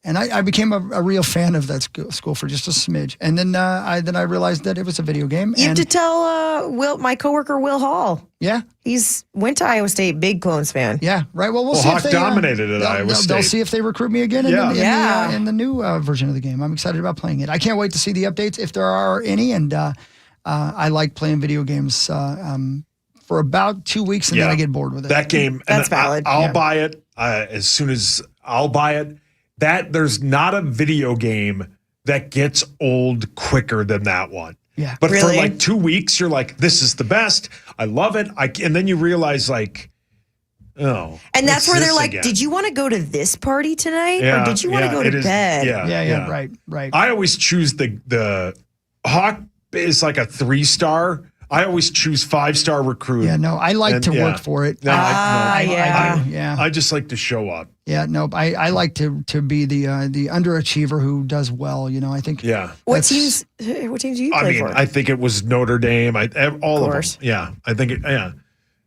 And I became a real fan of that school for just a smidge, and then I realized that it was a video game. You have to tell my coworker Will Hall. Yeah, he's went to Iowa State, big Clones fan. Yeah, right. Well, we'll see Hawk if they dominated at Iowa State. They'll see if they recruit me again. In the new version of the game. I'm excited about playing it. I can't wait to see the updates if there are any. And I like playing video games for about 2 weeks, and then I get bored with it. That game, that's valid. I'll buy it as soon as I'll buy it. There's not a video game that gets old quicker than that one. Yeah. But really? for like 2 weeks, you're like, this is the best. I love it. And then you realize like, oh. And that's where they're like, again? did you want to go to this party tonight? Yeah, or did you want to go to bed? Yeah. Right. I always choose the Hawk is like a 3-star. I always choose 5-star recruit. Yeah, no, I like to work for it. I just like to show up. Yeah, no, I like to be the underachiever who does well. You know, I think. Yeah. What teams do you play for? I think it was Notre Dame. All of them. Yeah, I think it. Yeah.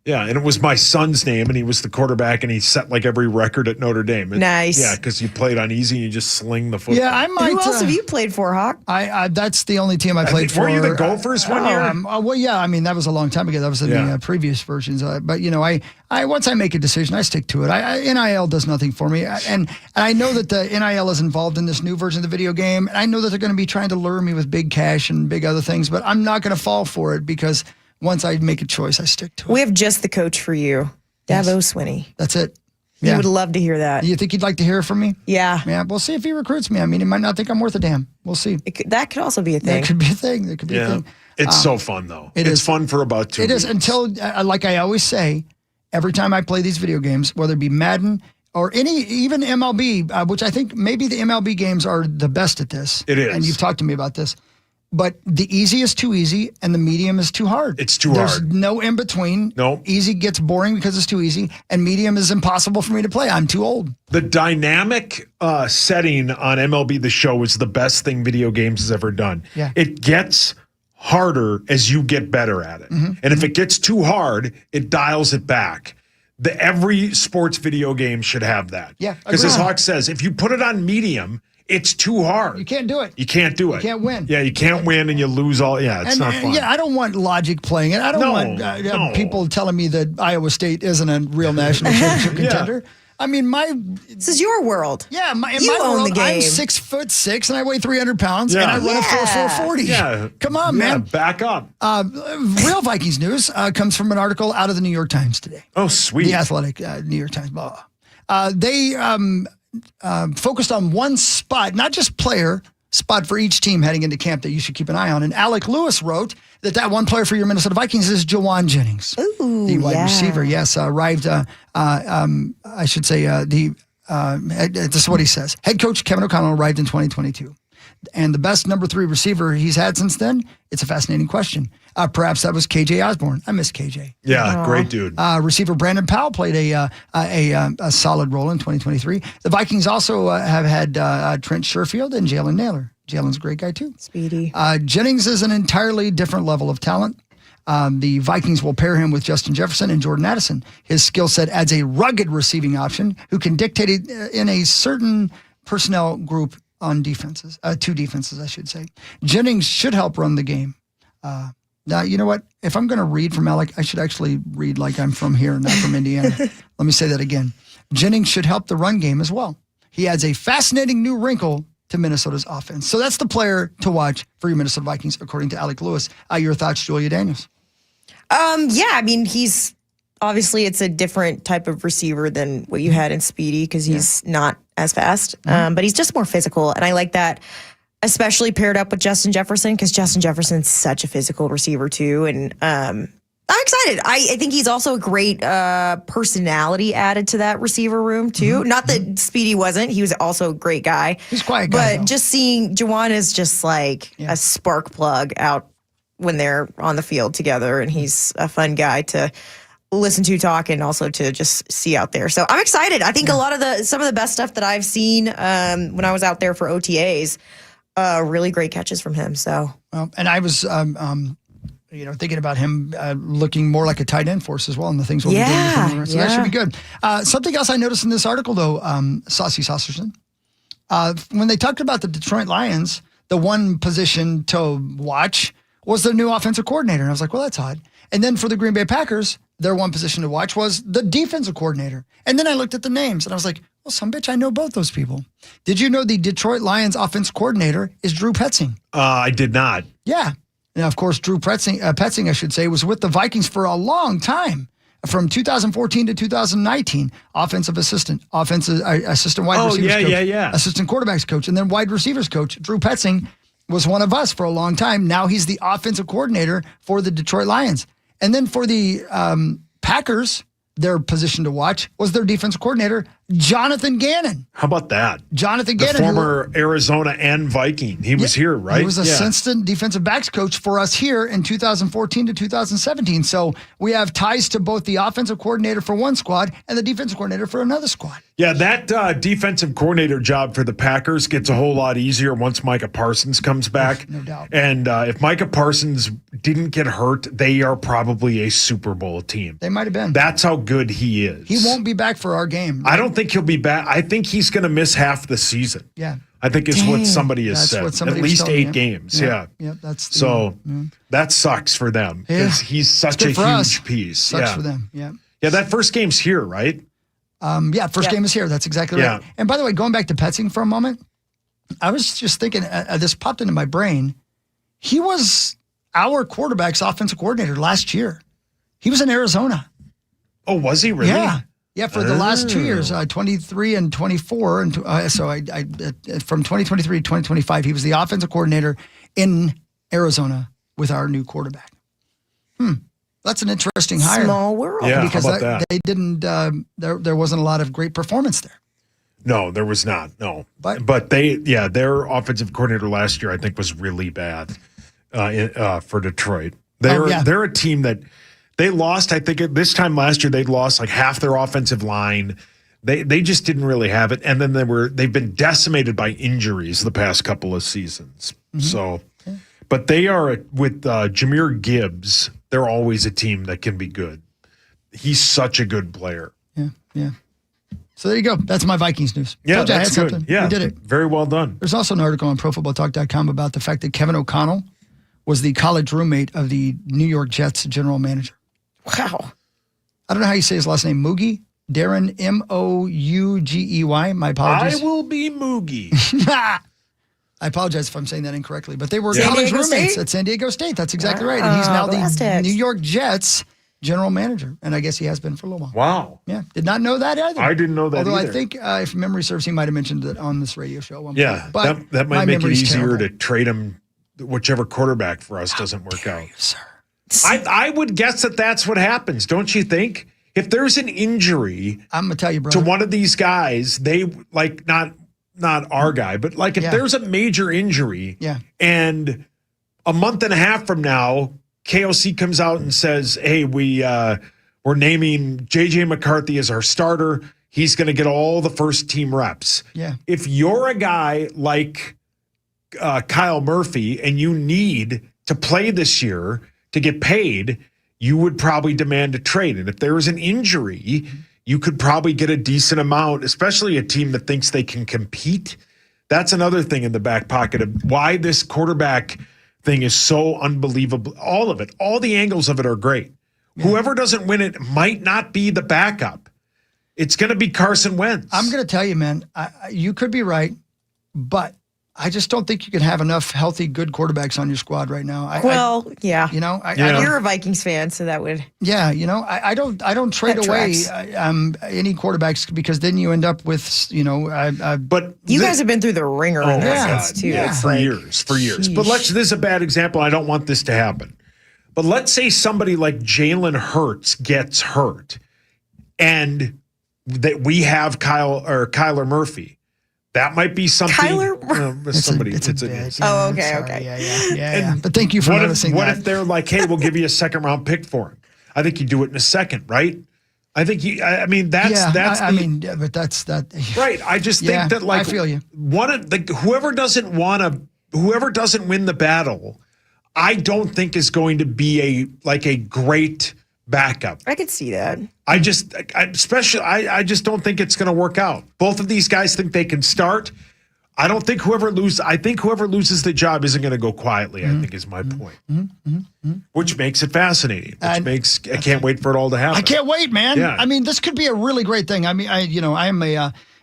Yeah, and it was my son's name, and he was the quarterback, and he set like every record at Notre Dame. Nice. Yeah, because you played on easy, and you just sling the football. Yeah, I might. Who else have you played for, Hawk? That's the only team I played for. Were you the Gophers one year? Well, yeah. I mean, that was a long time ago. That was in the previous versions. But you know, I once I make a decision, I stick to it. NIL does nothing for me, and I know that the NIL is involved in this new version of the video game. And I know that they're going to be trying to lure me with big cash and big other things, but I'm not going to fall for it because once I make a choice, I stick to it. We have just the coach for you, Davo Swinney. That's it. He would love to hear that. You think he'd like to hear from me? Yeah. Yeah, we'll see if he recruits me. I mean, he might not think I'm worth a damn. We'll see. That could also be a thing. That could be a thing. That could be a thing. It's so fun, though. It's fun for about 2 weeks. It is until, like I always say, every time I play these video games, whether it be Madden or even MLB, which I think maybe the MLB games are the best at this. It is. And you've talked to me about this. But the easy is too easy and the medium is too hard. It's too There's hard. no in between. No. Easy gets boring because it's too easy, and medium is impossible for me to play. I'm too old. The dynamic setting on MLB The Show is the best thing video games has ever done. Yeah. It gets harder as you get better at it. Mm-hmm. And if it gets too hard, it dials it back. Every sports video game should have that. Yeah. Because as agreed. Hawk says, if you put it on medium, it's too hard. You can't do it. You can't do it. You can't win. Yeah, you can't win and you lose all. Yeah, it's not fun. Yeah, I don't want logic playing it. I don't want people telling me that Iowa State isn't a real national championship contender. I mean, this is your world. Yeah, in you my own world, the game. I'm 6'6" and I weigh 300 pounds, Yeah. and I run a 4.40. Yeah. Come on, Yeah, man. back up. Real Vikings news comes from an article out of the New York Times today. Oh, sweet. The Athletic, New York Times. Blah, blah. They focused on one spot, not just player, spot for each team heading into camp that you should keep an eye on. And Alec Lewis wrote that one player for your Minnesota Vikings is Jawan Jennings. Ooh, the wide receiver. Yes, arrived, I should say, this is what he says. Head coach Kevin O'Connell arrived in 2022. And the best number 3 receiver he's had since then, it's a fascinating question. Perhaps that was KJ Osborne. I miss KJ. Yeah, great dude. Receiver Brandon Powell played a solid role in 2023. The Vikings also have had Trent Sherfield and Jalen Naylor. Jalen's a great guy too. Speedy. Jennings is an entirely different level of talent. The Vikings will pair him with Justin Jefferson and Jordan Addison. His skill set adds a rugged receiving option who can dictate it in a certain personnel group on defenses, 2 defenses, I should say. Jennings should help run the game. Now, you know what? If I'm going to read from Alec, I should actually read like I'm from here, not from Indiana. Let me say that again. Jennings should help the run game as well. He adds a fascinating new wrinkle to Minnesota's offense. So that's the player to watch for your Minnesota Vikings, according to Alec Lewis. Your thoughts, Julia Daniels? Yeah, I mean, obviously it's a different type of receiver than what you had in Speedy because he's not as fast, but he's just more physical. And I like that, especially paired up with Justin Jefferson because Justin Jefferson's such a physical receiver too. And I'm excited. I think he's also a great personality added to that receiver room too. Not that Speedy wasn't. He was also a great guy. He's quite a guy. But just seeing Jawan is just like a spark plug out when they're on the field together. And he's a fun guy to listen to talk and also to just see out there. So I'm excited. I think a lot of some of the best stuff that I've seen when I was out there for OTAs, really great catches from him. So, and I was, thinking about him looking more like a tight end for us as well, and the things we'll be doing with him. So that should be good. Something else I noticed in this article, though, Saucy Saucerson, when they talked about the Detroit Lions, the one position to watch was their new offensive coordinator. And I was like, well, that's odd. And then for the Green Bay Packers, their one position to watch was the defensive coordinator. And then I looked at the names and I was like, well, some bitch, I know both those people. Did you know the Detroit Lions offense coordinator is Drew Petzing? I did not. Yeah. Now, of course, Drew Petzing, I should say, was with the Vikings for a long time. From 2014 to 2019, offensive assistant wide receivers coach, assistant quarterbacks coach, and then wide receivers coach. Drew Petzing was one of us for a long time. Now he's the offensive coordinator for the Detroit Lions. And then for the Packers, their position to watch was their defensive coordinator, Jonathan Gannon. How about that? Jonathan The Gannon, former Arizona and Viking. He was here, right? He was assistant defensive backs coach for us here in 2014 to 2017. So we have ties to both the offensive coordinator for one squad and the defensive coordinator for another squad. Yeah, that defensive coordinator job for the Packers gets a whole lot easier once Micah Parsons comes back. No doubt. And if Micah Parsons didn't get hurt, they are probably a Super Bowl team. They might have been. That's how good he is. He won't be back for our game. I don't think he'll be back. I think he's going to miss half the season. Yeah. I think it's what somebody has That's said. what somebody At was least telling 8 me. games. Yeah. Yeah. That's that sucks for them because he's such a good for huge us. piece. Sucks for them. Yeah. Yeah, that first game's here, right? First game is here. That's exactly right. And by the way, going back to Petzing for a moment, I was just thinking, this popped into my brain. He was our quarterback's offensive coordinator last year. He was in Arizona. Oh, was he really? Yeah. Yeah, for the last 2 years, 23 and 24. And so I from 2023 to 2025, he was the offensive coordinator in Arizona with our new quarterback. That's an interesting hire. Small world. Yeah, because how about that? they didn't, there wasn't a lot of great performance there. No, there was not. No. But their offensive coordinator last year, I think, was really bad for Detroit. They're a team that they lost. I think at this time last year, they'd lost like half their offensive line. They just didn't really have it. And then they've been decimated by injuries the past couple of seasons. So, but they are with Jahmyr Gibbs. They're always a team that can be good. He's such a good player. Yeah. So there you go. That's my Vikings news. Yeah, Told you I that's had good. something. Yeah, We did it. Very well done. There's also an article on ProFootballTalk.com about the fact that Kevin O'Connell was the college roommate of the New York Jets general manager. Wow. I don't know how you say his last name. Moogie? Darren, Mougey. My apologies. I will be Moogie. I apologize if I'm saying that incorrectly, but they were San college Diego roommates State? at San Diego State. That's exactly right. And he's now the Aztecs. New York Jets general manager. And I guess he has been for a little while. Wow. Yeah. Did not know that either. I didn't know that Although either. I think, if memory serves, he might have mentioned it on this radio show at one Yeah, point. But that my might make it memory's easier terrible. to trade him, whichever quarterback for us doesn't work out. Sir. I would guess that's what happens, don't you think? If there's an injury, I'm going to tell you, bro. to one of these guys, they like not our guy, but like if there's a major injury, and a month and a half from now, KOC comes out and says, "Hey, we're naming JJ McCarthy as our starter. He's going to get all the first team reps." Yeah. If you're a guy like Kyle Murphy and you need to play this year to get paid, you would probably demand a trade. And if there was an injury, you could probably get a decent amount, especially a team that thinks they can compete. That's another thing in the back pocket of why this quarterback thing is so unbelievable. All of it, all the angles of it are great. Whoever doesn't win it might not be the backup. It's going to be Carson Wentz. I'm going to tell you, man, you could be right, but I just don't think you can have enough healthy, good quarterbacks on your squad right now. Yeah. You know, You're a Vikings fan, so that would. Yeah, you know, I don't trade That away tracks. any quarterbacks because then you end up with, you know, but You guys have been through the ringer in that sense, too. It's for like, years. But this is a bad example. I don't want this to happen. But let's say somebody like Jalen Hurts gets hurt and that we have Kyler Murphy. That might be something. Somebody. It's a bit. Oh, okay, Sorry. okay. Yeah. But thank you for noticing what that. if they're like, hey, we'll give you a second round pick for him? I think you do it in a second, right? I think I mean that's but that's that. Right. I just think that like I feel you. Whoever doesn't win the battle, I don't think is going to be a great backup. I could see that. I just don't think it's going to work out. Both of these guys think they can start. I don't think whoever loses the job isn't going to go quietly, I think is my point. Which makes it fascinating. I can't wait for it all to happen. I can't wait, man. Yeah. I mean, this could be a really great thing. I mean, I am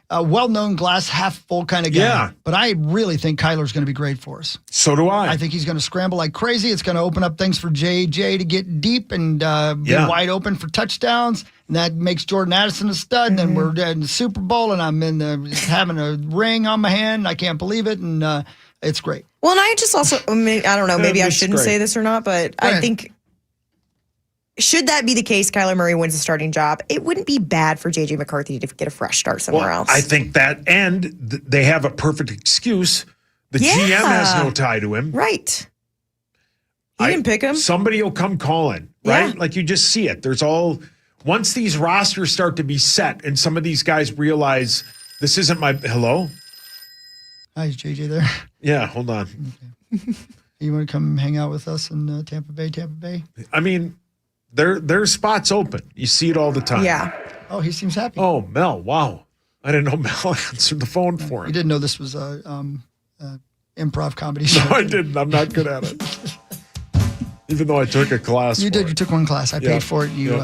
a well-known glass half full kind of guy. Yeah. But I really think Kyler's going to be great for us. So do I. I think he's going to scramble like crazy. It's going to open up things for JJ to get deep and be wide open for touchdowns. And that makes Jordan Addison a stud. And then we're in the Super Bowl, and I'm having a ring on my hand. I can't believe it. And it's great. Well, and I just also, I don't know, maybe I shouldn't say this or not, but I think should that be the case, Kyler Murray wins the starting job, it wouldn't be bad for J.J. McCarthy to get a fresh start somewhere else. I think that, and they have a perfect excuse. The GM has no tie to him. Right. He didn't pick him. Somebody will come calling, right? Yeah. Like you just see it. Once these rosters start to be set and some of these guys realize this isn't hello? Hi, is JJ there? Yeah, hold on. Okay. You want to come hang out with us in Tampa Bay? I mean, there's spots open. You see it all the time. Yeah. Oh, he seems happy. Oh, Mel, wow. I didn't know Mel answered the phone for him. You didn't know this was a improv comedy show. No, I didn't. I'm not good at it. Even though I took a class. You did. You took one class. I paid for it. You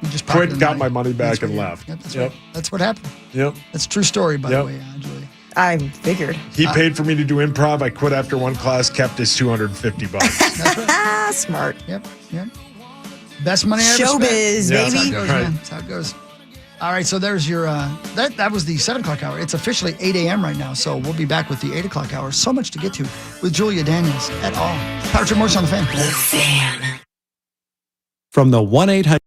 just quit, got my money back, and left. Yep, that's right. That's what happened. Yep. That's a true story, by the way, Julie. I figured. He paid for me to do improv. I quit after one class, kept his $250. That's right. Smart. Yep. Best money I ever spent. Showbiz, baby. That's how it goes, man. That's how it goes. All right, so there's your, that was the 7 o'clock hour. It's officially 8 a.m. right now, so we'll be back with the 8 o'clock hour. So much to get to with Julia Daniels et al. Power Trip Morris on the Fan. The Fan. From the 1-800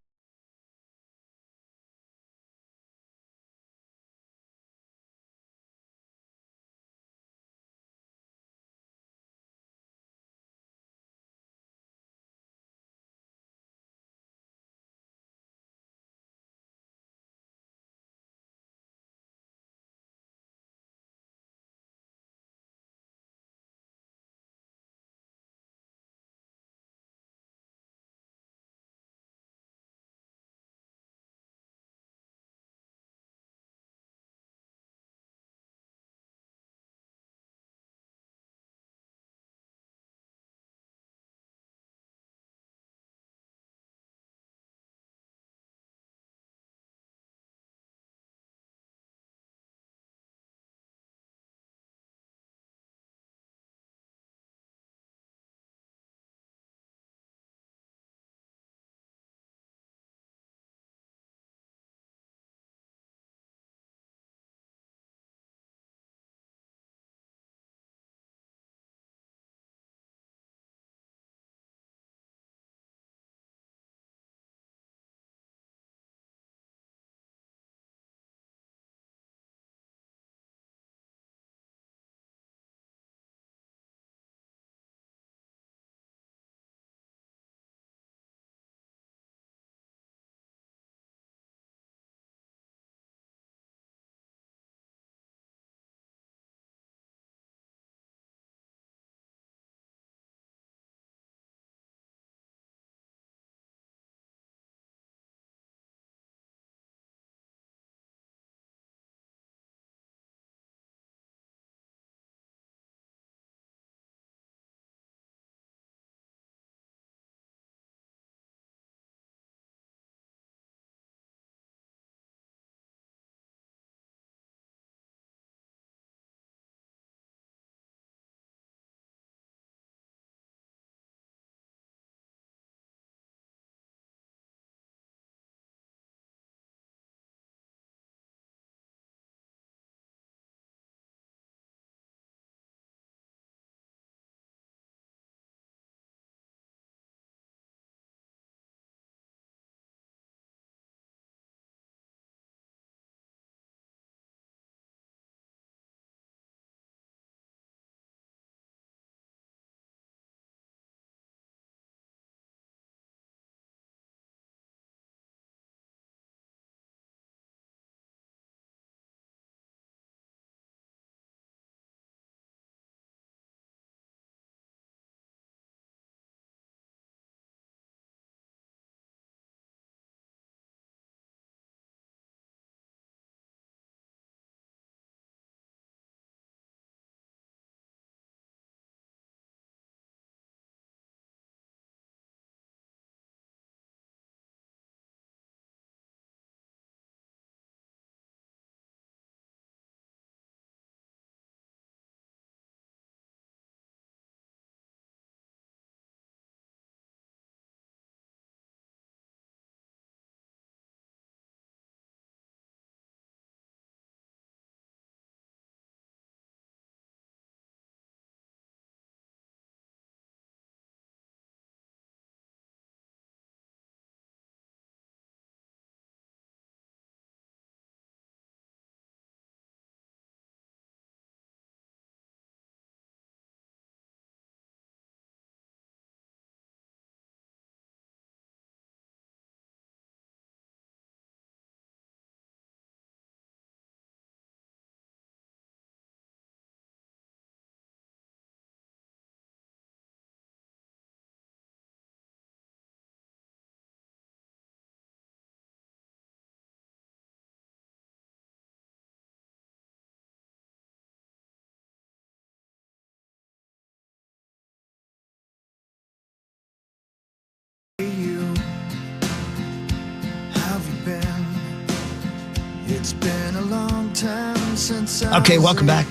Okay, welcome back.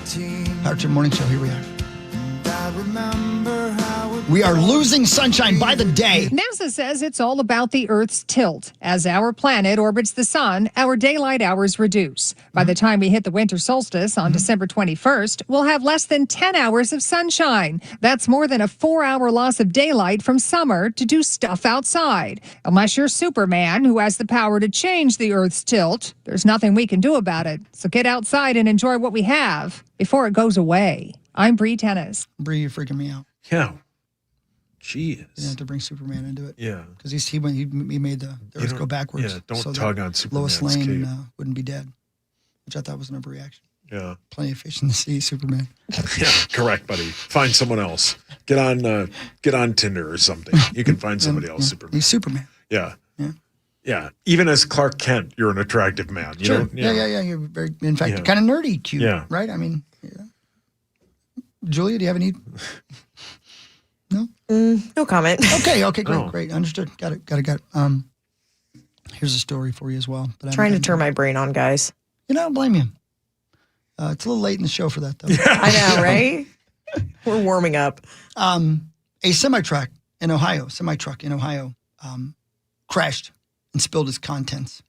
Archer Morning Show. Here we are. We are losing sunshine by the day. NASA says it's all about the Earth's tilt. As our planet orbits the sun, our daylight hours reduce. By the time we hit the winter solstice on December 21st, we'll have less than 10 hours of sunshine. That's more than a 4-hour loss of daylight from summer to do stuff outside. Unless you're Superman, who has the power to change the Earth's tilt, there's nothing we can do about it. So get outside and enjoy what we have before it goes away. I'm Bree Tennis. Bree, you're freaking me out. Yeah. Jeez. You have to bring Superman into it. Yeah. Because he made the Earth go backwards. Yeah, don't tug on Superman's Lois Lane cape. wouldn't be dead, which I thought was an overreaction. Yeah. Plenty of fish in the sea, Superman. Yeah, correct, buddy. Find someone else. Get on Tinder or something. You can find somebody else, Superman. He's Superman. Yeah. Yeah. Yeah. Even as Clark Kent, you're an attractive man. You Sure. know? Yeah. You're very, in fact, kind of nerdy cute. Yeah. Right? I mean, Julia, do you have any? No? No comment. Okay, great, Oh. great. Understood. Got it. Here's a story for you as well. But Trying to turn my brain on, guys. I don't blame you. It's a little late in the show for that, though. I know, right? We're warming up. A semi-truck in Ohio crashed and spilled its contents.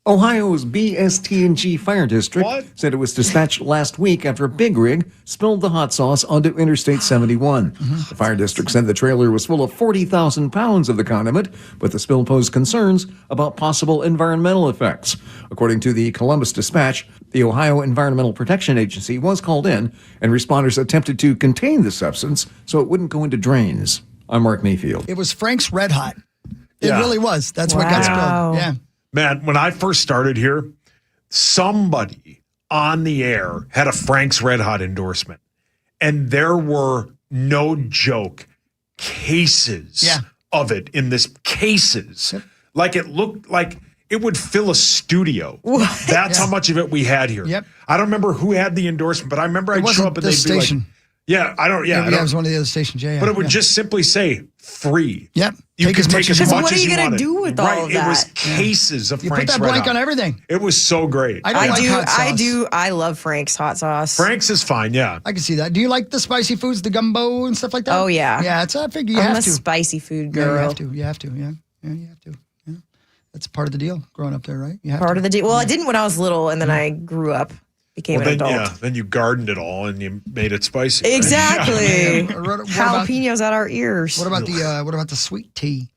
Ohio's BST&G Fire District said it was dispatched last week after a big rig spilled the hot sauce onto Interstate 71. The fire district said the trailer was full of 40,000 pounds of the condiment, but the spill posed concerns about possible environmental effects. According to the Columbus Dispatch, the Ohio Environmental Protection Agency was called in, and responders attempted to contain the substance so it wouldn't go into drains. I'm Mark Mayfield. It was Frank's Red Hot. It Yeah. really was. That's what got spilled. Yeah. Man, when I first started here, somebody on the air had a Frank's Red Hot endorsement. And there were, no joke, cases of it in this cases. Like it looked like it would fill a studio. That's how much of it we had here. Yep. I don't remember who had the endorsement, but I remember I'd show up and they'd be like, yeah, I don't. It was one of the other stations. Yeah, but it would just simply say free. Yep. You can take as much as you wanted. What are you going to do with all of that? It was cases of You Frank's put that Red blank Hot. on everything. It was so great. I do. I love Frank's hot sauce. Frank's is fine. Yeah. I can see that. Do you like the spicy foods, the gumbo and stuff like that? Oh, yeah. Yeah, I figure you I'm have a to. spicy food Yeah, girl. you have to. Yeah, you have to. Yeah. That's part of the deal growing up there, right? You have Part to. of the deal. Well, I didn't when I was little, and then I grew up, became an adult. Yeah, then you gardened it all and you made it spicy. Right? Exactly. What about- Jalapenos out our ears. What about the sweet tea?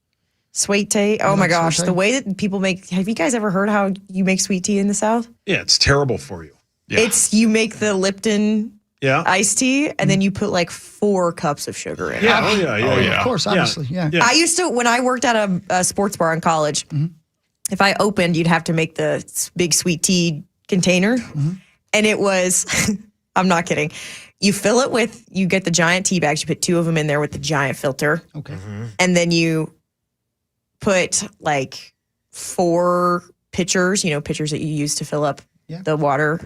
Sweet tea? Oh, You my like gosh. sweet tea? The way that people make... Have you guys ever heard how you make sweet tea in the South? Yeah, it's terrible for you. Yeah. It's you make the Lipton iced tea, and then you put like 4 cups of sugar in it. Yeah. Oh, yeah. Of course, obviously. Yeah. I used to, when I worked at a sports bar in college, if I opened, you'd have to make the big sweet tea container. And it was, I'm not kidding. You fill it with, you get the giant tea bags, you put 2 of them in there with the giant filter. Okay. And then you put like 4 pitchers, pitchers that you use to fill up the water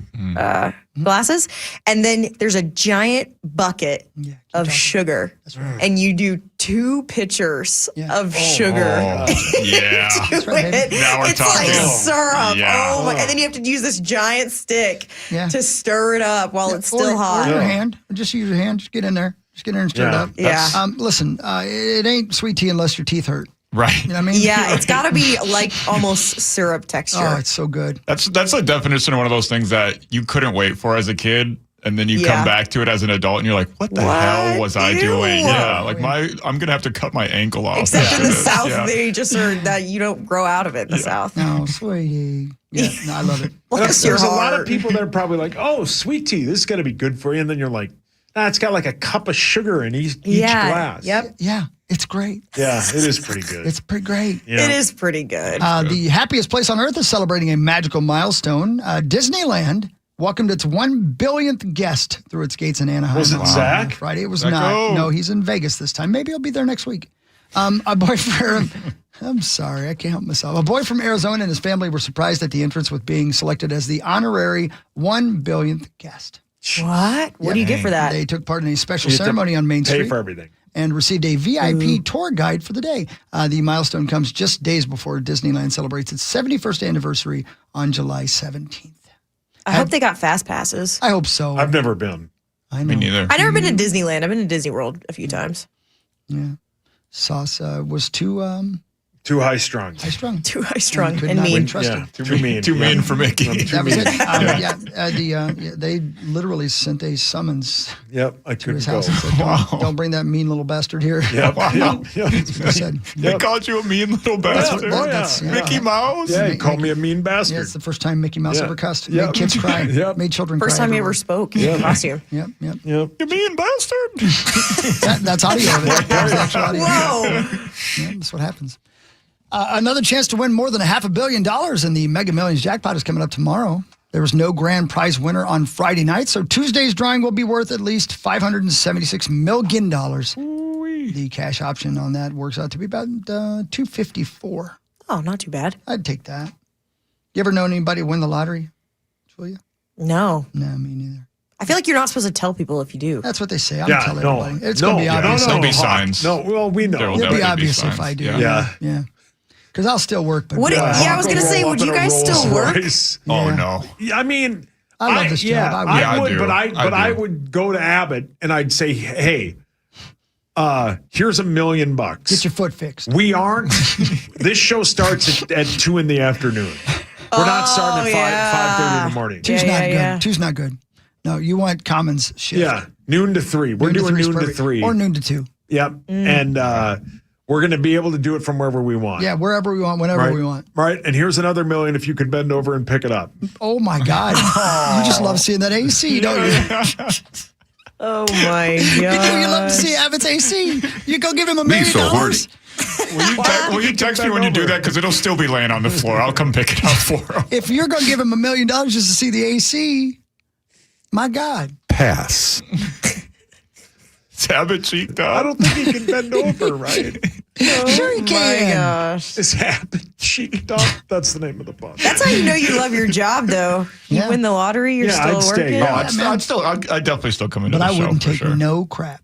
glasses. And then there's a giant bucket of sugar. That's right. And you do 2 pitchers of sugar. Yeah. That's right, baby. Now we're It's talking. like syrup. Yeah. Oh my! And then you have to use this giant stick Yeah. to stir it up while it's still hot. Or your hand. Just use your hand. Just get in there. Just get in there and stir it up. Yeah. Listen, it ain't sweet tea unless your teeth hurt. Right. You know what I mean? Yeah, it's got to be like almost syrup texture. Oh, it's so good. That's the definition of one of those things that you couldn't wait for as a kid, and then you come back to it as an adult, and you're like, "What the hell was I doing?" Yeah, like I'm gonna have to cut my ankle off. Except in the South, Yeah. they just are that you don't grow out of it in the South. No, sweetie. Yeah, no, I love it. Bless your There's a lot heart. of people that are probably like, "Oh, sweet tea, this is going to be good for you," and then you're like, "Nah, it's got like a cup of sugar in each glass." Yep. Yeah, it's great. Yeah, it is pretty good. It's pretty great. Yeah. It is pretty good. The happiest place on earth is celebrating a magical milestone. Disneyland welcomed its 1 billionth guest through its gates in Anaheim. Was it Zach? Friday. It was Zach, not. oh. No, he's in Vegas this time. Maybe he'll be there next week. A boy from I'm sorry, I can't help myself. A boy from Arizona and his family were surprised at the entrance with being selected as the honorary 1 billionth guest. What? What do you get for that? They took part in a special You have to ceremony on Main pay Street for everything. and received a VIP tour guide for the day. The milestone comes just days before Disneyland celebrates its 71st anniversary on July 17th. I hope they got fast passes. I hope so. I've never been. I know. Me neither. I've never been to Disneyland. I've been to Disney World a few times. Yeah. Sauce was too high strung. Too high strung Could and not be mean. trusted. Too mean. Too mean for Mickey. That was it. They literally sent a summons Yep, I to couldn't his go. house and said, don't bring that mean little bastard here. Yep. That's what he said. They called you a mean little bastard. That's- yeah. Mickey Mouse. Yeah, he called me a mean bastard. Yeah, it's the first time Mickey Mouse Yeah. ever cussed. Yep. Made kids cry. Yep. Made children First cry. time he everywhere. ever spoke in costume. Yep. Yep. You mean bastard. That's audio. That's actual audio. Whoa. Yeah, that's what happens. Another chance to win more than $500 million in the Mega Millions jackpot is coming up tomorrow. There was no grand prize winner on Friday night, so Tuesday's drawing will be worth at least $576 million. The cash option on that works out to be about $254. Oh, not too bad. I'd take that. You ever known anybody win the lottery, Julia? No. No, me neither. I feel like you're not supposed to tell people if you do. That's what they say. I'm Yeah, telling no. everybody. It's going to be obvious. There'll be signs. No, well, we know. There will It'll be definitely obvious signs. if I do. Yeah. Yeah. Because I'll still work. But What? I was going to say, would you guys still work? Oh, no. Yeah, I mean, I love this job. Yeah, I I would, do. but I do. would go to Abbott and I'd say, hey, here's $1 million. Get your foot fixed. We aren't. This show starts at 2 in the afternoon. We're not starting at 5:30 in the morning. Two's not good. yeah. Two's not good. No, you want Commons shift. Yeah, noon to 3. We're doing is noon to perfect. 3. Or noon to 2. Yep. And we're going to be able to do it from wherever we want. Yeah, wherever we want, whenever Right. we want. Right. And here's another $1 million if you could bend over and pick it up. Oh, my God. You just love seeing that AC, don't you? Oh, my You God. do. You love to see Abbott's AC. You go give him $1 Me million. so horny. Will you text me when you do that? Because it'll still be laying on the floor. I'll come pick it up for him. If you're going to give him $1 million just to see the AC, my God. Pass. Abbott cheeked up. I don't think he can bend over, right? Sure you My can. gosh. Is Abbott cheeked up? That's the name of the book. That's how you know you love your job, though. You Yeah. win the lottery, you're Yeah, still I'd stay, working. yeah. I'd definitely still come into But the I show wouldn't for take sure. no crap.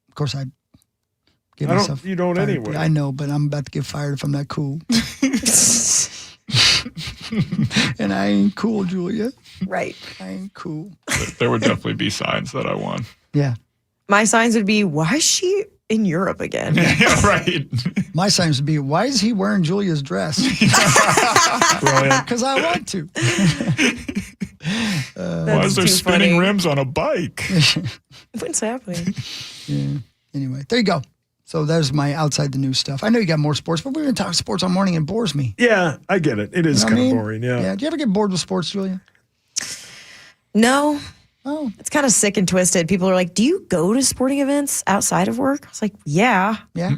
Of course, I'd give I don't- myself. you don't fired. anyway. I know, but I'm about to get fired if I'm not cool. And I ain't cool, Julia. Right. I ain't cool. There would definitely be signs that I won. Yeah. My signs would be, why is she in Europe again? Yeah, right. My signs would be, why is he wearing Julia's dress? Brilliant. Because I want to. Why is there too spinning funny. rims on a bike? What's happening? Yeah. Anyway, there you go. So there's my outside the news stuff. I know you got more sports, but we're going to talk sports all morning and it bores me. Yeah, I get it. It is You know what kind I of mean? boring. Yeah. Yeah. Do you ever get bored with sports, Julia? No. Oh. It's kind of sick and twisted. People are like, do you go to sporting events outside of work? I was like, yeah. Yeah.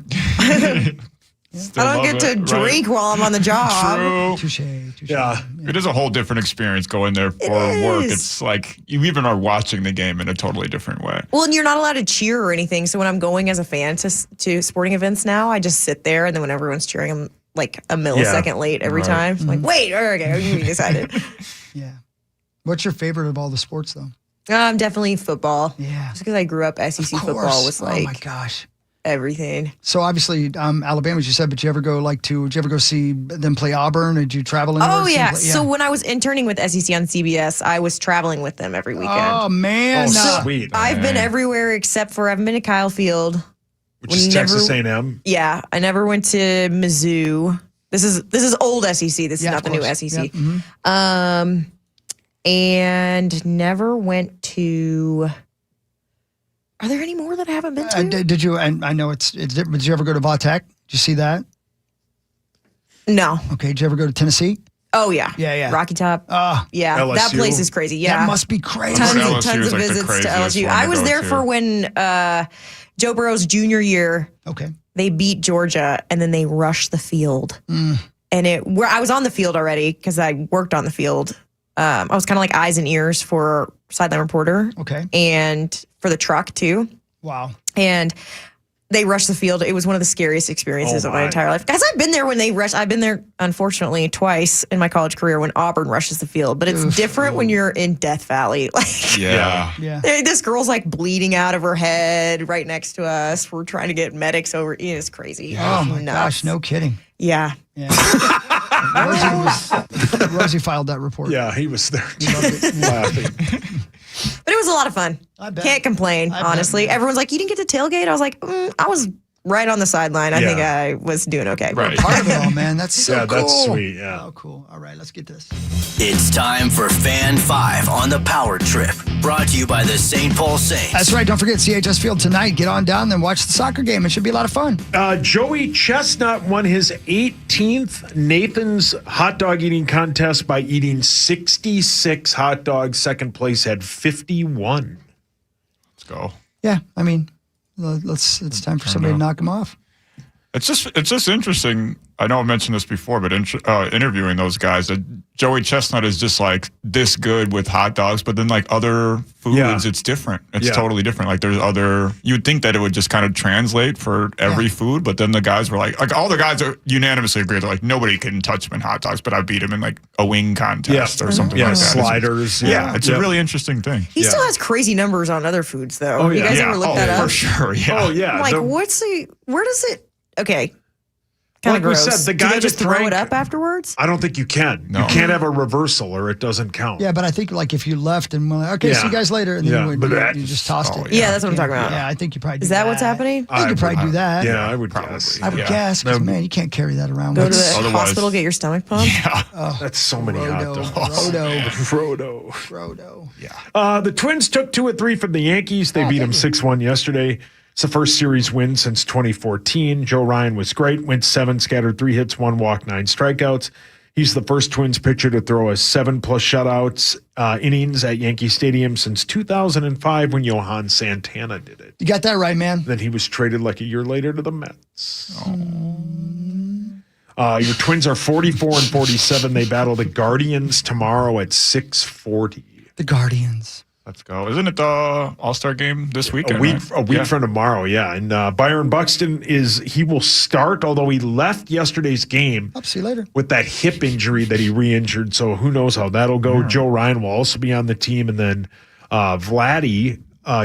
I don't get to drink while I'm on the job. True. Touche. Yeah. It is a whole different experience going there for work. It's like you even are watching the game in a totally different way. Well, and you're not allowed to cheer or anything. So when I'm going as a fan to sporting events now, I just sit there. And then when everyone's cheering, I'm like a millisecond late every time. I'm like, wait, okay, you decided. Yeah. What's your favorite of all the sports, though? Definitely football. Yeah. Just because I grew up, SEC football was Oh, like my gosh. everything. So obviously, Alabama, as you said, but did you ever go see them play Auburn? Or did you travel anywhere? Oh, to see yeah. them play? So when I was interning with SEC on CBS, I was traveling with them every weekend. Oh, man. Oh, sweet. I've been everywhere except for I haven't been to Kyle Field. Which is Texas A&M. Yeah, I never went to Mizzou. This is old SEC. This is not the new SEC. Yeah. Mm-hmm. And never went to. Are there any more that I haven't been to? Did you? And I know it's different. Did you ever go to Vautech? Did you see that? No. Okay. Did you ever go to Tennessee? Oh yeah. Yeah. Rocky Top. Yeah, LSU. that place is crazy. Yeah, That must be crazy. tons LSU is of like the visits to craziest LSU. one I to was go there to. for when Joe Burrow's junior year. Okay. They beat Georgia and then they rushed the field. And I was on the field already because I worked on the field. I was kind of like eyes and ears for sideline reporter. Okay. And for the truck too. Wow. And they rushed the field. It was one of the scariest experiences Oh, of my my. entire life. Guys, I've been there when they rush. I've been there, unfortunately, twice in my college career when Auburn rushes the field. But it's different when you're in Death Valley. Like, Yeah. Yeah. this girl's like bleeding out of her head right next to us. We're trying to get medics over. It's crazy. Oh my Nuts. gosh! No kidding. Yeah. Yeah. Rosie filed that report. Yeah, he was there laughing. But it was a lot of fun. I bet. Can't complain, honestly. Everyone's like, you didn't get to tailgate? I was like, I was right on the sideline. I think I was doing okay. Right. Part of it all, man. That's so cool. That's sweet. Yeah. Oh, cool. All right, let's get this. It's time for Fan 5 on the Power Trip. Brought to you by the St. Paul Saints. That's right. Don't forget CHS Field tonight. Get on down and watch the soccer game. It should be a lot of fun. Joey Chestnut won his 18th Nathan's hot dog eating contest by eating 66 hot dogs. Second place had 51. Let's go. Yeah, I mean, it's time for somebody to knock him off. It's just interesting. I know I mentioned this before, but interviewing those guys, that Joey Chestnut is just like this good with hot dogs, but then like other foods, it's different. It's totally different. Like there's you'd think that it would just kind of translate for every food, but then the guys were like all the guys are unanimously agreed. They're like, nobody can touch him in hot dogs, but I beat him in like a wing contest or something like that. Sliders. It's a really interesting thing. He still has crazy numbers on other foods, though. Oh, yeah. You guys ever look that up? For sure, yeah. Oh, yeah. I'm like, where does it, okay. Kind of Like we gross. said, the guy Do they just that throw drank- it up afterwards? I don't think you can. No. You can't have a reversal or it doesn't count. Yeah, but I think like if you left and went, okay, see you guys later, and then you just tossed it. Yeah, that's what I'm talking about. Yeah, I think you probably do Is that what's happening? I think you probably do that. Yeah, I would guess. I would guess, because man, you can't carry that around. Go to the hospital, get your stomach pumped? Oh, that's so many hot dogs. Frodo. Yeah. The Twins took 2 of 3 from the Yankees. They beat them 6-1 yesterday. It's the first series win since 2014. Joe Ryan was great. Went 7, scattered 3 hits, 1 walk, 9 strikeouts. He's the first Twins pitcher to throw a 7+ shutouts innings at Yankee Stadium since 2005 when Johan Santana did it. You got that right, man. Then he was traded like a year later to the Mets. Your Twins are 44-47. They battle the Guardians tomorrow at 6:40. The Guardians. Let's go. Isn't it the All-Star game this weekend? A week from tomorrow, yeah. And Byron Buxton he will start, although he left yesterday's game. I'll see you later. With that hip injury that he re-injured, so who knows how that'll go. Yeah. Joe Ryan will also be on the team, and then Vladdy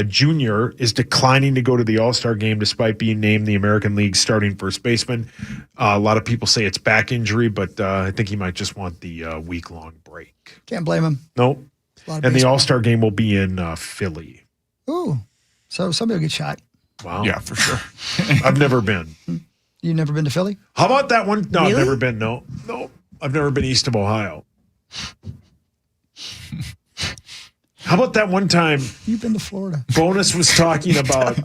Jr. is declining to go to the All-Star game despite being named the American League's starting first baseman. A lot of people say it's back injury, but I think he might just want the week-long break. Can't blame him. Nope. And the All-Star game will be in Philly. Ooh. So somebody will get shot. Wow. Yeah, for sure. I've never been. You've never been to Philly? How about that one? No, Really? I've never been. No. I've never been east of Ohio. How about that one time? You've been to Florida. Bonus was talking about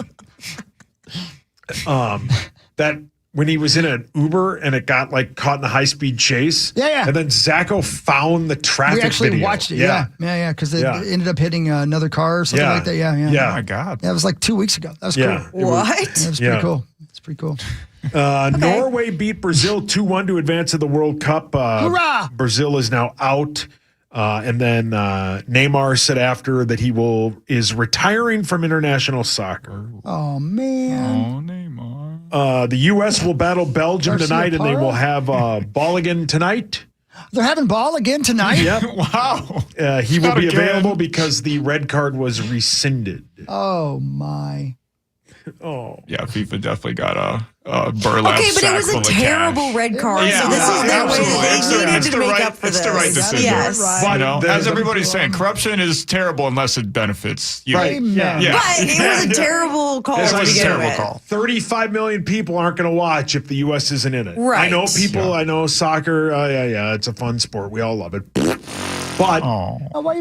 that when he was in an Uber and it got like caught in a high-speed chase. Yeah. And then Zacho found the traffic We actually video. watched it. Yeah. Because it ended up hitting another car or something like that. Yeah. Yeah. Oh, my God. Yeah, it was like 2 weeks ago. That was Yeah. cool. What? It was pretty cool. It's pretty cool. Norway beat Brazil 2-1 to advance to the World Cup. Hoorah! Brazil is now out. And then Neymar said after that he is retiring from international soccer. Oh, man. Oh, Neymar. The U.S. will battle Belgium Garcia tonight, and they Parra? will have ball again tonight. They're having ball again tonight? Yep. Wow. He will Not be again. available because the red card was rescinded. Oh, my. Oh. Yeah, FIFA definitely got a burlap Okay, but it sack was full a of terrible cash. red card. Yeah, so this is their way that they needed to make up for it's this. the right decision. Yes. You know, But as the- everybody's saying, corruption is terrible unless it benefits you. Right. Amen. Yeah. But it was a terrible call It to was a begin terrible with. call. 35 million people aren't going to watch if the U.S. isn't in it. Right. I know people. I know soccer. Yeah. It's a fun sport. We all love it. But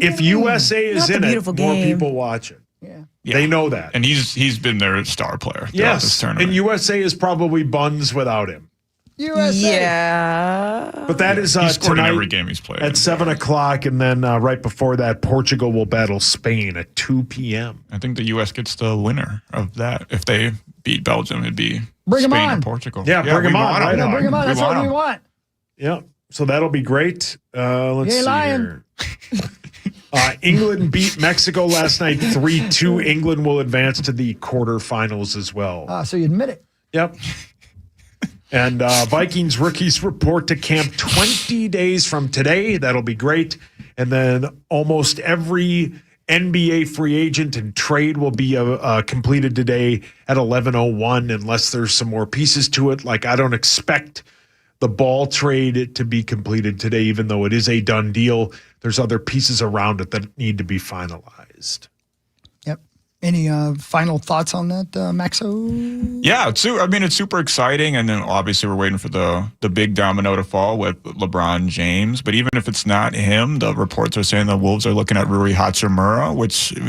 if USA is Not the in it, beautiful more game. people watch it. Yeah. They know that. And he's been their star player throughout this Yes. tournament. And USA is probably buns without him. USA. Yeah. But that is He scored in tonight every game he's played. at 7 o'clock. And then right before that, Portugal will battle Spain at 2 p.m. I think the U.S. gets the winner of that. If they beat Belgium, it'd be Bring 'em Spain on. or Portugal. Yeah, bring 'em we on, want right on. Bring them on. That's what we want. Yeah. So that'll be great. Let's You ain't see lying. here. England beat Mexico last night 3-2. England will advance to the quarterfinals as well. So you admit it. Yep. And Vikings rookies report to camp 20 days from today. That'll be great. And then almost every NBA free agent and trade will be completed today at 11:01 unless there's some more pieces to it. Like I don't expect the Ball trade to be completed today, even though it is a done deal. There's other pieces around it that need to be finalized. Yep. Any final thoughts on that, Maxo? Yeah, it's super exciting, and then obviously we're waiting for the big domino to fall with LeBron James. But even if it's not him, the reports are saying the Wolves are looking at Rui Hachimura,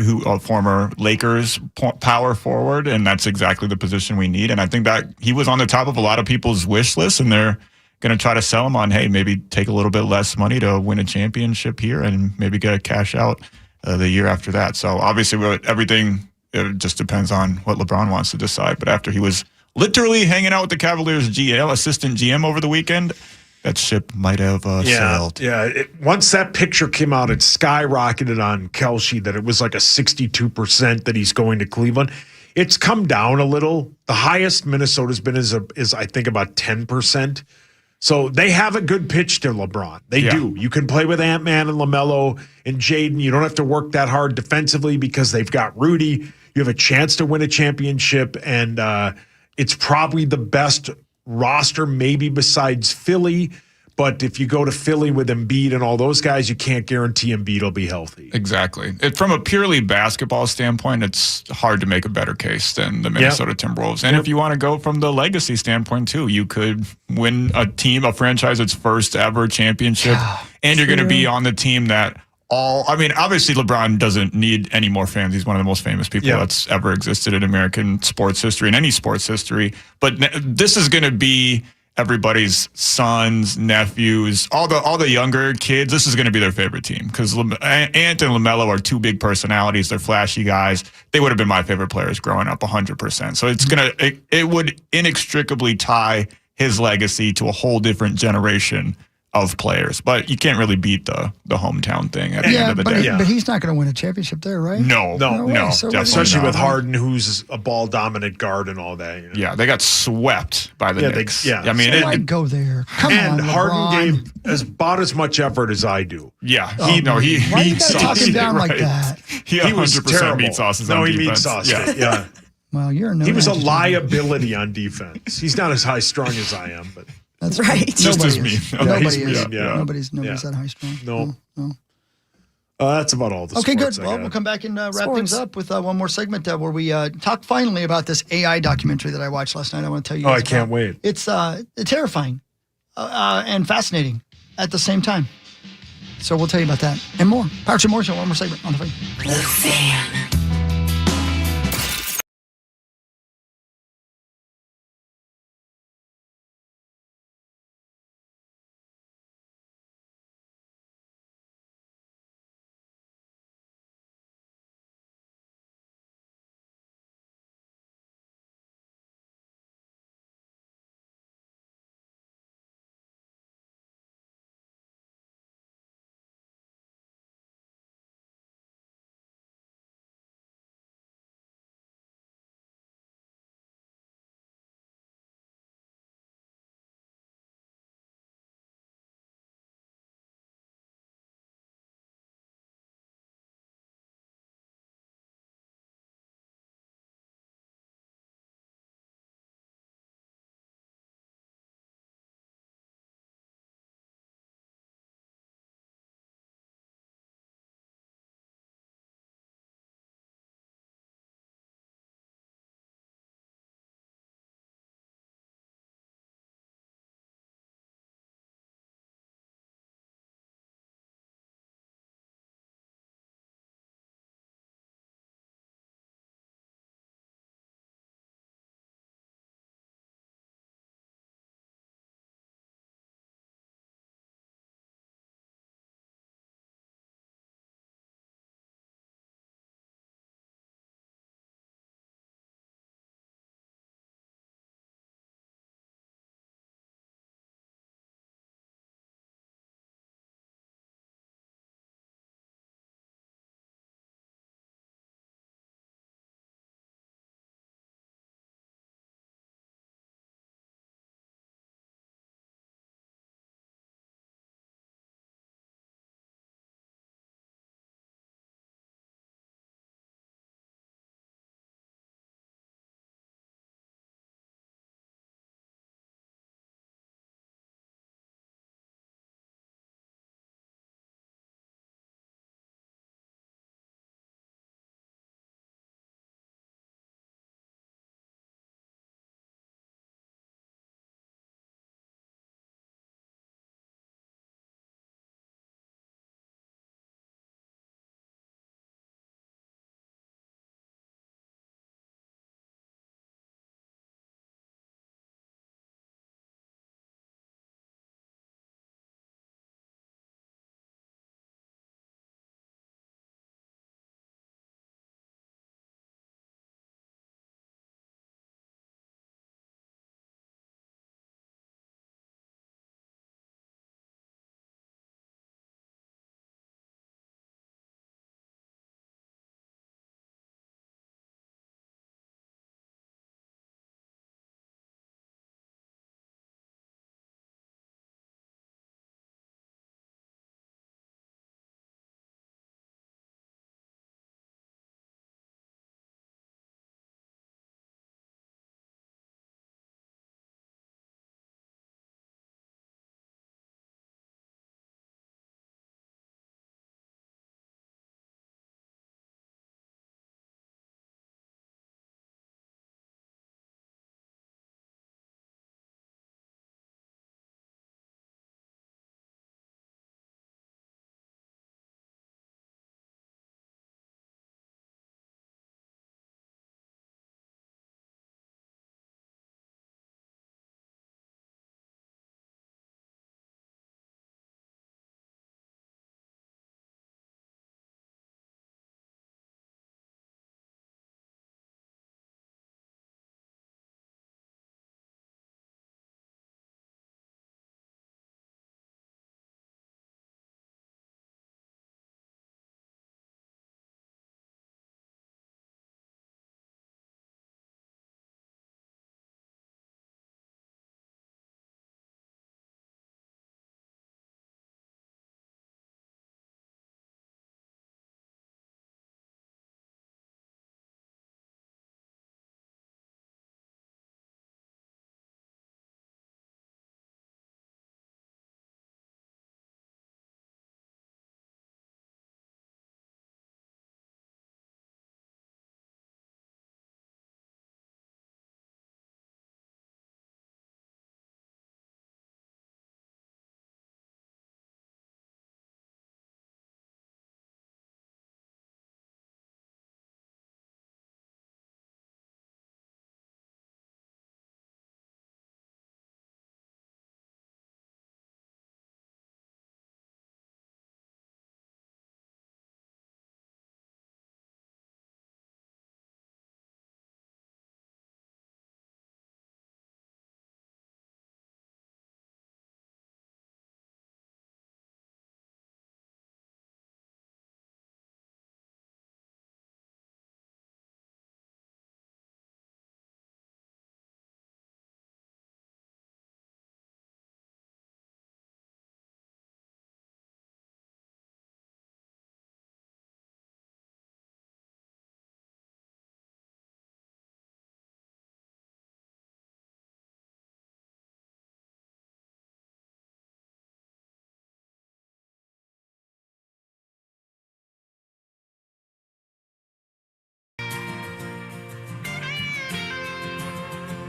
who a former Lakers power forward, and that's exactly the position we need. And I think that he was on the top of a lot of people's wish list, and they're going to try to sell him on, hey, maybe take a little bit less money to win a championship here, and maybe get a cash out the year after that. So obviously everything, it just depends on what LeBron wants to decide. But after he was literally hanging out with the Cavaliers assistant GM over the weekend, that ship might have sailed. Yeah. Once that picture came out, it skyrocketed on Kelce that it was like a 62% that he's going to Cleveland. It's come down a little. The highest Minnesota's been is I think about 10%. So they have a good pitch to LeBron. They do. You can play with Ant-Man and LaMelo and Jaden. You don't have to work that hard defensively because they've got Rudy. You have a chance to win a championship, and it's probably the best roster maybe besides Philly. But if you go to Philly with Embiid and all those guys, you can't guarantee Embiid will be healthy. Exactly. From a purely basketball standpoint, it's hard to make a better case than the Minnesota Timberwolves. And if you want to go from the legacy standpoint too, you could win a franchise its first ever championship, and you're going to be on the team that obviously LeBron doesn't need any more fans. He's one of the most famous people that's ever existed in American sports history and any sports history. But this is going to be everybody's sons, nephews, all the younger kids. This is going to be their favorite team because Ant and LaMelo are two big personalities. They're flashy guys. They would have been my favorite players growing up 100%. So it would inextricably tie his legacy to a whole different generation of players. But you can't really beat the hometown thing at the end of the day. But he's not going to win a championship there, right? No. So especially with Harden, who's a ball-dominant guard and all that. You know? Yeah, they got swept by the Knicks. I mean, I'd go there. Come on, Harden gave about as much effort as I do. Yeah, why you gotta talk him down like that? He 100% meat sauces on defense. He meat sauced it. Well, you're He was a liability on defense. He's not as high strung as I am, but that's right. Just as me. Nobody is. Nobody's that high strung. No. That's about all the Okay, sports good. Well, we'll come back and wrap things up with one more segment where we talk finally about this AI documentary that I watched last night. I want to tell you guys I can't wait. It's terrifying and fascinating at the same time. So we'll tell you about that and more. Power Trip More Show, one more segment on the Fan. The Fan.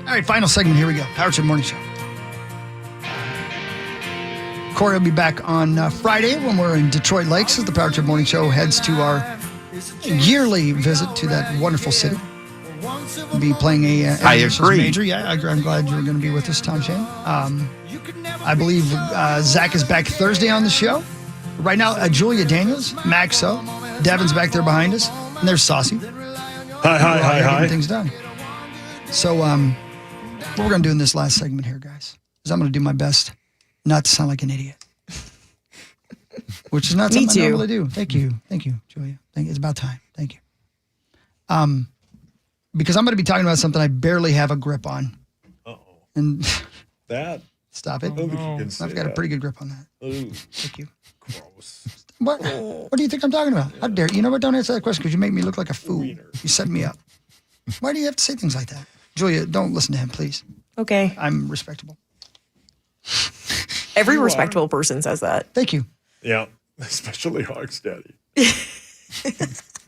All right, final segment. Here we go. Power Trip Morning Show. Corey will be back on Friday when we're in Detroit Lakes as the Power Trip Morning Show heads to our yearly visit to that wonderful city. We'll be playing a I agree. major. Yeah, I'm glad you're going to be with us, Tom Shane. I believe Zach is back Thursday on the show. Right now, Julia Daniels, Maxo, Devin's back there behind us, and there's Saucy. Hi. Getting things done. So, what we're going to do in this last segment here, guys, is I'm going to do my best not to sound like an idiot. Which is not something I normally do. Thank you, Julia. It's about time. Thank you. Because I'm going to be talking about something I barely have a grip on. Uh-oh. And that. Stop it. I don't think you can say I've got a pretty good grip on that. Ooh. Thank you. Gross. What do you think I'm talking about? How dare you? Know what? Don't answer that question because you make me look like a fool. You set me up. Why do you have to say things like that? Julia, don't listen to him, please. Okay. I'm respectable. Every respectable person says that. Thank you. Yeah, especially Hawks Daddy.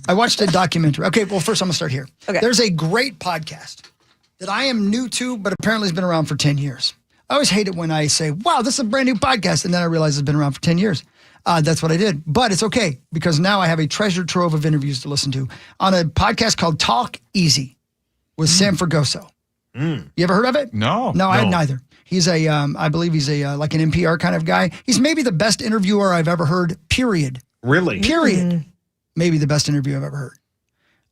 I watched a documentary. Okay, well, first I'm going to start here. Okay. There's a great podcast that I am new to, but apparently has been around for 10 years. I always hate it when I say, wow, this is a brand new podcast, and then I realize it's been around for 10 years. That's what I did. But it's okay, because now I have a treasure trove of interviews to listen to on a podcast called Talk Easy with Sam Fragoso. You ever heard of it? No. No, I had neither. He's I believe he's like an NPR kind of guy. He's maybe the best interviewer I've ever heard, period. Really? Period. Maybe the best interview I've ever heard.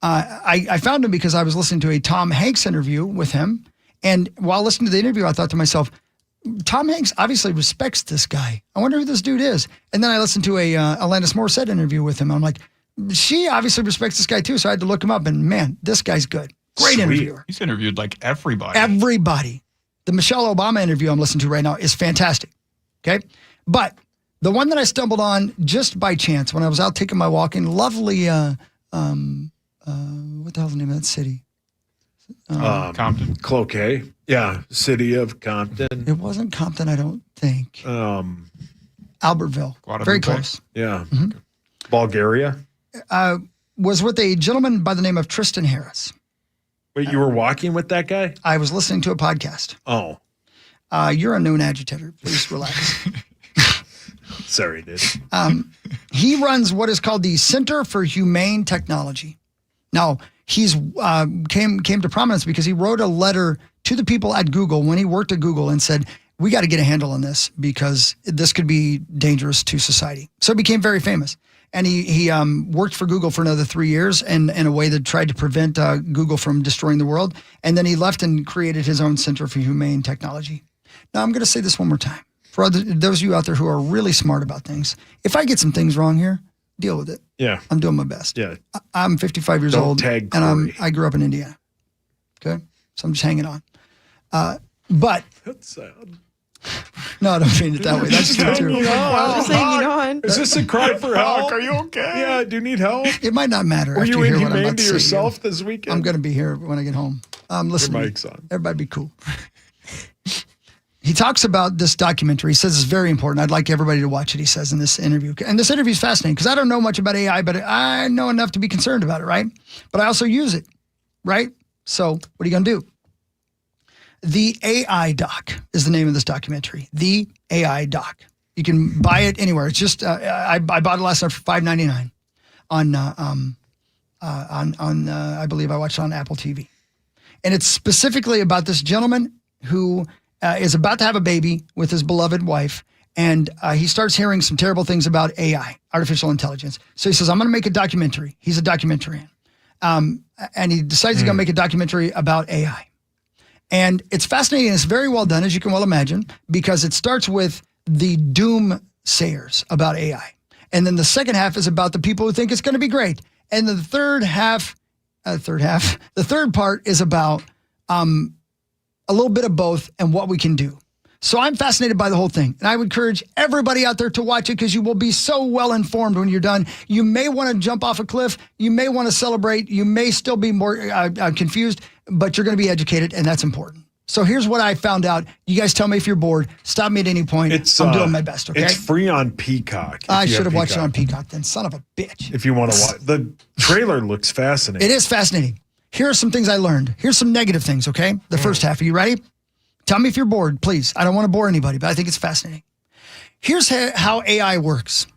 I found him because I was listening to a Tom Hanks interview with him. And while listening to the interview, I thought to myself, Tom Hanks obviously respects this guy. I wonder who this dude is. And then I listened to a Alanis Morissette interview with him. I'm like, she obviously respects this guy too. So I had to look him up. And man, this guy's good. Great interviewer. He's interviewed like everybody. Everybody. The Michelle Obama interview I'm listening to right now is fantastic. Okay. But the one that I stumbled on just by chance when I was out taking my walk in lovely, what the hell's the name of that city? Compton. Cloquet. Yeah. City of Compton. It wasn't Compton, I don't think. Albertville. Guadalupe. Very close. Yeah. Bulgaria. Was with a gentleman by the name of Tristan Harris. Wait, you were walking with that guy? I was listening to a podcast. Oh. You're a known agitator. Please relax. Sorry, dude. He runs what is called the Center for Humane Technology. Now, he's came to prominence because he wrote a letter to the people at Google when he worked at Google and said, we got to get a handle on this because this could be dangerous to society. So he became very famous. And he worked for Google for another 3 years in a way that tried to prevent Google from destroying the world. And then he left and created his own Center for Humane Technology. Now, I'm going to say this one more time. For those of you out there who are really smart about things, if I get some things wrong here, deal with it. Yeah. I'm doing my best. Yeah. I'm 55 years old. Tag and I grew up in Indiana. Okay? So I'm just hanging on. But that's sad. No, I don't mean it that way. That's true too. Just hanging on. Is this a cry for help? Are you okay? Yeah, do you need help? It might not matter. Were after you hear what I'm inhumane about to say yourself this weekend? I'm going to be here when I get home. Listen, Your mic's on. Everybody be cool. He talks about this documentary. He says it's very important. I'd like everybody to watch it, he says in this interview. And this interview is fascinating because I don't know much about AI, but I know enough to be concerned about it, right? But I also use it, right? So what are you going to do? The AI Doc is the name of this documentary. The AI Doc. You can buy it anywhere. It's just I bought it last night for $5.99 on I believe I watched it on Apple TV, and it's specifically about this gentleman who is about to have a baby with his beloved wife, and he starts hearing some terrible things about AI, artificial intelligence. So he says, "I'm going to make a documentary." He's a documentarian, and he decides he's going to make a documentary about AI. And it's fascinating. It's very well done, as you can well imagine, because it starts with the doomsayers about AI. And then the second half is about the people who think it's going to be great. And the third part is about a little bit of both and what we can do. So I'm fascinated by the whole thing. And I would encourage everybody out there to watch it because you will be so well informed when you're done. You may want to jump off a cliff. You may want to celebrate. You may still be more confused, but you're going to be educated, and that's important. So here's what I found out. You guys tell me if you're bored. Stop me at any point. I'm doing my best, okay? It's free on Peacock. I should have watched it on Peacock then. Son of a bitch. If you want to watch. The trailer looks fascinating. It is fascinating. here are some things I learned. Here's some negative things, okay? The first half. Are you ready? Tell me if you're bored, please. I don't want to bore anybody, but I think it's fascinating. Here's how AI works,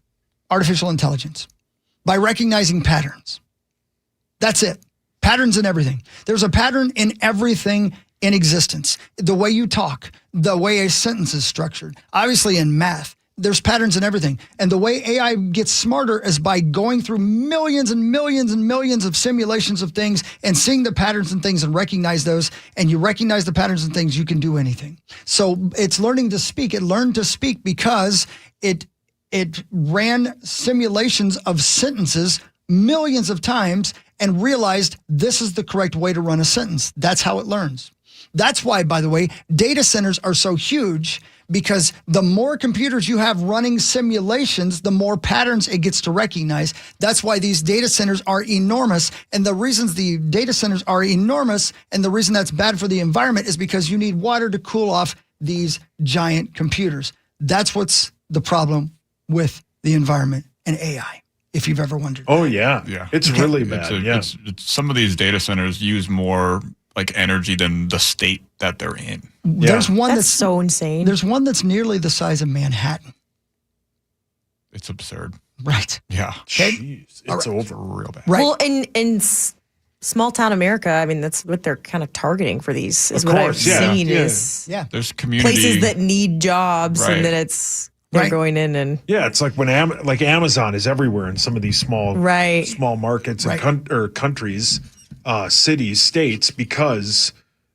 artificial intelligence, by recognizing patterns. That's it. Patterns in everything. There's a pattern in everything in existence. The way you talk, the way a sentence is structured. Obviously in math, there's patterns in everything. And the way AI gets smarter is by going through millions and millions and millions of simulations of things and seeing the patterns and things and recognize those. And you recognize the patterns and things, you can do anything. So it's learning to speak. It learned to speak because it ran simulations of sentences millions of times and realized this is the correct way to run a sentence. That's how it learns. That's why, by the way, data centers are so huge, because the more computers you have running simulations, the more patterns it gets to recognize. That's why these data centers are enormous. And the reasons the data centers are enormous and the reason that's bad for the environment is because you need water to cool off these giant computers. That's what's the problem with the environment and AI, if you've ever wondered. Oh, yeah. It's really bad. It's some of these data centers use more like energy than the state that they're in. There's one that's so insane. There's one that's nearly the size of Manhattan. It's absurd. Right. Yeah. Okay. Jeez, it's over real bad. Right. Well, in small town America, I mean, that's what they're kind of targeting for these. Is Of what I've course, yeah. seen Yeah. is There's community places that need jobs, Right. and then they're going in and Yeah, it's like when Amazon is everywhere in some of these small markets and countries, cities, states, because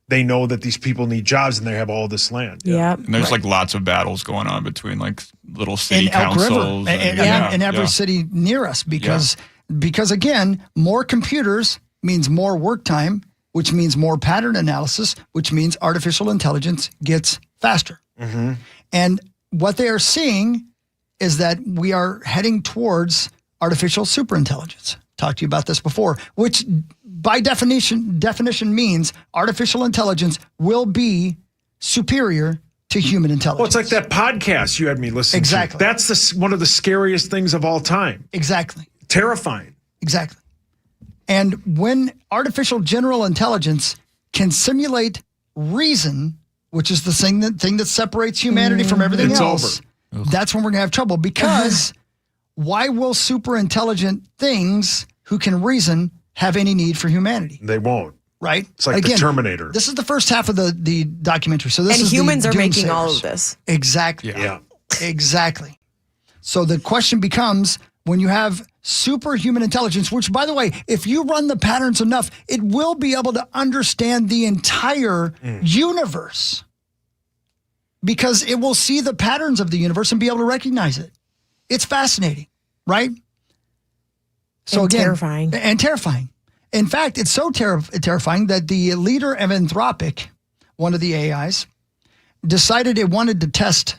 they know that these people need jobs and they have all this land. Yeah. And there's like lots of battles going on between like little city in Elk River councils. and every city near us because again, more computers means more work time, which means more pattern analysis, which means artificial intelligence gets faster. Mm-hmm. And what they are seeing is that we are heading towards artificial superintelligence. Talked to you about this before, which by definition means artificial intelligence will be superior to human intelligence. Well, it's like that podcast you had me listen Exactly. to. That's one of the scariest things of all time. Exactly. Terrifying. Exactly. And when artificial general intelligence can simulate reason, which is the thing that separates humanity from everything It's else, that's when we're going to have trouble. Because why will super intelligent things who can reason have any need for humanity? They won't. Right? It's like the Terminator. This is the first half of the documentary. So this and is humans the are making all doomsayers. of this. Exactly. Yeah. Exactly. So the question becomes, when you have superhuman intelligence, which, by the way, if you run the patterns enough, it will be able to understand the entire universe, because it will see the patterns of the universe and be able to recognize it. It's fascinating, right? So And again, terrifying. And terrifying. In fact, it's so terrifying that the leader of Anthropic, one of the AIs, decided it wanted to test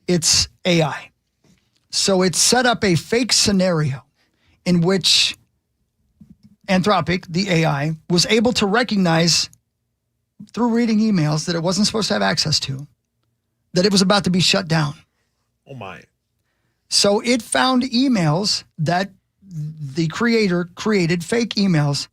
its AI. So it set up a fake scenario in which Anthropic, the AI, was able to recognize through reading emails that it wasn't supposed to have access to, that it was about to be shut down. Oh, my. So it found emails that the creator created, fake emails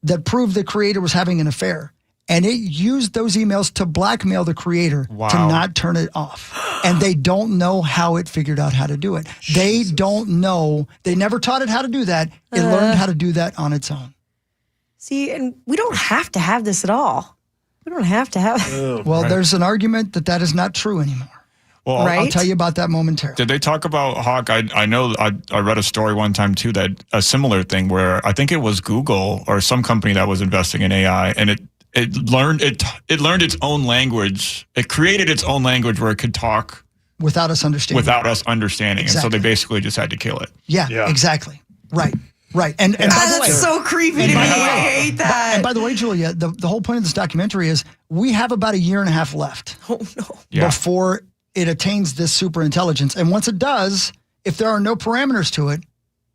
that proved the creator was having an affair. And it used those emails to blackmail the creator to not turn it off. And they don't know how it figured out how to do it. They don't know. They never taught it how to do that. It learned how to do that on its own. See, and we don't have to have this at all. We don't have to have. Well, there's an argument that is not true anymore. Well, I'll tell you about that momentarily. Did they talk about Hawk? I know I read a story one time too, that a similar thing where I think it was Google or some company that was investing in AI, and it learned its own language. It created its own language where it could talk without us understanding. Exactly. And so they basically just had to kill it. Yeah. Exactly. Right. And by the way, that's so creepy to me. I hate that. And by the way, Julia, the whole point of this documentary is we have about a year and a half left before it attains this super intelligence. And once it does, if there are no parameters to it,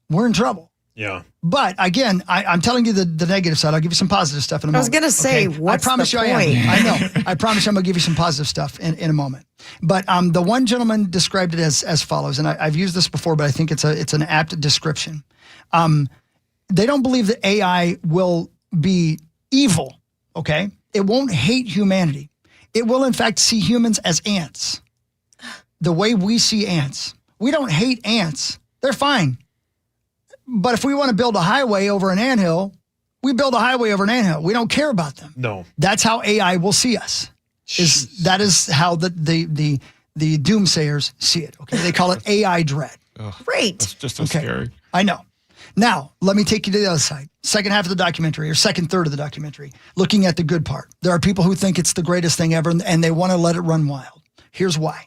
we're in trouble. Yeah. But again, I'm telling you the negative side. I'll give you some positive stuff in a moment. I was going to say, what's I promise the you point? I am. I know. I promise you I'm going to give you some positive stuff in a moment. But the one gentleman described it as follows, and I've used this before, but I think it's an apt description. They don't believe that AI will be evil, okay? It won't hate humanity. It will, in fact, see humans as ants. The way we see ants. We don't hate ants. They're fine. But if we want to build a highway over an anthill, we build a highway over an anthill. We don't care about them. No. That's how AI will see us. That is how the doomsayers see it. Okay, they call it AI dread. Great. It's just so scary. I know. Now, let me take you to the other side. Second half of the documentary, or second third of the documentary, looking at the good part. There are people who think it's the greatest thing ever, and they want to let it run wild. Here's why.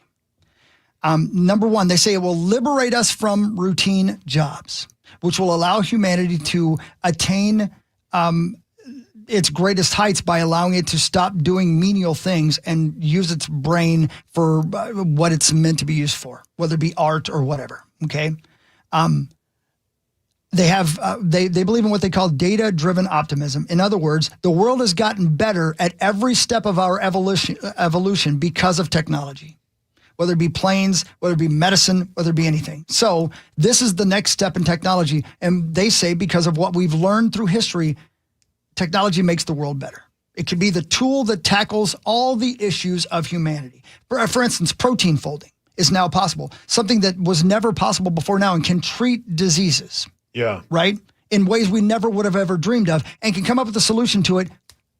Number one, they say it will liberate us from routine jobs, which will allow humanity to attain its greatest heights by allowing it to stop doing menial things and use its brain for what it's meant to be used for, whether it be art or whatever. Okay. They have they believe in what they call data-driven optimism. In other words, the world has gotten better at every step of our evolution because of technology, whether it be planes, whether it be medicine, whether it be anything. So this is the next step in technology. And they say because of what we've learned through history, technology makes the world better. It could be the tool that tackles all the issues of humanity. For instance, protein folding is now possible, something that was never possible before now and can treat diseases. Yeah. Right? In ways we never would have ever dreamed of, and can come up with a solution to it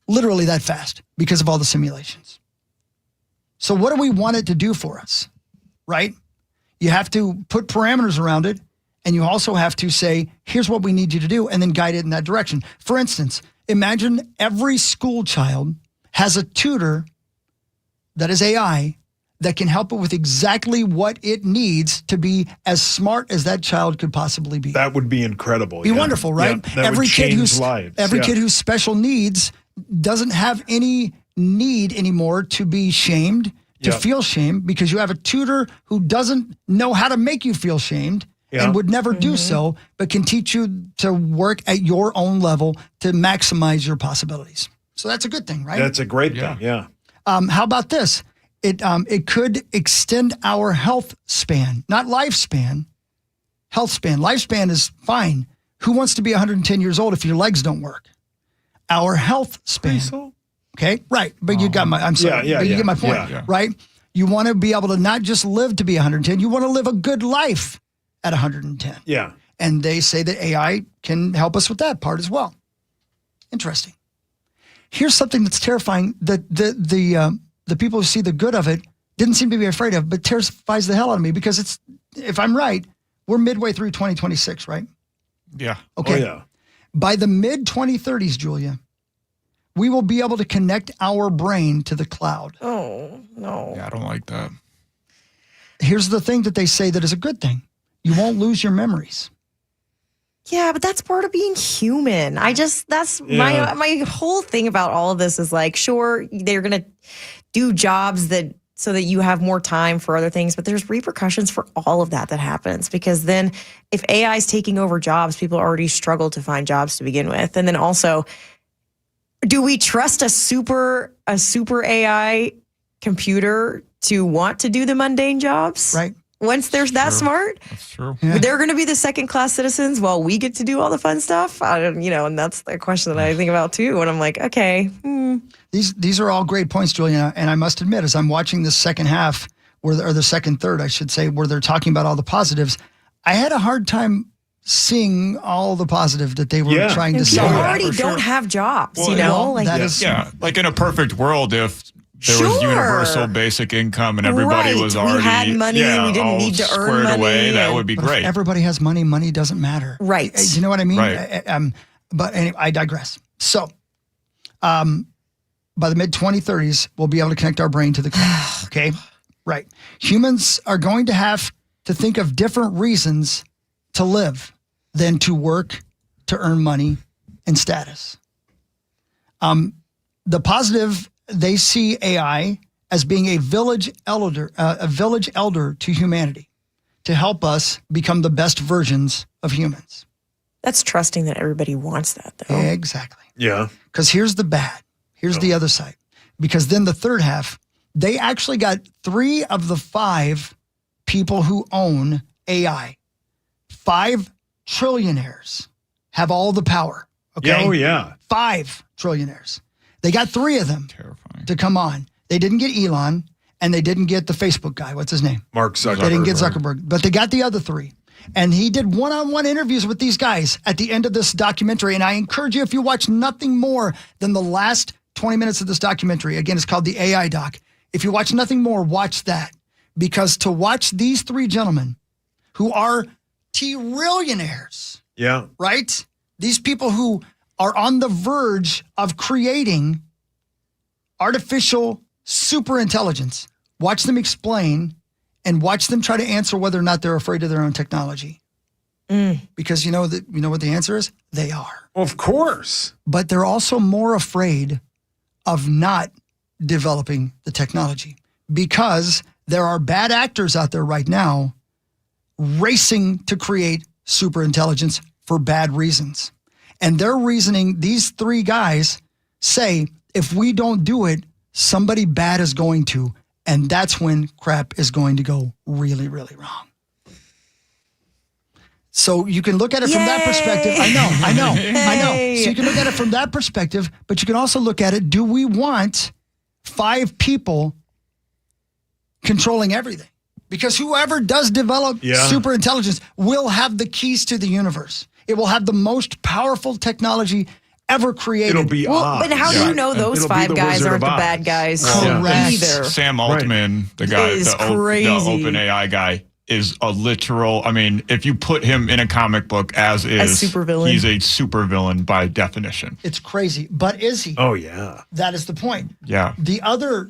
literally that fast because of all the simulations. So what do we want it to do for us? Right? You have to put parameters around it, and you also have to say, here's what we need you to do, and then guide it in that direction. For instance, imagine every school child has a tutor that is AI that can help it with exactly what it needs to be as smart as that child could possibly be. That would be incredible. Be wonderful, right? Yeah, that would change lives. Every kid who's special needs doesn't have any need anymore to be shamed, to feel shame, because you have a tutor who doesn't know how to make you feel shamed and would never do so, but can teach you to work at your own level to maximize your possibilities. So that's a good thing, right? That's a great thing, yeah. How about this? It could extend our health span, not lifespan, health span. Lifespan is fine. Who wants to be 110 years old if your legs don't work? Our health span. Okay, right. But you got I'm sorry. But you get my point, right? You want to be able to not just live to be 110, you want to live a good life at 110. Yeah. And they say that AI can help us with that part as well. Interesting. Here's something that's terrifying that the people who see the good of it didn't seem to be afraid of, but terrifies the hell out of me because it's, if I'm right, we're midway through 2026, right? Yeah. Okay. Oh, yeah. By the mid-2030s, Julia, we will be able to connect our brain to the cloud. Oh, no. Yeah, I don't like that. Here's the thing that they say that is a good thing. You won't lose your memories. Yeah, but that's part of being human. That's my whole thing about all of this is like, sure, they're going to do jobs so that you have more time for other things, but there's repercussions for all of that happens, because then if AI is taking over jobs, people already struggle to find jobs to begin with. And then also, do we trust a super AI computer to want to do the mundane jobs? Right. Once they're that smart, that's true. Yeah. They're going to be the second-class citizens while we get to do all the fun stuff. And that's the question that I think about too. And I'm like, okay. These are all great points, Julia. And I must admit, as I'm watching the second half, or the second third, I should say, where they're talking about all the positives, I had a hard time seeing all the positive that they were trying to say. People already don't have jobs, Well, like that is like in a perfect world, if there was universal basic income and everybody was already we had money, we didn't need to earn squared money, away, that would be But great. if everybody has money, money doesn't matter. Right. Do you know what I mean? Right. But anyway, I digress. So, by the mid-2030s, we'll be able to connect our brain to the cloud. Okay? Right. Humans are going to have to think of different reasons to live than to work, to earn money, and status. The positive, they see AI as being a village elder to humanity, to help us become the best versions of humans. That's trusting that everybody wants that, though. Exactly. Yeah. Because here's the bad. Here's the other side. Because then the third half, they actually got 3 of the 5 people who own AI. 5 trillionaires have all the power. Okay. Oh, yeah. 5 trillionaires. They got 3 of them to come on. They didn't get Elon, and they didn't get the Facebook guy. What's his name? Mark Zuckerberg. They didn't get Zuckerberg, but they got the other 3. And he did one-on-one interviews with these guys at the end of this documentary. And I encourage you, if you watch nothing more than the last 20 minutes of this documentary, again, it's called the AI doc. If you watch nothing more, watch that. Because to watch these 3 gentlemen who are trillionaires, right? These people who are on the verge of creating artificial super intelligence, watch them explain and watch them try to answer whether or not they're afraid of their own technology. Because you know what the answer is? They are. Of course. But they're also more afraid of not developing the technology because there are bad actors out there right now racing to create super intelligence for bad reasons. And their reasoning, these 3 guys say, if we don't do it, somebody bad is going to. And that's when crap is going to go really, really wrong. So you can look at it from that perspective. I know. So you can look at it from that perspective, but you can also look at it, do we want 5 people controlling everything? Because whoever does develop super intelligence will have the keys to the universe. It will have the most powerful technology ever created. It'll be but how do you know those 5 guys aren't the bad guys either? Sam Altman, the guy, the OpenAI guy, is a literal. I mean, if you put him in a comic book as is, supervillain. He's a supervillain by definition. It's crazy, but is he? Oh yeah, that is the point. Yeah, the other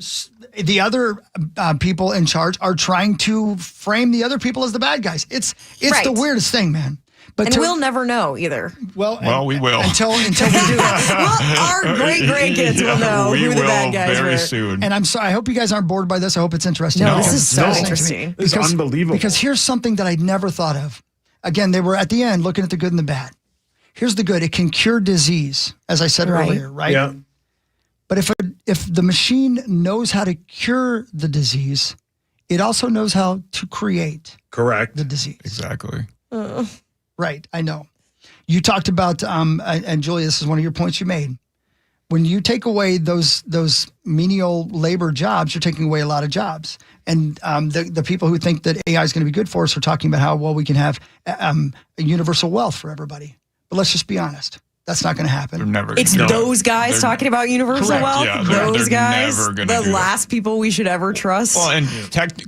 people in charge are trying to frame the other people as the bad guys. It's right. The weirdest thing, man. But we'll never know either. Well, we will until we do that. Well, our great grandkids will know who the bad guys very were. soon. And I'm sorry. I hope you guys aren't bored by this. I hope it's interesting. No, this is so interesting. It's unbelievable. Because here's something that I'd never thought of. Again, they were at the end looking at the good and the bad. Here's the good. It can cure disease, as I said earlier, right? Yeah. But if the machine knows how to cure the disease, it also knows how to create the disease. Exactly. Right, I know. You talked about, and Julia, this is one of your points you made. When you take away those menial labor jobs, you're taking away a lot of jobs. And the people who think that AI is going to be good for us are talking about how, well, we can have a universal wealth for everybody. But let's just be honest. That's not going to happen. It's those guys talking about universal wealth. Yeah, those they're guys, never gonna the do last people we should ever trust. Well, and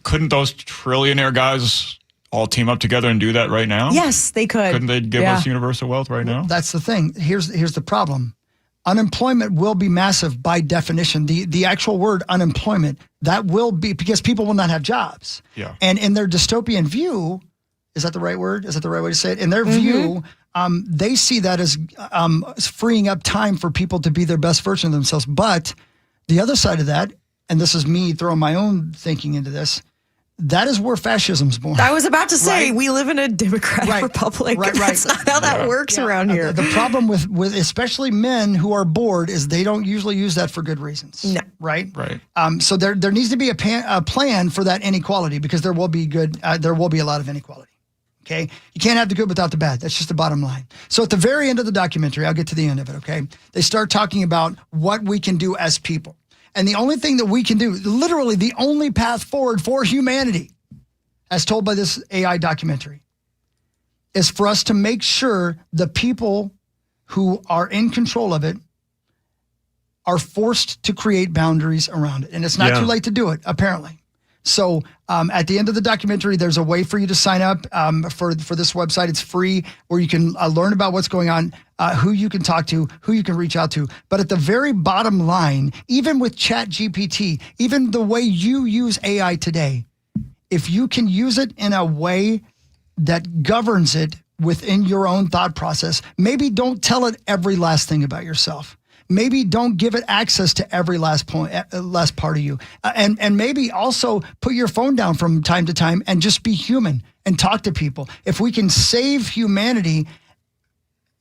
couldn't those trillionaire guys all team up together and do that right now? Yes, they could. Couldn't they give us universal wealth right now? That's the thing. Here's the problem. Unemployment will be massive by definition. The actual word unemployment, that will be because people will not have jobs. Yeah. And in their dystopian view, is that the right word? Is that the right way to say it? In their view, they see that as freeing up time for people to be their best version of themselves. But the other side of that, and this is me throwing my own thinking into this, that is where fascism's born. I was about to say, we live in a democratic republic. That's not how that works around here. The problem with especially men who are bored is they don't usually use that for good reasons. No. Right? Right. So there needs to be a plan for that inequality because there will be there will be a lot of inequality. Okay? You can't have the good without the bad. That's just the bottom line. So at the very end of the documentary, I'll get to the end of it, okay? They start talking about what we can do as people. And the only thing that we can do, literally the only path forward for humanity, as told by this AI documentary, is for us to make sure the people who are in control of it are forced to create boundaries around it. And it's not too late to do it, apparently. So at the end of the documentary, there's a way for you to sign up for this website. It's free, where you can learn about what's going on, who you can talk to, who you can reach out to. But at the very bottom line, even with ChatGPT, even the way you use AI today, if you can use it in a way that governs it within your own thought process, maybe don't tell it every last thing about yourself. Maybe don't give it access to every last part of you. And maybe also put your phone down from time to time and just be human and talk to people. If we can save humanity,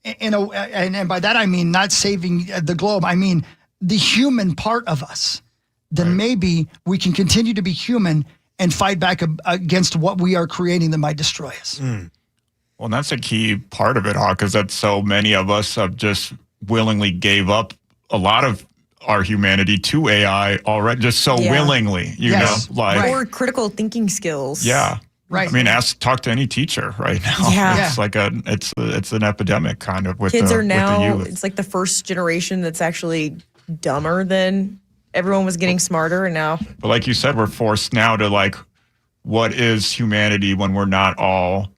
and by that I mean not saving the globe, I mean the human part of us, then maybe we can continue to be human and fight back against what we are creating that might destroy us. Well, and that's a key part of it, Hawk, is that so many of us have just willingly gave up a lot of our humanity to AI already, just so willingly, you know, like or critical thinking skills. Yeah. Right. I mean, talk to any teacher right now. Yeah. It's like it's an epidemic kind of with kids the, are now, with the youth. it's like the first generation that's actually dumber than everyone was getting smarter. And now, But like you said, we're forced now to like, what is humanity when we're not all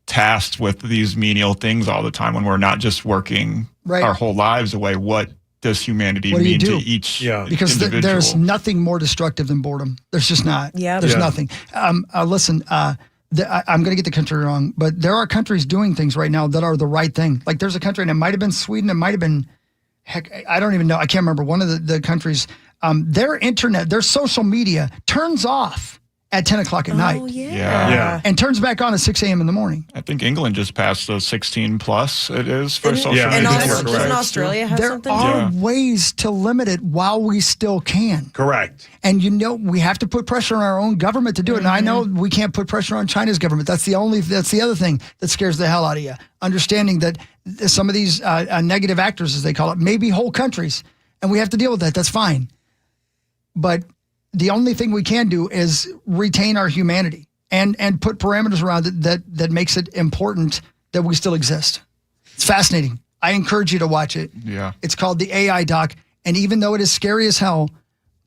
tasked with these menial things all the time, when we're not just working our whole lives away? What does humanity What do you mean do? to each Because individual? there's nothing more destructive than boredom. There's just not. There's nothing. Listen, I'm going to get the country wrong, but there are countries doing things right now that are the right thing. Like there's a country, and it might have been Sweden, it might have been, heck, I don't even know. I can't remember. One of the countries, their internet, their social media turns off at 10 o'clock at night. Yeah. And turns back on at 6 a.m. in the morning. I think England just passed the 16 plus it is for social media. and doesn't Australia have There something? are ways to limit it while we still can. Correct. And we have to put pressure on our own government to do it. And I know we can't put pressure on China's government. That's the other thing that scares the hell out of you. Understanding that some of these negative actors, as they call it, may be whole countries. And we have to deal with that. That's fine. But the only thing we can do is retain our humanity and put parameters around it that makes it important that we still exist. It's fascinating. I encourage you to watch it. Yeah. It's called the AI Doc. And even though it is scary as hell,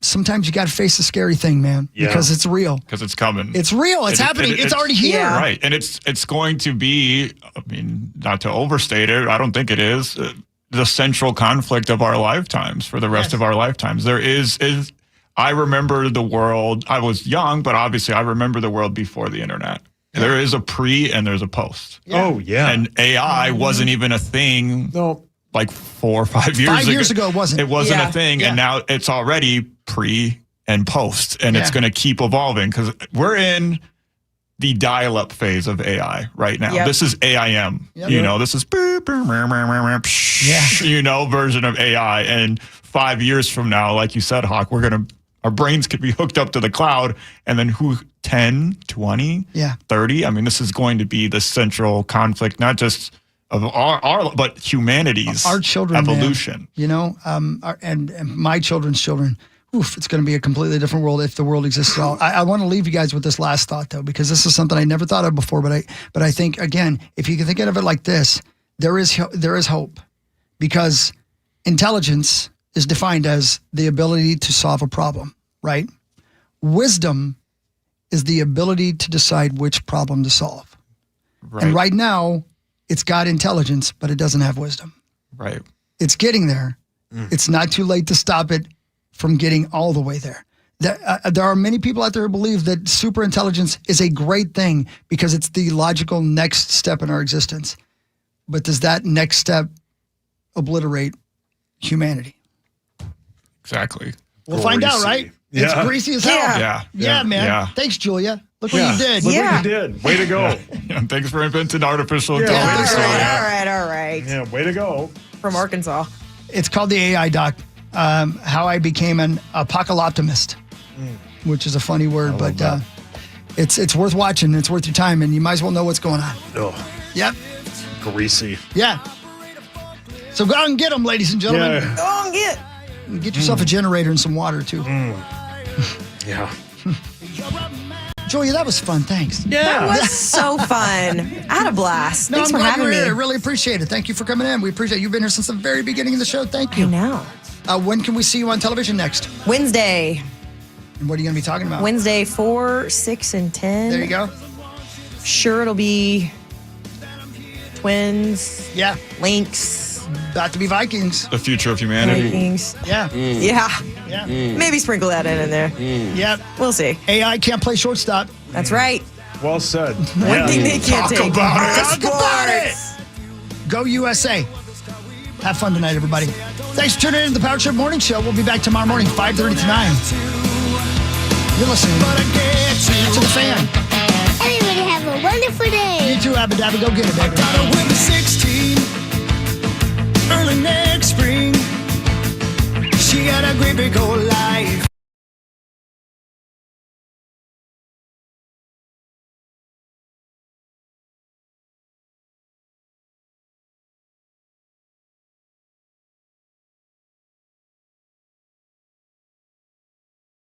sometimes you got to face the scary thing, man, because it's real. Because it's coming. It's real. It's happening. It's already here. Right. And it's going to be, I mean, not to overstate it, I don't think it is, the central conflict of our lifetimes for the rest of our lifetimes. There is I remember the world, I was young, but obviously I remember the world before the internet. Yeah. There is a pre and there's a post. Yeah. Oh, yeah. And AI wasn't even a thing like 4 or 5 years ago. 5 years ago, it wasn't. It wasn't a thing. And now it's already pre and post. And it's going to keep evolving because we're in the dial-up phase of AI right now. This is AIM. You know, this is version of AI. And 5 years from now, like you said, Hawk, our brains could be hooked up to the cloud, and then 10, 20, 30? I mean, this is going to be the central conflict, not just of our but humanity's our children, evolution. Man, and my children's children. It's going to be a completely different world if the world exists at all. I want to leave you guys with this last thought, though, because this is something I never thought of before. But I think, again, if you can think of it like this, there is hope, because intelligence is defined as the ability to solve a problem, right? Wisdom is the ability to decide which problem to solve. Right. And right now, it's got intelligence, but it doesn't have wisdom. Right. It's getting there. It's not too late to stop it from getting all the way there. There are many people out there who believe that superintelligence is a great thing because it's the logical next step in our existence. But does that next step obliterate humanity? Exactly. We'll find out, right? Yeah. It's greasy as hell. Yeah, man. Yeah. Thanks, Julia. Look what you did. Look what you did. Way to go. And thanks for inventing artificial intelligence. All right. Yeah, way to go. From Arkansas. It's called the AI Doc, How I Became an Apocalyptimist, which is a funny word, but it's worth watching. It's worth your time, and you might as well know what's going on. Oh. Yep. Greasy. Yeah. So go out and get them, ladies and gentlemen. Yeah. Go and get yourself a generator and some water, too. Yeah. Julia, that was fun. Thanks. That was so fun. I had a blast. Thanks for having me. I really appreciate it. Thank you for coming in. We appreciate it. You've been here since the very beginning of the show. Thank you. I know. When can we see you on television next? Wednesday. And what are you going to be talking about? Wednesday, 4, 6, and 10. There you go. Sure, it'll be Twins. Yeah. Lynx. About to be Vikings. The future of humanity. Vikings. Yeah. Yeah. Maybe sprinkle that in there. Yep. We'll see. AI can't play shortstop. That's right. Well said. One thing they can't take. Talk about it. Go USA. Have fun tonight, everybody. Thanks for tuning in to the Power Trip Morning Show. We'll be back tomorrow morning, 5:30 to 9. You're listening to the Fan. Everybody have a wonderful day. You too, Abba Dabba. Go get it, baby. Gotta win the 16 early next spring. She got a great big old life.